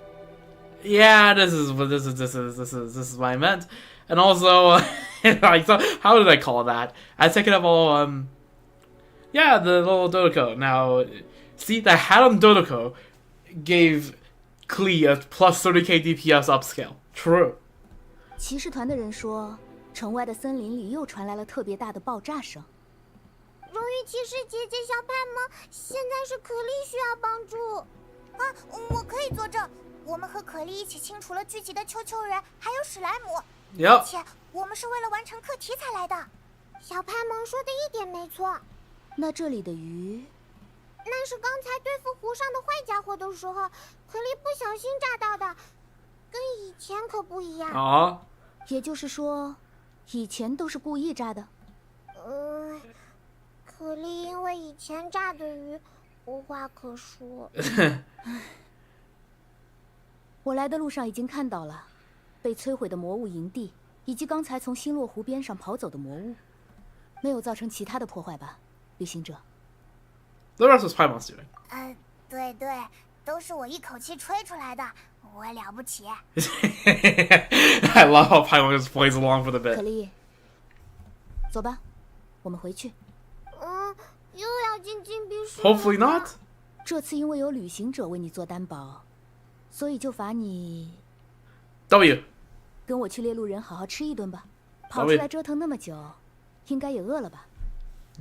[SPEAKER 1] Yeah, this is what what I meant. And also, like, so, how did I call that? I take it up all, yeah, the little Dodoko. Now, see, the hat on Dodoko gave Klee a plus 30k DPS upscale. True.
[SPEAKER 6] 骑士团的人说，城外的森林里又传来了特别大的爆炸声。
[SPEAKER 2] 荣誉骑士姐姐小派蒙，现在是可莉需要帮助。啊，我可以作证，我们和可莉一起清除了聚集的丘丘人，还有史莱姆。而且我们是为了完成课题才来的。小派蒙说的一点没错。
[SPEAKER 4] 那这里的鱼，
[SPEAKER 2] 那是刚才对付湖上的坏家伙的时候，可莉不小心炸到的，跟以前可不一样。
[SPEAKER 1] 啊，
[SPEAKER 4] 也就是说，以前都是故意炸的。
[SPEAKER 2] 可莉因为以前炸的鱼无话可说。
[SPEAKER 4] 我来的路上已经看到了被摧毁的魔物营地，以及刚才从星落湖边上跑走的魔物，没有造成其他的破坏吧，旅行者？
[SPEAKER 1] The rest was Paimon's doing.
[SPEAKER 2] 对对，都是我一口气吹出来的，我了不起。
[SPEAKER 1] I love how Paimon just plays along for the
[SPEAKER 4] 可
[SPEAKER 1] bit.
[SPEAKER 4] 莉，走吧，我们回去。
[SPEAKER 2] 又要进禁闭室。
[SPEAKER 1] Hopefully not.
[SPEAKER 4] 这次因为有旅行者为你做担保，所以就罚你
[SPEAKER 1] W.
[SPEAKER 4] 跟我去猎鹿人好好吃一顿吧。跑出来折腾那么久，应该也饿了吧？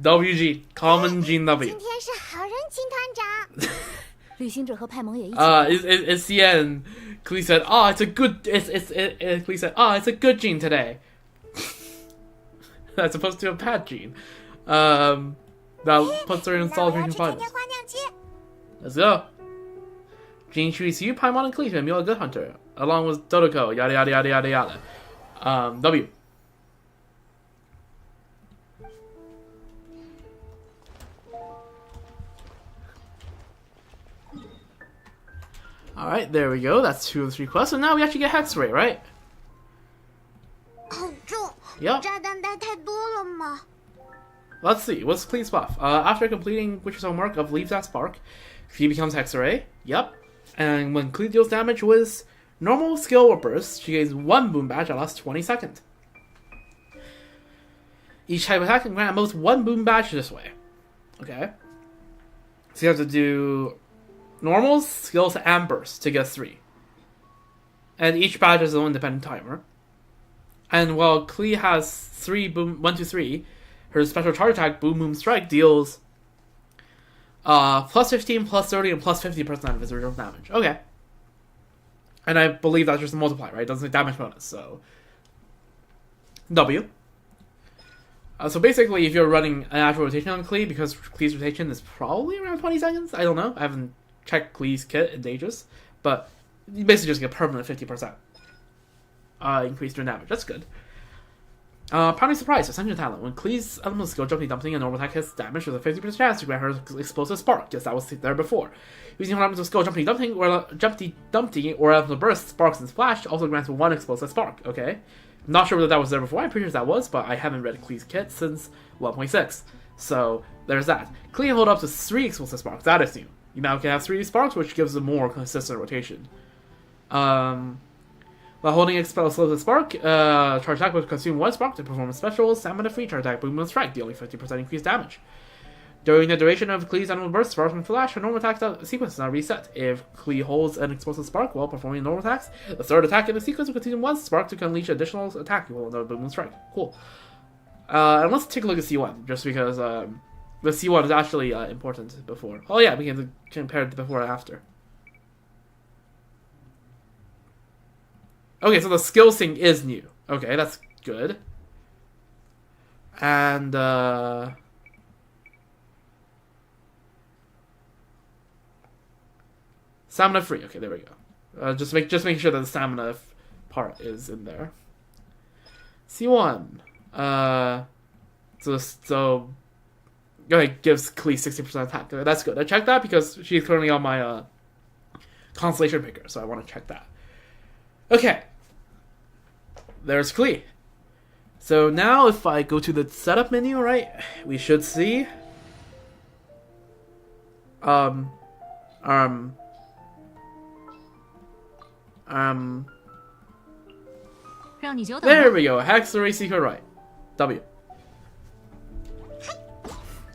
[SPEAKER 1] WG. Common Gene W.
[SPEAKER 2] 今天是好人请团长。
[SPEAKER 4] 旅行者和派蒙也一起。
[SPEAKER 1] It's the end. Klee said, "Oh, it's a good." Klee said, "Oh, it's a good gene today." That's supposed to be a bad gene. That puts her in
[SPEAKER 2] 那我要
[SPEAKER 1] solitary
[SPEAKER 2] 去甜
[SPEAKER 1] confinement.
[SPEAKER 2] 甜花酿鸡。
[SPEAKER 1] Let's go. Gene treats you, Paimon, and Klee to be a good hunter, along with Dodoko. Yada yada yada yada yada. W. Alright, there we go. That's 2 of the 3 quests. So now we actually get Hex Ray, right?
[SPEAKER 2] 很重。
[SPEAKER 1] Yep.
[SPEAKER 2] 炸弹带太多了吗？
[SPEAKER 1] Let's see. What's Klee's buff? After completing Witcher's homework of Leave That Spark, Klee becomes Hex Ray. Yep. And when Klee deals damage with normal skill or burst, she gains 1 boom badge that lasts 20 seconds. Each type of attack can grant at most 1 boom badge this way. Okay. So you have to do normals, skills, and bursts to get 3. And each badge has its own independent timer. And while Klee has 3 boom 1 to 3, her special charge attack, Boom Boom Strike, deals plus 15, plus 30, and plus 50% of his original damage. Okay. And I believe that's just a multiply, right? It doesn't say damage bonus, so... W. So basically, if you're running an actual rotation on Klee, because Klee's rotation is probably around 20 seconds, I don't know. I haven't checked Klee's kit in ages. But you basically just get permanent 50% increase your damage. That's good. Pounding Surprise, Ascension Talent. When Klee's elemental skill Jumpy Dumpty and normal attack hits damage, there's a 50% chance to grant her Explosive Spark. Yes, that was there before. Using her elemental skill Jumpy Dumpty or Elemental Burst, Sparks and Splash also grants 1 Explosive Spark. Okay. I'm not sure whether that was there before. I'm pretty sure that was, but I haven't read Klee's kit since 1.6. So, there's that. Klee can hold up to 3 Explosive Sparks. That is new. You now can have 3 Sparks, which gives a more consistent rotation. While holding Explosive Spark, charge attack will consume 1 spark to perform a special stamina free charge attack, Boom Boom Strike, dealing 50% increased damage. During the duration of Klee's animal burst, Spark and Flash, her normal attack sequences are reset. If Klee holds an Explosive Spark while performing normal attacks, the third attack in the sequence will consume 1 spark to unleash additional attack equal to Boom Boom Strike. Cool. And let's take a look at C1, just because the C1 is actually important before. Oh yeah, we can compare it before and after. Okay, so the skill sync is new. Okay, that's good. And, stamina free. Okay, there we go. Just make sure that the stamina part is in there. C1. So okay, gives Klee 60% attack. Okay, that's good. I checked that because she's currently on my constellation picker, so I want to check that. Okay. There's Klee. So now if I go to the setup menu, right, we should see there we go. Hex Ray Secret Right. W.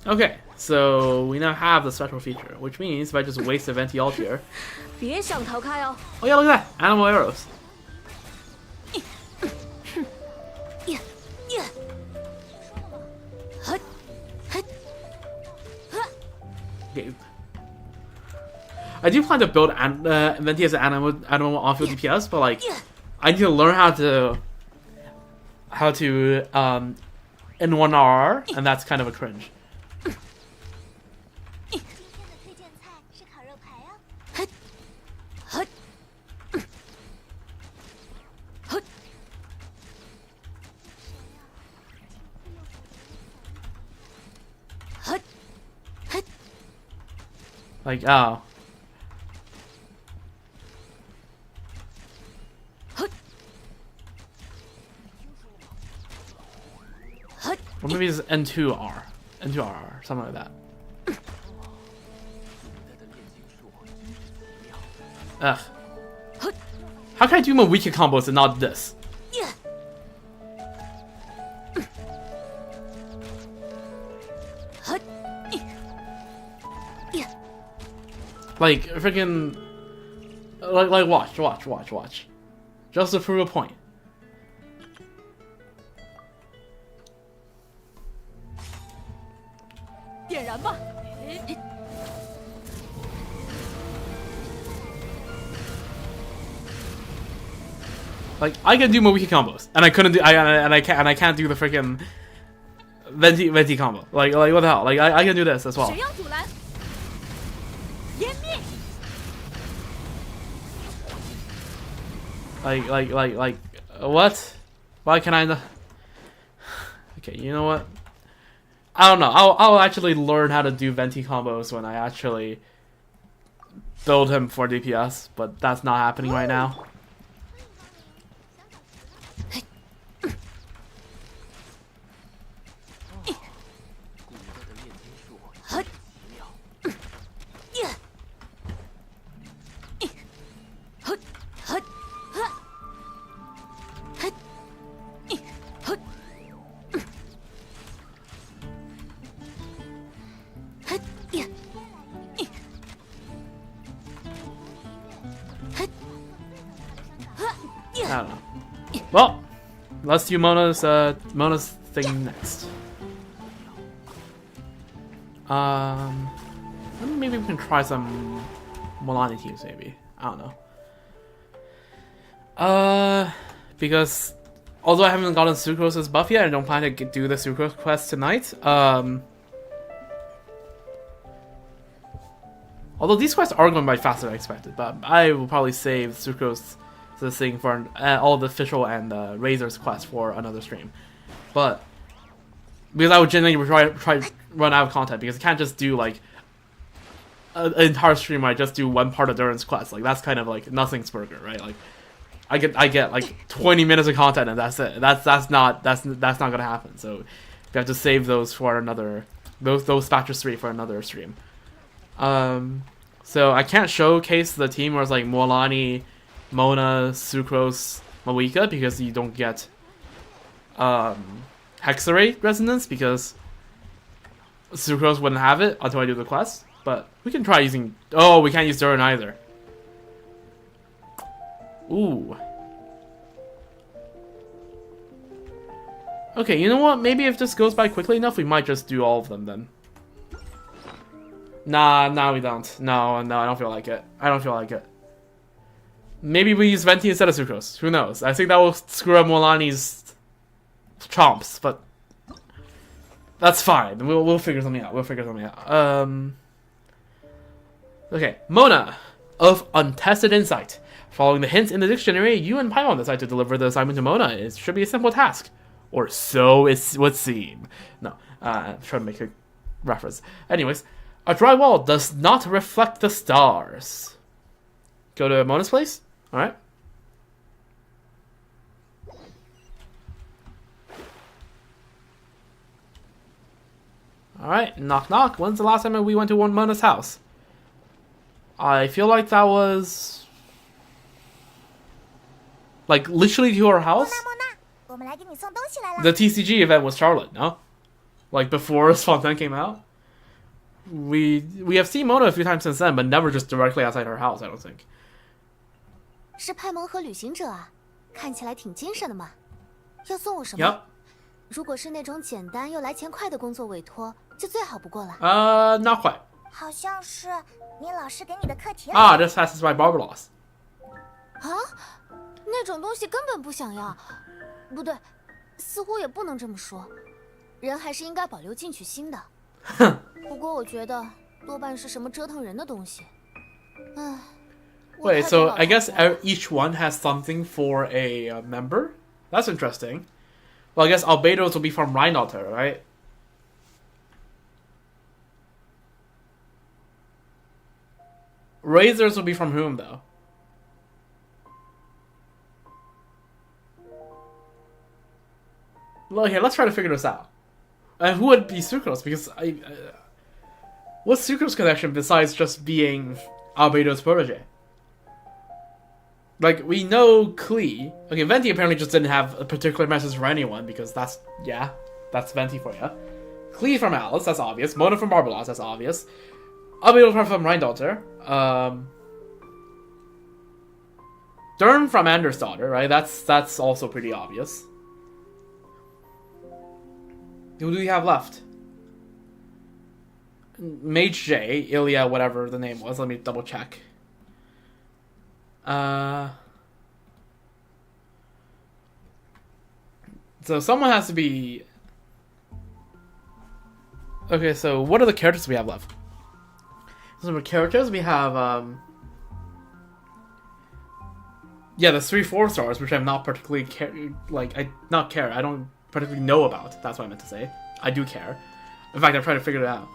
[SPEAKER 1] Okay, so we now have the special feature, which means if I just waste a Venti ult here. Oh yeah, look at that! Animal arrows. game. I do plan to build Venti as an animal on-field DPS, but like, I need to learn how to N1R, and that's kind of a cringe.
[SPEAKER 2] 今天的推荐菜是烤肉排啊。
[SPEAKER 1] Like, oh. Or maybe it's N2R. N2R, something like that. Ugh. How can I do my weaker combos and not this? Like, freaking... Like, watch. Just to prove a point. Like, I can do my weaker combos, and I couldn't do, I can't do the freaking Venti combo. Like what the hell? Like, I can do this as well. Like, what? Why can I not? Okay, you know what? I don't know. I'll actually learn how to do Venti combos when I actually build him for DPS, but that's not happening right now. I don't know. Well, let's do Mona's thing next. Maybe we can try some Milani teams. Maybe, I don't know. Because although I haven't gotten Sucrose's buff yet, I don't plan to do the Sucrose quest tonight. Although these quests are going by faster than I expected, but I will probably save Sucrose this thing for all the official and Razor's quest for another stream. But because I would genuinely try to run out of content, because I can't just do like an entire stream where I just do one part of Durin's quest. Like, that's kind of like nothing's burger, right? Like, I get like 20 minutes of content and that's it. That's not gonna happen. So we have to save those for another those batches 3 for another stream. So I can't showcase the team where it's like Milani, Mona, Sucrose, Mawika, because you don't get Hexarate resonance, because Sucrose wouldn't have it until I do the quest. But we can try using... Oh, we can't use Durin either. Ooh. Okay, you know what? Maybe if this goes by quickly enough, we might just do all of them then. Nah, we don't. No, I don't feel like it. Maybe we use Venti instead of Sucrose. Who knows? I think that will screw up Milani's chomps, but that's fine. We'll figure something out. Okay, Mona of Untested Insight. Following the hints in the dictionary, you and Paimon decide to deliver the assignment to Mona. It should be a simple task, or so it would seem. No, I'm trying to make a reference. Anyways, a dry wall does not reflect the stars. Go to Mona's place. All right. All right. Knock knock. When's the last time we went to Mona's house? I feel like that was like literally to her house. The TCG event was Charlotte, no? Like before Fontaine came out. We have seen Mona a few times since then, but never just directly outside her house, I don't think.
[SPEAKER 2] 是派蒙和旅行者啊，看起来挺精神的嘛。要送我什么？
[SPEAKER 1] Yep.
[SPEAKER 2] 如果是那种简单又来钱快的工作委托，就最好不过了。
[SPEAKER 1] Not quite.
[SPEAKER 2] 好像是你老师给你的课题。
[SPEAKER 1] Ah, this passes by Barbaros.
[SPEAKER 2] 啊，那种东西根本不想要。不对，似乎也不能这么说。人还是应该保留进取心的。不过我觉得多半是什么折腾人的东西。唉。
[SPEAKER 1] Wait, so I guess each one has something for a member? That's interesting. Well, I guess Albedo's will be from Rheinalter, right? Razors will be from whom, though? Well, here, let's try to figure this out. And who would be Sucrose? Because what's Sucrose's connection besides just being Albedo's protege? Like, we know Klee. Okay, Venti apparently just didn't have a particular message for anyone, because that's Venti for you. Klee from Alice, that's obvious. Mona from Barbaros, that's obvious. Albedo from Rheinalter. Durin from Anders' daughter, right? That's also pretty obvious. Who do we have left? Mage J, Ilya, whatever the name was. Let me double check. So someone has to be... Okay, so what are the characters we have left? So for characters, we have, yeah, the 3 4-stars, which I'm not particularly I don't particularly know about. That's what I meant to say. I do care. In fact, I'm trying to figure it out.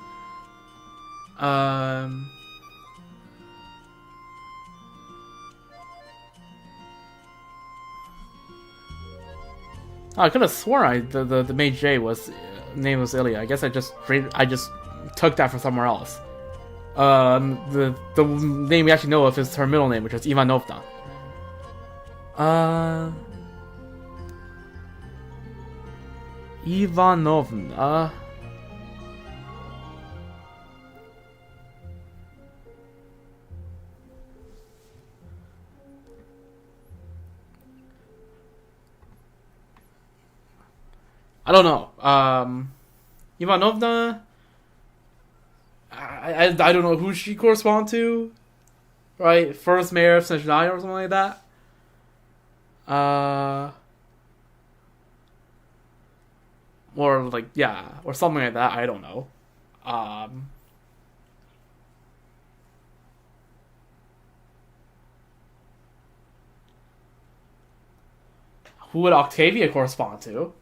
[SPEAKER 1] Oh, I could have sworn the Mage J was name was Ilya. I guess I just took that from somewhere else. The name we actually know of is her middle name, which is Ivanovna. Ivanovna. I don't know. Ivanovna. I don't know who she corresponds to. Right, first mayor of Snezhnaya or something like that. Or like or something like that. I don't know. Who would Octavia correspond to?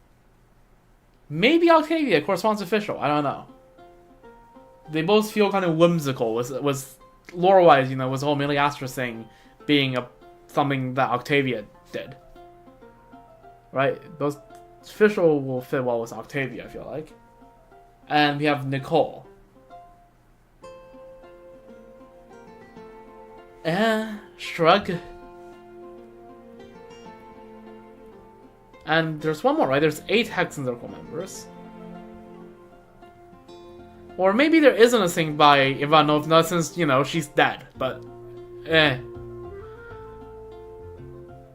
[SPEAKER 1] Maybe Octavia corresponds to Official. I don't know. They both feel kind of whimsical. Was lore-wise, was the whole Millie Astra thing being something that Octavia did. Right? Those Official will fit well with Octavia, I feel like. And we have Nicole. Shrug. And there's one more, right? There's 8 Hexen Circle members. Or maybe there isn't a thing by Ivanovna since, she's dead. But, And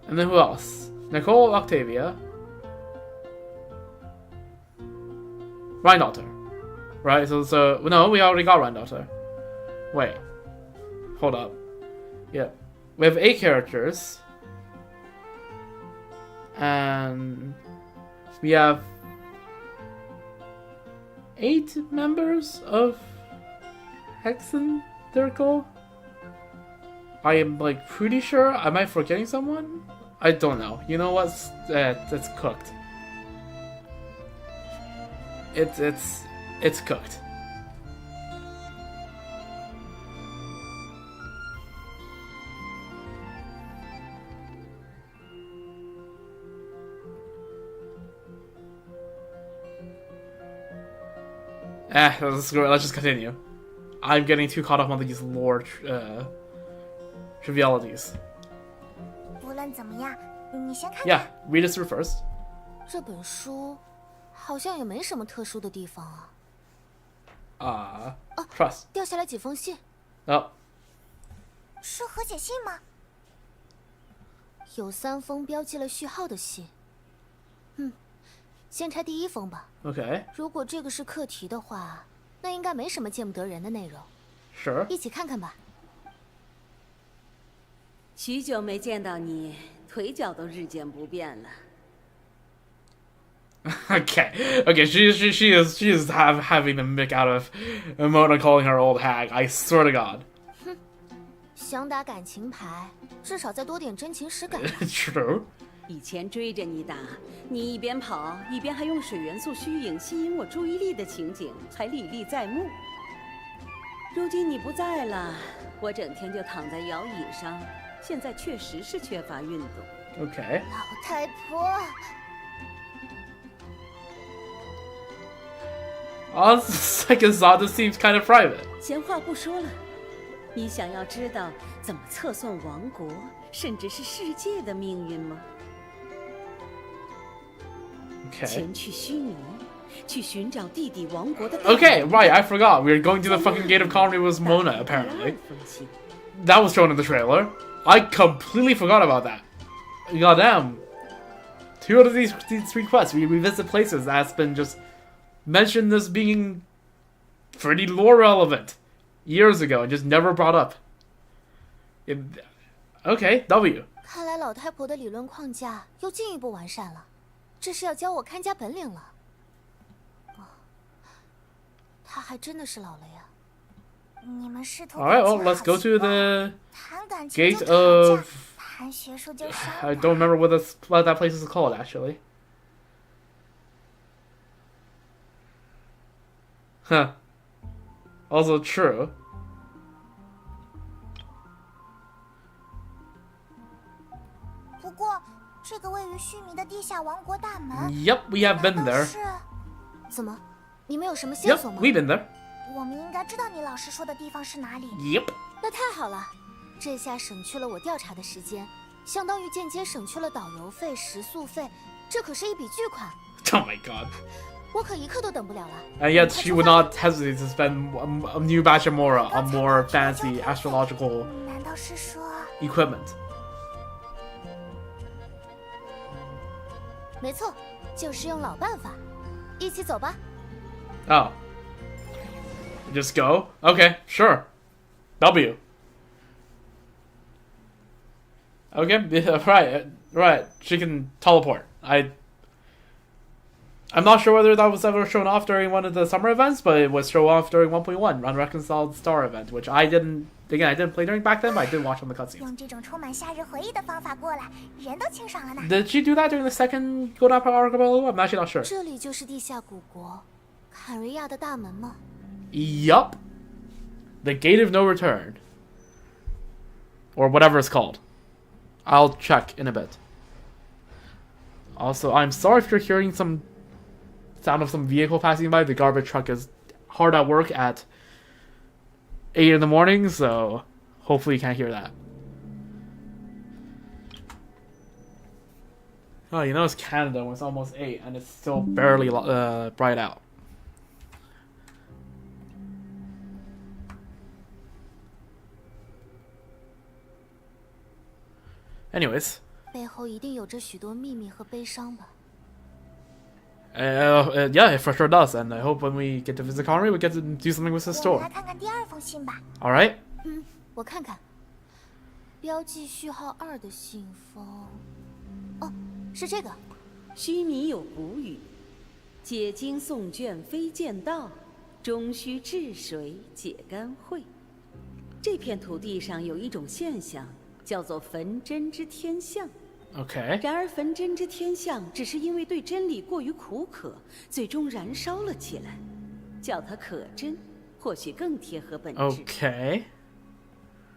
[SPEAKER 1] then who else? Nicole, Octavia. Rheinalter. Right, so no, we already got Rheinalter. Wait. Hold up. Yeah. We have 8 characters. And we have 8 members of Hexen Circle. I am pretty sure. Am I forgetting someone? I don't know. You know what's it's cooked. It's cooked. Let's just continue. I'm getting too caught up on these lore trivialities.
[SPEAKER 2] 无论怎么样，你先看。
[SPEAKER 1] Yeah, read us through first.
[SPEAKER 2] 这本书好像也没什么特殊的地方啊。
[SPEAKER 1] Trust.
[SPEAKER 2] 掉下来几封信。
[SPEAKER 1] Oh.
[SPEAKER 2] 是和解信吗？有3封标记了序号的信。先拆第1封吧。
[SPEAKER 1] Okay.
[SPEAKER 2] 如果这个是课题的话，那应该没什么见不得人的内容。
[SPEAKER 1] Sure.
[SPEAKER 4] 一起看看吧。
[SPEAKER 8] 许久没见到你，腿脚都日渐不便了。
[SPEAKER 1] Okay. She is having the mick out of Mona calling her old hag. I swear to God.
[SPEAKER 4] 想打感情牌，至少再多点真情实感吧。
[SPEAKER 1] True.
[SPEAKER 8] 以前追着你打，你一边跑一边还用水元素虚影吸引我注意力的情景，还历历在目。如今你不在了，我整天就躺在摇椅上，现在确实是缺乏运动。
[SPEAKER 1] Okay.
[SPEAKER 2] 老太婆。
[SPEAKER 1] Second thought, this seems kind of private.
[SPEAKER 8] 闲话不说了，你想要知道怎么测算王国，甚至是世界的命运吗？
[SPEAKER 1] Okay.
[SPEAKER 8] 前去须弥，去寻找弟弟王国的。
[SPEAKER 1] Okay, right. I forgot. We were going to the fucking gate of Conry with Mona. Apparently, that was shown in the trailer. I completely forgot about that. Goddamn. 2 out of these 3 quests, we visit places that's been just mentioned as being pretty lore relevant years ago and just never brought up. Okay, W.
[SPEAKER 4] 看来老太婆的理论框架又进一步完善了，这是要教我看家本领了。哦，她还真的是老了呀。
[SPEAKER 2] 你们试图
[SPEAKER 1] Alright, well, let's go to the
[SPEAKER 2] 谈感情
[SPEAKER 1] gate
[SPEAKER 2] 就吵架
[SPEAKER 1] of...
[SPEAKER 2] 谈学术就
[SPEAKER 1] I
[SPEAKER 2] 伤
[SPEAKER 1] don't remember what that place is called, actually. Huh. Also true.
[SPEAKER 2] 不过，这个位于须弥的地下王国大门
[SPEAKER 1] Yep, we have been
[SPEAKER 2] 难道
[SPEAKER 1] there.
[SPEAKER 2] 是
[SPEAKER 4] 怎么？你们有什么线
[SPEAKER 1] Yep,
[SPEAKER 4] 索吗？
[SPEAKER 1] we've been there.
[SPEAKER 2] 我们应该知道你老师说的地方是哪里。
[SPEAKER 1] Yep.
[SPEAKER 4] 那太好了，这下省去了我调查的时间，相当于间接省去了导游费、食宿费，这可是一笔巨款。
[SPEAKER 1] Oh my god.
[SPEAKER 4] 我可一刻都等不了了。
[SPEAKER 1] And yet she would not hesitate to spend a new batch of Mora on more fancy astrological
[SPEAKER 2] 难道是说
[SPEAKER 1] equipment.
[SPEAKER 4] 没错，就是用老办法。一起走吧。
[SPEAKER 1] Oh. Just go? Okay, sure. W. Okay, right. She can teleport. I'm not sure whether that was ever shown off during one of the summer events, but it was shown off during 1.1, Unreconciled Star event, which I didn't play during back then, but I did watch on the cutscenes.
[SPEAKER 2] 用这种充满夏日回忆的方法过来，人都清爽了呢。
[SPEAKER 1] Did she do that during the second Golden Apple Archipelago? I'm actually not sure.
[SPEAKER 4] 这里就是地下古国，坎瑞亚的大门吗？
[SPEAKER 1] Yup. The Gate of No Return. Or whatever it's called. I'll check in a bit. Also, I'm sorry if you're hearing some sound of some vehicle passing by. The garbage truck is hard at work at 8 in the morning, so hopefully you can't hear that. Oh, you know it's Canada when it's almost 8 and it's still barely bright out. Anyways.
[SPEAKER 4] 背后一定有着许多秘密和悲伤吧。
[SPEAKER 1] Yeah, it for sure does, and I hope when we get to visit Connery, we get to do something with this
[SPEAKER 2] 我们
[SPEAKER 1] store.
[SPEAKER 2] 来看看第二封信吧。
[SPEAKER 1] All right.
[SPEAKER 4] 我看看，标记序号2的信封。哦，是这个。
[SPEAKER 8] 须弥有古语：“解经诵卷非见道，终须治水解干秽。”这片土地上有一种现象，叫做焚真之天象。
[SPEAKER 1] Okay.
[SPEAKER 8] 然而，焚真之天象只是因为对真理过于苦渴，最终燃烧了起来。叫它可真，或许更贴合本质。
[SPEAKER 1] Okay.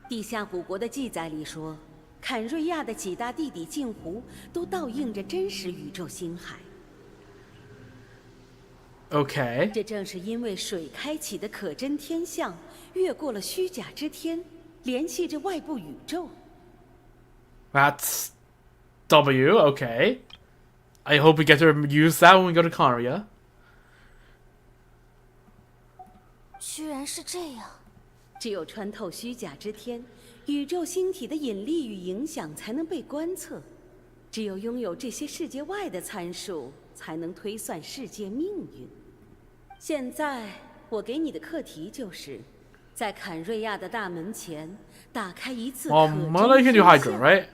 [SPEAKER 8] 地下古国的记载里说，坎瑞亚的几大地底镜湖都倒映着真实宇宙星海。
[SPEAKER 1] Okay.
[SPEAKER 8] 这正是因为水开启的可真天象，越过了虚假之天，联系着外部宇宙。
[SPEAKER 1] That's W. Okay. I hope we get to use that when we go to Conria.
[SPEAKER 4] 居然是这样。
[SPEAKER 8] 只有穿透虚假之天，宇宙星体的引力与影响才能被观测。只有拥有这些世界外的参数，才能推算世界命运。现在我给你的课题就是：在坎瑞亚的大门前打开一次
[SPEAKER 1] Well,
[SPEAKER 8] 可
[SPEAKER 1] Mona
[SPEAKER 8] 真
[SPEAKER 1] can do
[SPEAKER 8] 天
[SPEAKER 1] Hydra,
[SPEAKER 8] 象
[SPEAKER 1] right?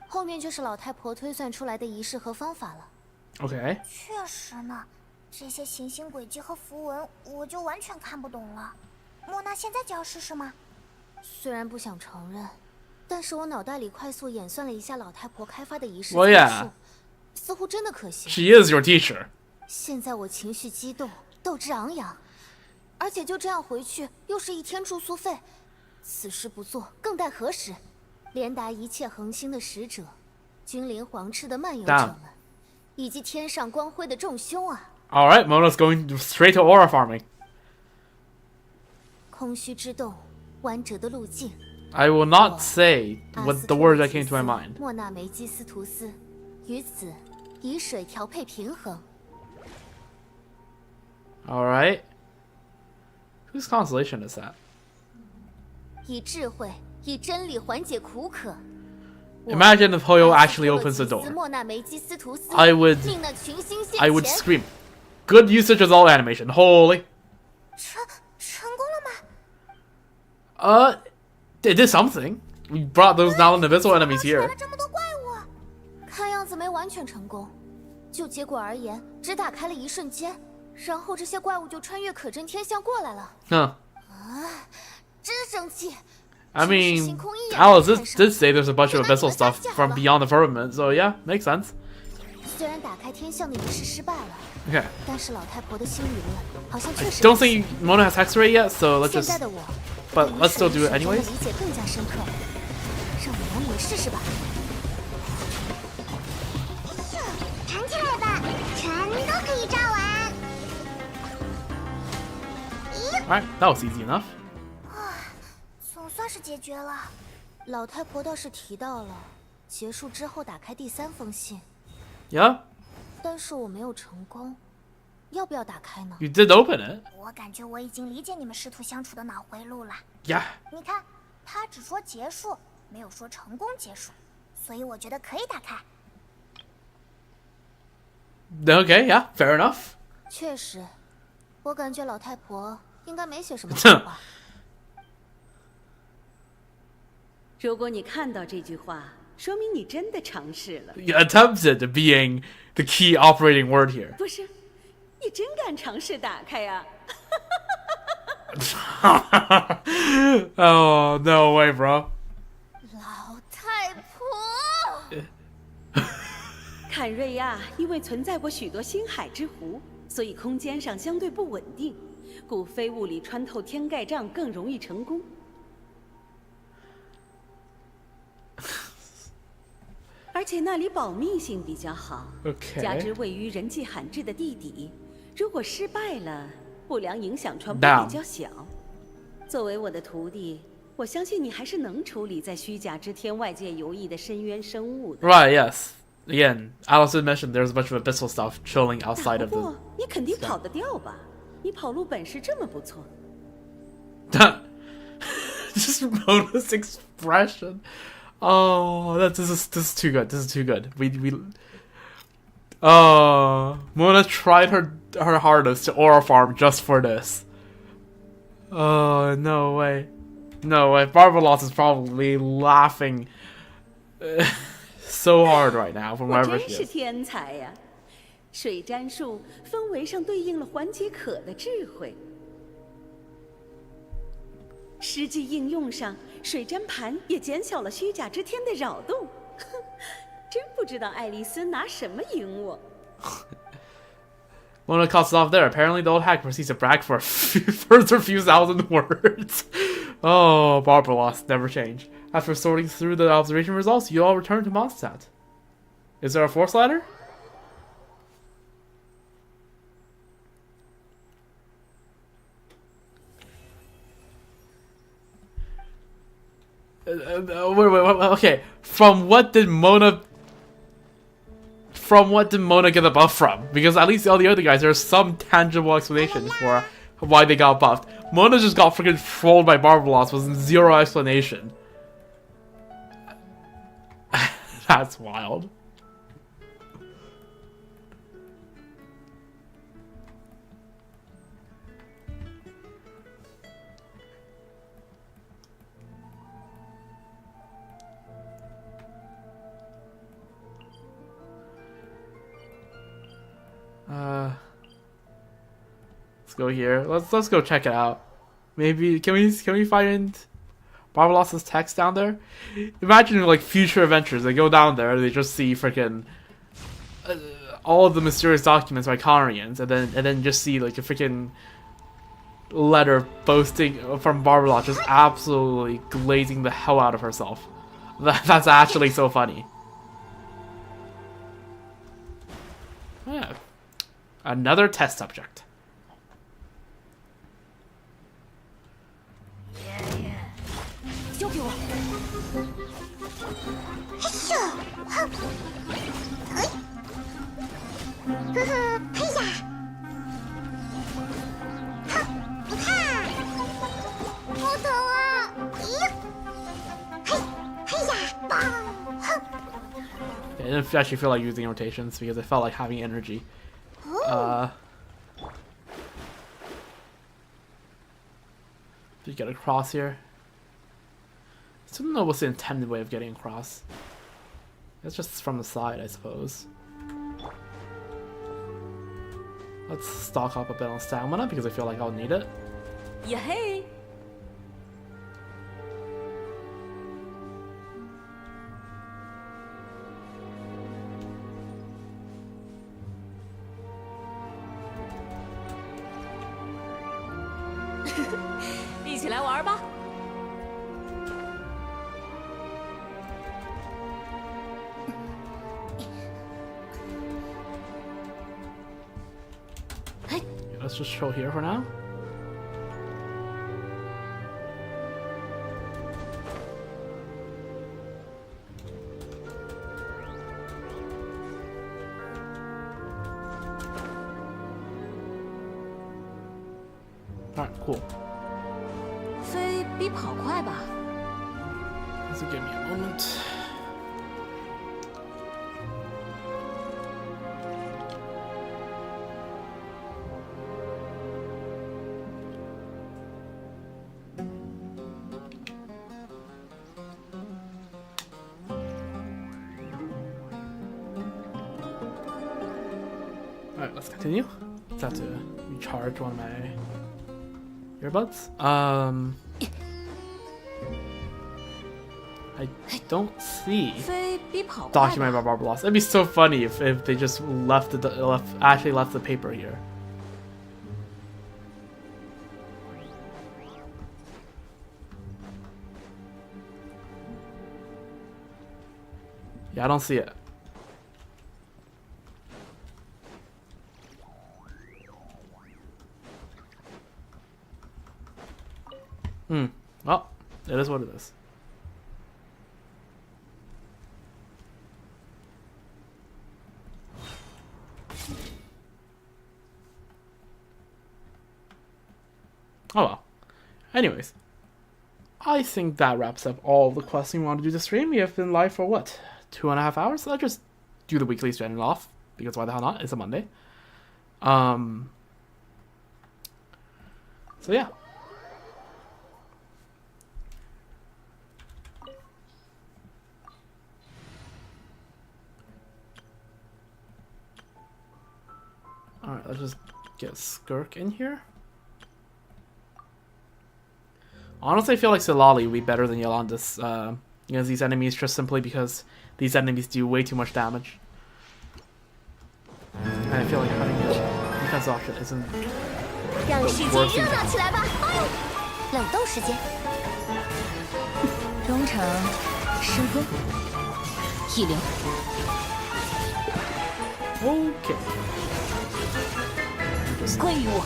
[SPEAKER 2] 后面就是老太婆推算出来的仪式和方法了。
[SPEAKER 1] Okay.
[SPEAKER 2] 确实呢，这些行星轨迹和符文我就完全看不懂了。莫娜现在就要试试吗？虽然不想承认，但是我脑袋里快速演算了一下老太婆开发的仪式
[SPEAKER 1] Well, yeah.
[SPEAKER 2] 参数，似乎真的可行。
[SPEAKER 1] She is your teacher.
[SPEAKER 2] 现在我情绪激动，斗志昂扬，而且就这样回去又是1天住宿费，此事不做更待何时？连达一切恒星的使者，君临黄赤的漫游者们，以及天上光辉的众凶啊！
[SPEAKER 1] All right, Mona's going straight to aura farming.
[SPEAKER 2] 空虚之洞，弯折的路径。
[SPEAKER 1] I will not say
[SPEAKER 2] 阿
[SPEAKER 1] what
[SPEAKER 2] 斯
[SPEAKER 1] the
[SPEAKER 2] 托
[SPEAKER 1] words
[SPEAKER 2] 雷
[SPEAKER 1] that
[SPEAKER 2] 提
[SPEAKER 1] came to my
[SPEAKER 2] 斯
[SPEAKER 1] mind.
[SPEAKER 2] 莫纳梅基斯图斯，于此以水调配平衡。
[SPEAKER 1] All right. Whose constellation is that?
[SPEAKER 2] 以智慧，以真理缓解苦渴。
[SPEAKER 1] Imagine if Hoyo actually opens the door.
[SPEAKER 2] 莫纳梅基斯图斯
[SPEAKER 1] I would-
[SPEAKER 2] 令那群星现
[SPEAKER 1] I would
[SPEAKER 2] 前
[SPEAKER 1] scream. Good usage of all animation. Holy.
[SPEAKER 2] 成功了吗？
[SPEAKER 1] It did something. We brought those non-invisible enemies
[SPEAKER 2] 出来
[SPEAKER 1] here.
[SPEAKER 2] 了这么多怪物，看样子没完全成功。就结果而言，只打开了一瞬间，然后这些怪物就穿越可真天象过来了。
[SPEAKER 1] Huh.
[SPEAKER 2] 真生气！
[SPEAKER 1] I mean, Alice did say there's a bunch of abyssal stuff from beyond the firmament, so yeah, makes sense.
[SPEAKER 2] 虽然打开天象的仪式失败了，
[SPEAKER 1] Okay.
[SPEAKER 2] 但是老太婆的新理论好像确实。
[SPEAKER 1] Don't think Mona has X-ray yet, so let's
[SPEAKER 2] 现
[SPEAKER 1] just.
[SPEAKER 2] 在的我，
[SPEAKER 1] But
[SPEAKER 2] 对于
[SPEAKER 1] let's still
[SPEAKER 2] 神
[SPEAKER 1] do it
[SPEAKER 2] 神中的
[SPEAKER 1] anyways.
[SPEAKER 2] 理解更加深刻了。让我模拟试试吧。弹起来吧，全都可以照完。
[SPEAKER 1] Alright, that was easy enough.
[SPEAKER 2] 总算是解决了。老太婆倒是提到了结束之后打开第3封信，
[SPEAKER 1] Yeah?
[SPEAKER 2] 但是我没有成功。要不要打开呢？
[SPEAKER 1] You did open it.
[SPEAKER 2] 我感觉我已经理解你们师徒相处的脑回路了。
[SPEAKER 1] Yeah.
[SPEAKER 2] 你看，他只说结束，没有说成功结束，所以我觉得可以打开。
[SPEAKER 1] Okay, yeah, fair enough.
[SPEAKER 2] 确实，我感觉老太婆应该没写什么坏话。
[SPEAKER 8] 如果你看到这句话，说明你真的尝试了。
[SPEAKER 1] You attempted being the key operating word here.
[SPEAKER 8] 不是，你真敢尝试打开呀、
[SPEAKER 1] Oh, no way, bro.
[SPEAKER 2] 老太婆，
[SPEAKER 8] 坎瑞亚因为存在过许多星海之湖，所以空间上相对不稳定，故非物理穿透天盖障更容易成功。而且那里保密性比较好，
[SPEAKER 1] Okay.
[SPEAKER 8] 加之位于人迹罕至的地底，如果失败了，不良影响传播
[SPEAKER 1] Damn.
[SPEAKER 8] 比较小。作为我的徒弟，我相信你还是能处理在虚假之天外界游弋的深渊生物的。
[SPEAKER 1] Right, yes. Again, Alice did mention there's a bunch of abyssal stuff chilling outside
[SPEAKER 8] 不
[SPEAKER 1] of
[SPEAKER 8] 过
[SPEAKER 1] the.
[SPEAKER 8] 你肯定跑得掉吧？你跑路本事这么不错。
[SPEAKER 1] Just Mona's expression. Oh, this is too good. This is too good. Mona tried her hardest to aura farm just for this. Oh, no way. No way. Barbaros is probably laughing so hard right now from
[SPEAKER 8] 我
[SPEAKER 1] wherever
[SPEAKER 8] 真
[SPEAKER 1] she
[SPEAKER 8] 是
[SPEAKER 1] is.
[SPEAKER 8] 天才呀！水占术氛围上对应了缓解渴的智慧，实际应用上，水占盘也减小了虚假之天的扰动。真不知道爱丽丝拿什么赢我。
[SPEAKER 1] Mona cuts it off there. Apparently, the old hack proceeds to brag for a further few thousand words. Oh, Barbaros never change. After sorting through the observation results, you all return to Mondstadt. Is there a fourth ladder? Wait. Okay. From what did Mona get the buff from? Because at least all the other guys, there's some tangible explanation for why they got buffed. Mona just got freaking trolled by Barbaros with zero explanation. That's wild. Let's go here. Let's go check it out. Maybe can we find Barbalossa's text down there? Imagine like future adventures. They go down there, they just see freaking all of the mysterious documents by Conrians, and then just see like a freaking letter boasting from Barbalos, just absolutely glazing the hell out of herself. That's actually so funny. Yeah. Another test subject. I didn't actually feel like using rotations because I felt like having energy. Did you get across here? I still don't know what's the intended way of getting across. It's just from the side, I suppose. Let's stock up a bit on stamina because I feel like I'll need it.
[SPEAKER 3] Yay! 一起来玩吧。
[SPEAKER 1] Let's just chill here for now. Alright, cool.
[SPEAKER 3] 飞比跑快吧。
[SPEAKER 1] So give me a moment. Alright, let's continue. Just have to recharge one of my earbuds. I don't see
[SPEAKER 3] 飞比跑快
[SPEAKER 1] documented
[SPEAKER 3] 吧。
[SPEAKER 1] by Barbalos. It'd be so funny if they just actually left the paper here. Yeah, I don't see it. Well, it is what it is. Oh well. Anyways, I think that wraps up all of the quests we want to do this stream. We have been live for what? 2.5 hours? So I'll just do the weekly to end it off, because why the hell not? It's a Monday. So yeah. Alright, let's just get Skirk in here. Honestly, I feel like Silali would be better than Yolanda's against these enemies, just simply because these enemies do way too much damage. And I feel like having a defense option isn't
[SPEAKER 2] 让世
[SPEAKER 1] the
[SPEAKER 2] 界
[SPEAKER 1] worst
[SPEAKER 2] 热
[SPEAKER 1] thing.
[SPEAKER 2] 闹起来吧！冷冻时间，
[SPEAKER 3] 忠诚、失温、意灵。
[SPEAKER 1] Okay.
[SPEAKER 3] 归于我。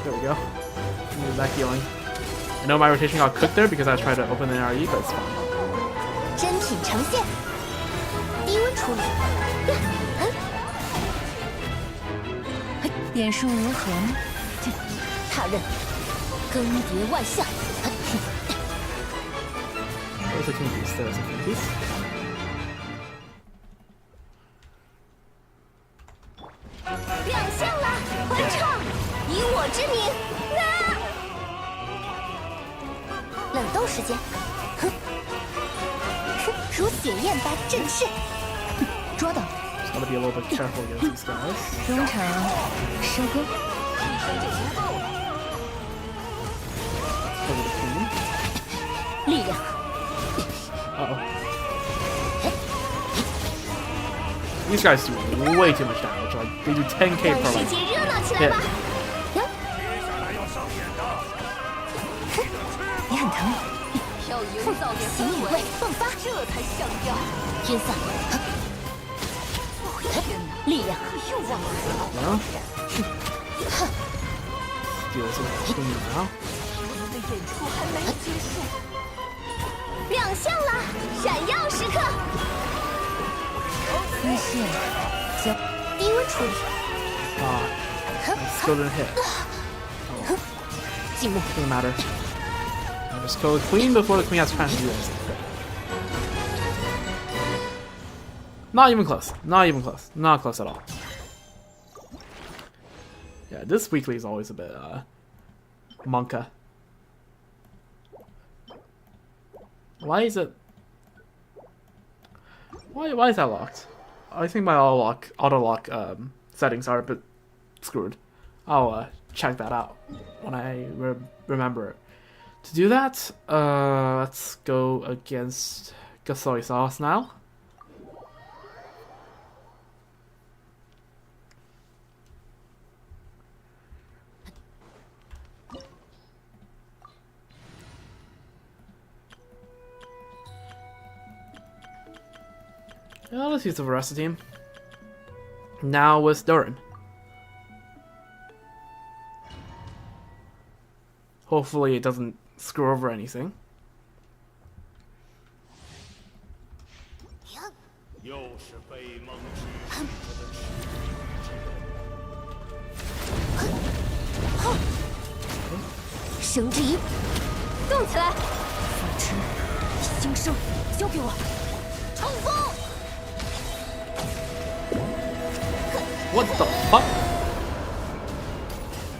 [SPEAKER 1] There we go. Move back healing. I know my rotation got cooked there because I tried to open the RE, but it's fine.
[SPEAKER 2] 真品呈现，低温处理。
[SPEAKER 3] 点数如何呢？
[SPEAKER 2] 他刃，更迭万象。
[SPEAKER 1] There's a king piece. There's a king piece.
[SPEAKER 2] 亮相了，欢唱，以我之名。冷冻时间，哼，如血焰般震慑。
[SPEAKER 3] 抓到。
[SPEAKER 1] gotta be a little bit careful against these guys.
[SPEAKER 3] 中场收工。
[SPEAKER 1] Over the Klee.
[SPEAKER 3] 力量。
[SPEAKER 1] Uh-oh. These guys do way too much damage. Like, they do 10k
[SPEAKER 2] 让
[SPEAKER 1] per
[SPEAKER 2] 世
[SPEAKER 1] like
[SPEAKER 2] 界热闹起来
[SPEAKER 1] hit.
[SPEAKER 2] 吧！
[SPEAKER 3] 你很疼。
[SPEAKER 6] 要营造点氛围，迸发，这才像样。
[SPEAKER 3] 晕散。力量。
[SPEAKER 6] 又忘了。
[SPEAKER 1] No? Deals with Klee now.
[SPEAKER 6] 我们的演出还没结束。
[SPEAKER 2] 亮相了，闪耀时刻！
[SPEAKER 3] 丝线。交。
[SPEAKER 2] 低温处理。
[SPEAKER 1] I still didn't hit.
[SPEAKER 3] 静默。
[SPEAKER 1] Doesn't matter. I'll just kill the Queen before the Queen has a chance to do anything. Not even close. Not even close. Not close at all. Yeah, this weekly is always a bit, monka. Why is it... Why is that locked? I think my auto lock settings are a bit screwed. I'll check that out when I remember it. To do that, let's go against Gasoi Sauce now. Yeah, let's use the rest of the team. Now with Durin. Hopefully it doesn't screw over anything.
[SPEAKER 9] 又是被蒙之
[SPEAKER 2] 绳之一，动起来！
[SPEAKER 3] 反之，新生，交给我。
[SPEAKER 2] 冲锋！
[SPEAKER 1] What the fuck?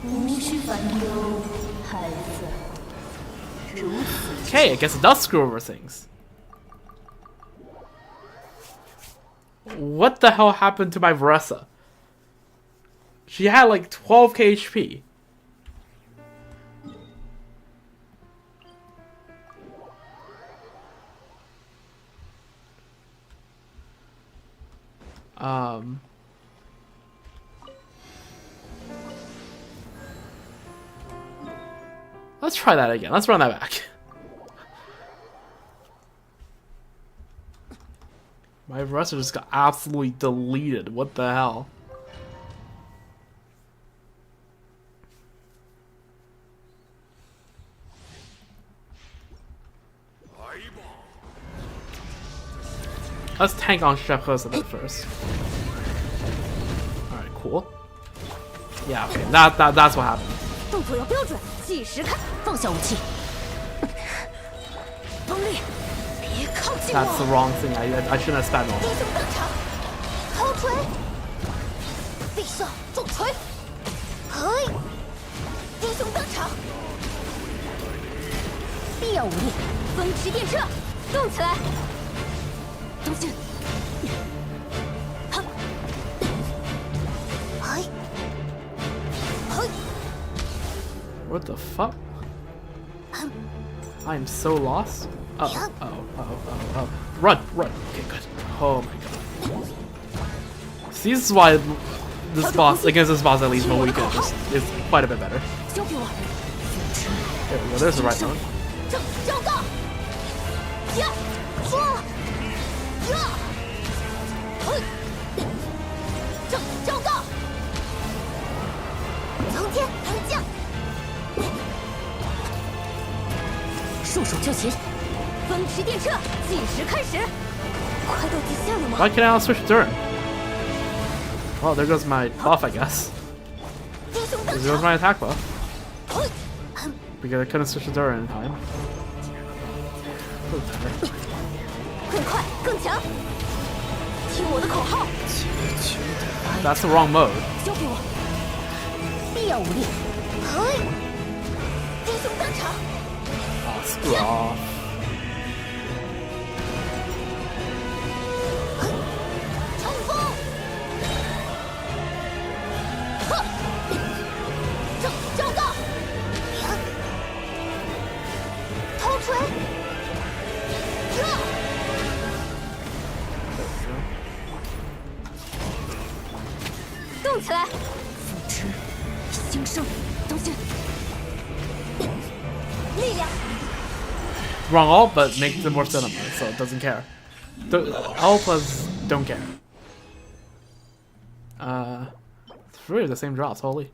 [SPEAKER 3] 无需烦忧，孩子。如此。
[SPEAKER 1] Okay, I guess it does screw over things. What the hell happened to my Varessa? She had like 12k HP. Let's try that again. Let's run that back. My Varessa just got absolutely deleted. What the hell? Let's tank on Chef Hus a bit first. Alright, cool. Yeah, okay, that's what happened.
[SPEAKER 3] 动作要标准，计时看，放下武器。锋利，别靠近
[SPEAKER 1] That's the
[SPEAKER 3] 我。
[SPEAKER 1] wrong thing. I shouldn't have spammed
[SPEAKER 2] 弟
[SPEAKER 1] on.
[SPEAKER 2] 兄登场，抛锤，地上重锤，嘿，弟兄登场，
[SPEAKER 3] 必要无力，
[SPEAKER 2] 风驰电掣，动起来！
[SPEAKER 3] 东进。
[SPEAKER 2] 嘿，嘿，
[SPEAKER 1] What the fuck? I am so lost. Oh. Run. Okay, good. Oh my god. See, this is why this boss, against this boss at least, my weekend just is quite a bit better.
[SPEAKER 3] 交给我。
[SPEAKER 1] There we go, there's the right one.
[SPEAKER 2] 正交告，呀，呀，嘿，正交告，苍天抬降。
[SPEAKER 3] 束手就擒，
[SPEAKER 2] 风驰电掣，计时开始，快到极限了吗？
[SPEAKER 1] Why can't I switch Durin? Well, there goes my buff, I guess.
[SPEAKER 2] 弟兄
[SPEAKER 1] There
[SPEAKER 2] 登
[SPEAKER 1] goes
[SPEAKER 2] 场，
[SPEAKER 1] my attack buff.
[SPEAKER 2] 嘿，
[SPEAKER 1] Because I couldn't switch to Durin in time. Doesn't matter.
[SPEAKER 2] 更快更强，听我的口号，
[SPEAKER 1] That's the wrong mode.
[SPEAKER 3] 交给我。必要无力，
[SPEAKER 2] 嘿，弟兄登场，
[SPEAKER 1] Oh, screw off.
[SPEAKER 2] 冲锋，
[SPEAKER 3] 生，当心！
[SPEAKER 4] 力量。
[SPEAKER 1] Wrong ult, but makes it more cinema, so it doesn't care. The alphas don't care. It's really the same drops, holy.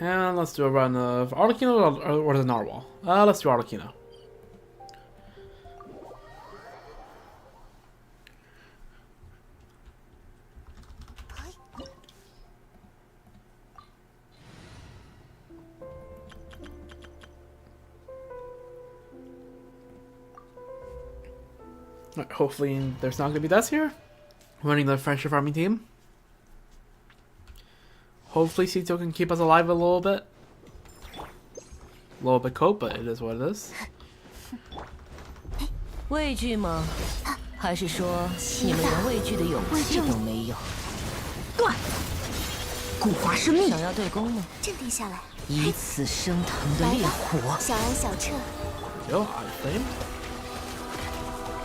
[SPEAKER 1] And let's do a run of Arlecchino or the Narwhal. Let's do Arlecchino. Hopefully there's not going to be deaths here. Running the friendship farming team. Hopefully Sito can keep us alive a little bit. A little bit cope, but it is what it is.
[SPEAKER 3] 畏惧吗？还是说你们连畏惧的勇气都没有？断！古华生命。想要对攻吗？
[SPEAKER 2] 镇定下来。
[SPEAKER 3] 以此升腾的烈火。
[SPEAKER 2] 小安小彻。
[SPEAKER 1] Yo, I flame.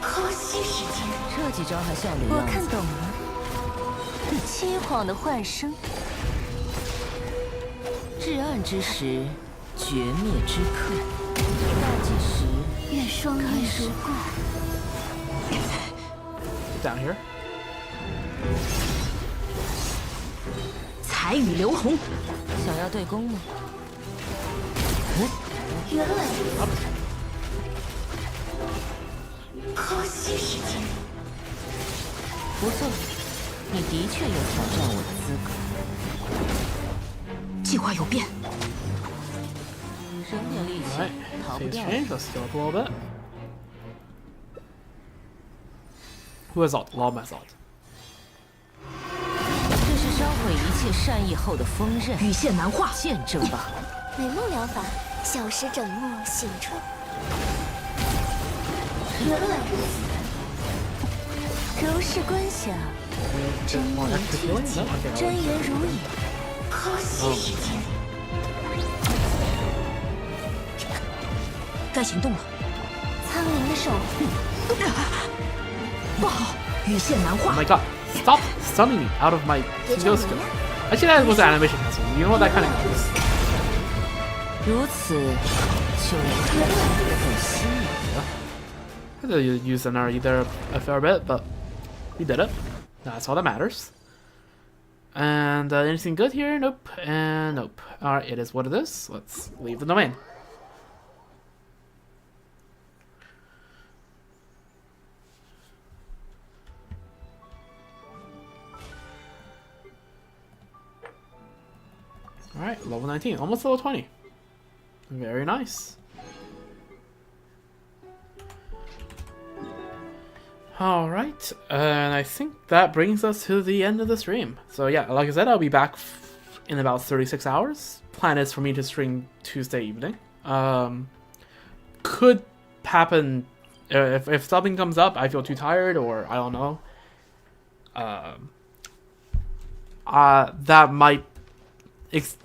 [SPEAKER 2] 可惜时间。
[SPEAKER 3] 这几招还像流
[SPEAKER 2] 我
[SPEAKER 3] 浪。
[SPEAKER 2] 看懂了。
[SPEAKER 3] 凄惶的幻生。至暗之时，绝灭之刻。倒计时。
[SPEAKER 2] 愿双翼如故。
[SPEAKER 1] Down here.
[SPEAKER 3] 彩雨流红，想要对攻吗？
[SPEAKER 2] 原来如此。可惜时间。
[SPEAKER 3] 不错，你的确有挑战我的资格。计划有变。省点力气，
[SPEAKER 1] Alright,
[SPEAKER 3] 逃不
[SPEAKER 1] phase
[SPEAKER 3] 掉。
[SPEAKER 1] change. Let's heal up a little bit. Who has ult? Law has ult.
[SPEAKER 3] 这是烧毁一切善意后的锋刃，羽线难化，见证吧。
[SPEAKER 2] 美梦疗法，小时整墨醒春。原来如此。如是观想，真言体解，真言如影。可惜时间。
[SPEAKER 3] 该行动了。
[SPEAKER 2] 苍灵的守护。
[SPEAKER 3] 不好，羽线难
[SPEAKER 1] Oh
[SPEAKER 3] 化。
[SPEAKER 1] my god! Stop stunning me out of my skill skill. Actually, that was an animation cancel. You know what? That kind of counts.
[SPEAKER 3] 如此，就能更吸引。
[SPEAKER 1] I had to use an RE there a fair bit, but we did it. That's all that matters. And anything good here? Nope. And nope. Alright, it is what it is. Let's leave the domain. Alright, level 19. Almost level 20. Very nice. Alright, and I think that brings us to the end of the stream. So yeah, like I said, I'll be back in about 36 hours. Plan is for me to stream Tuesday evening. Could happen if something comes up, I feel too tired, or I don't know.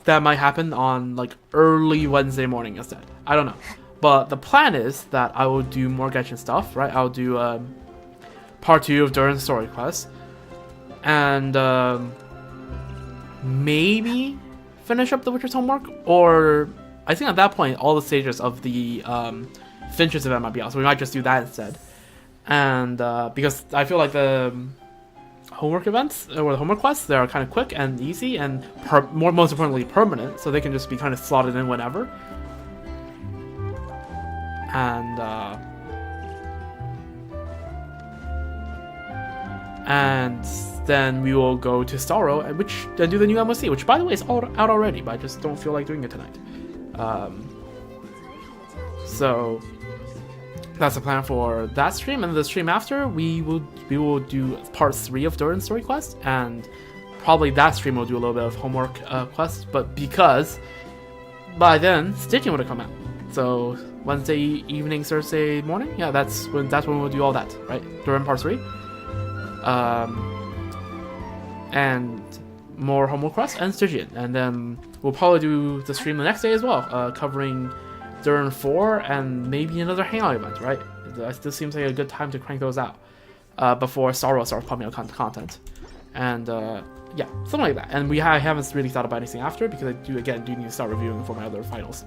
[SPEAKER 1] That might happen on like early Wednesday morning instead. I don't know, but the plan is that I will do more Genshin stuff. Right, I'll do part 2 of Durin's story quest, and maybe finish up the Witcher's homework, or I think at that point all the stages of the Finch's event might be out, so we might just do that instead. And because I feel like the homework events or the homework quests, they are kind of quick and easy, and most importantly permanent, so they can just be kind of slotted in whenever. And then we will go to Starro, and do the new MOC, which by the way is out already, but I just don't feel like doing it tonight. So that's the plan for that stream, and the stream after we will do part 3 of Durin's story quest, and probably that stream will do a little bit of homework quests, but because by then Stitching would have come out, so Wednesday evening, Thursday morning, yeah, that's when we'll do all that, right? Durin part 3. And more homework quests and Stygian, and then we'll probably do the stream the next day as well, covering Durin 4 and maybe another hangout event, right? This seems like a good time to crank those out before Star Wars starts pumping out content. And yeah, something like that. And I haven't really thought about anything after, because I do need to start reviewing for my other finals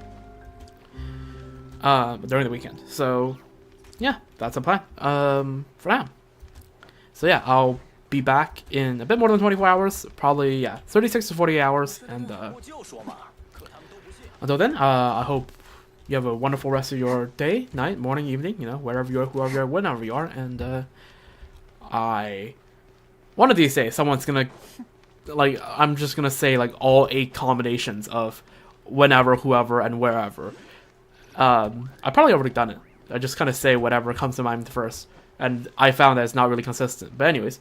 [SPEAKER 1] during the weekend. So yeah, that's the plan for now. So yeah, I'll be back in a bit more than 24 hours, probably, yeah, 36 to 48 hours. And until then, I hope you have a wonderful rest of your day, night, morning, evening, you know, wherever you are, whoever you are, whenever you are. And one of these days, someone's gonna, like, I'm just gonna say, like, all 8 combinations of whenever, whoever, and wherever. I've probably already done it. I just kind of say whatever comes to mind first. And I found that it's not really consistent. But anyways,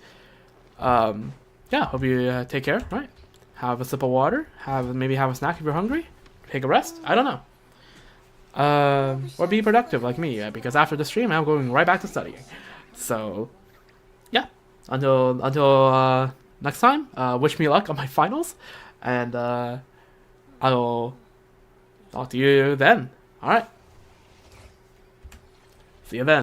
[SPEAKER 1] yeah, hope you take care, right? Have a sip of water. Maybe have a snack if you're hungry. Take a rest. I don't know. Or be productive like me, because after the stream, I'm going right back to studying. So, yeah. Until next time, wish me luck on my finals. And I'll talk to you then. Alright. See you then.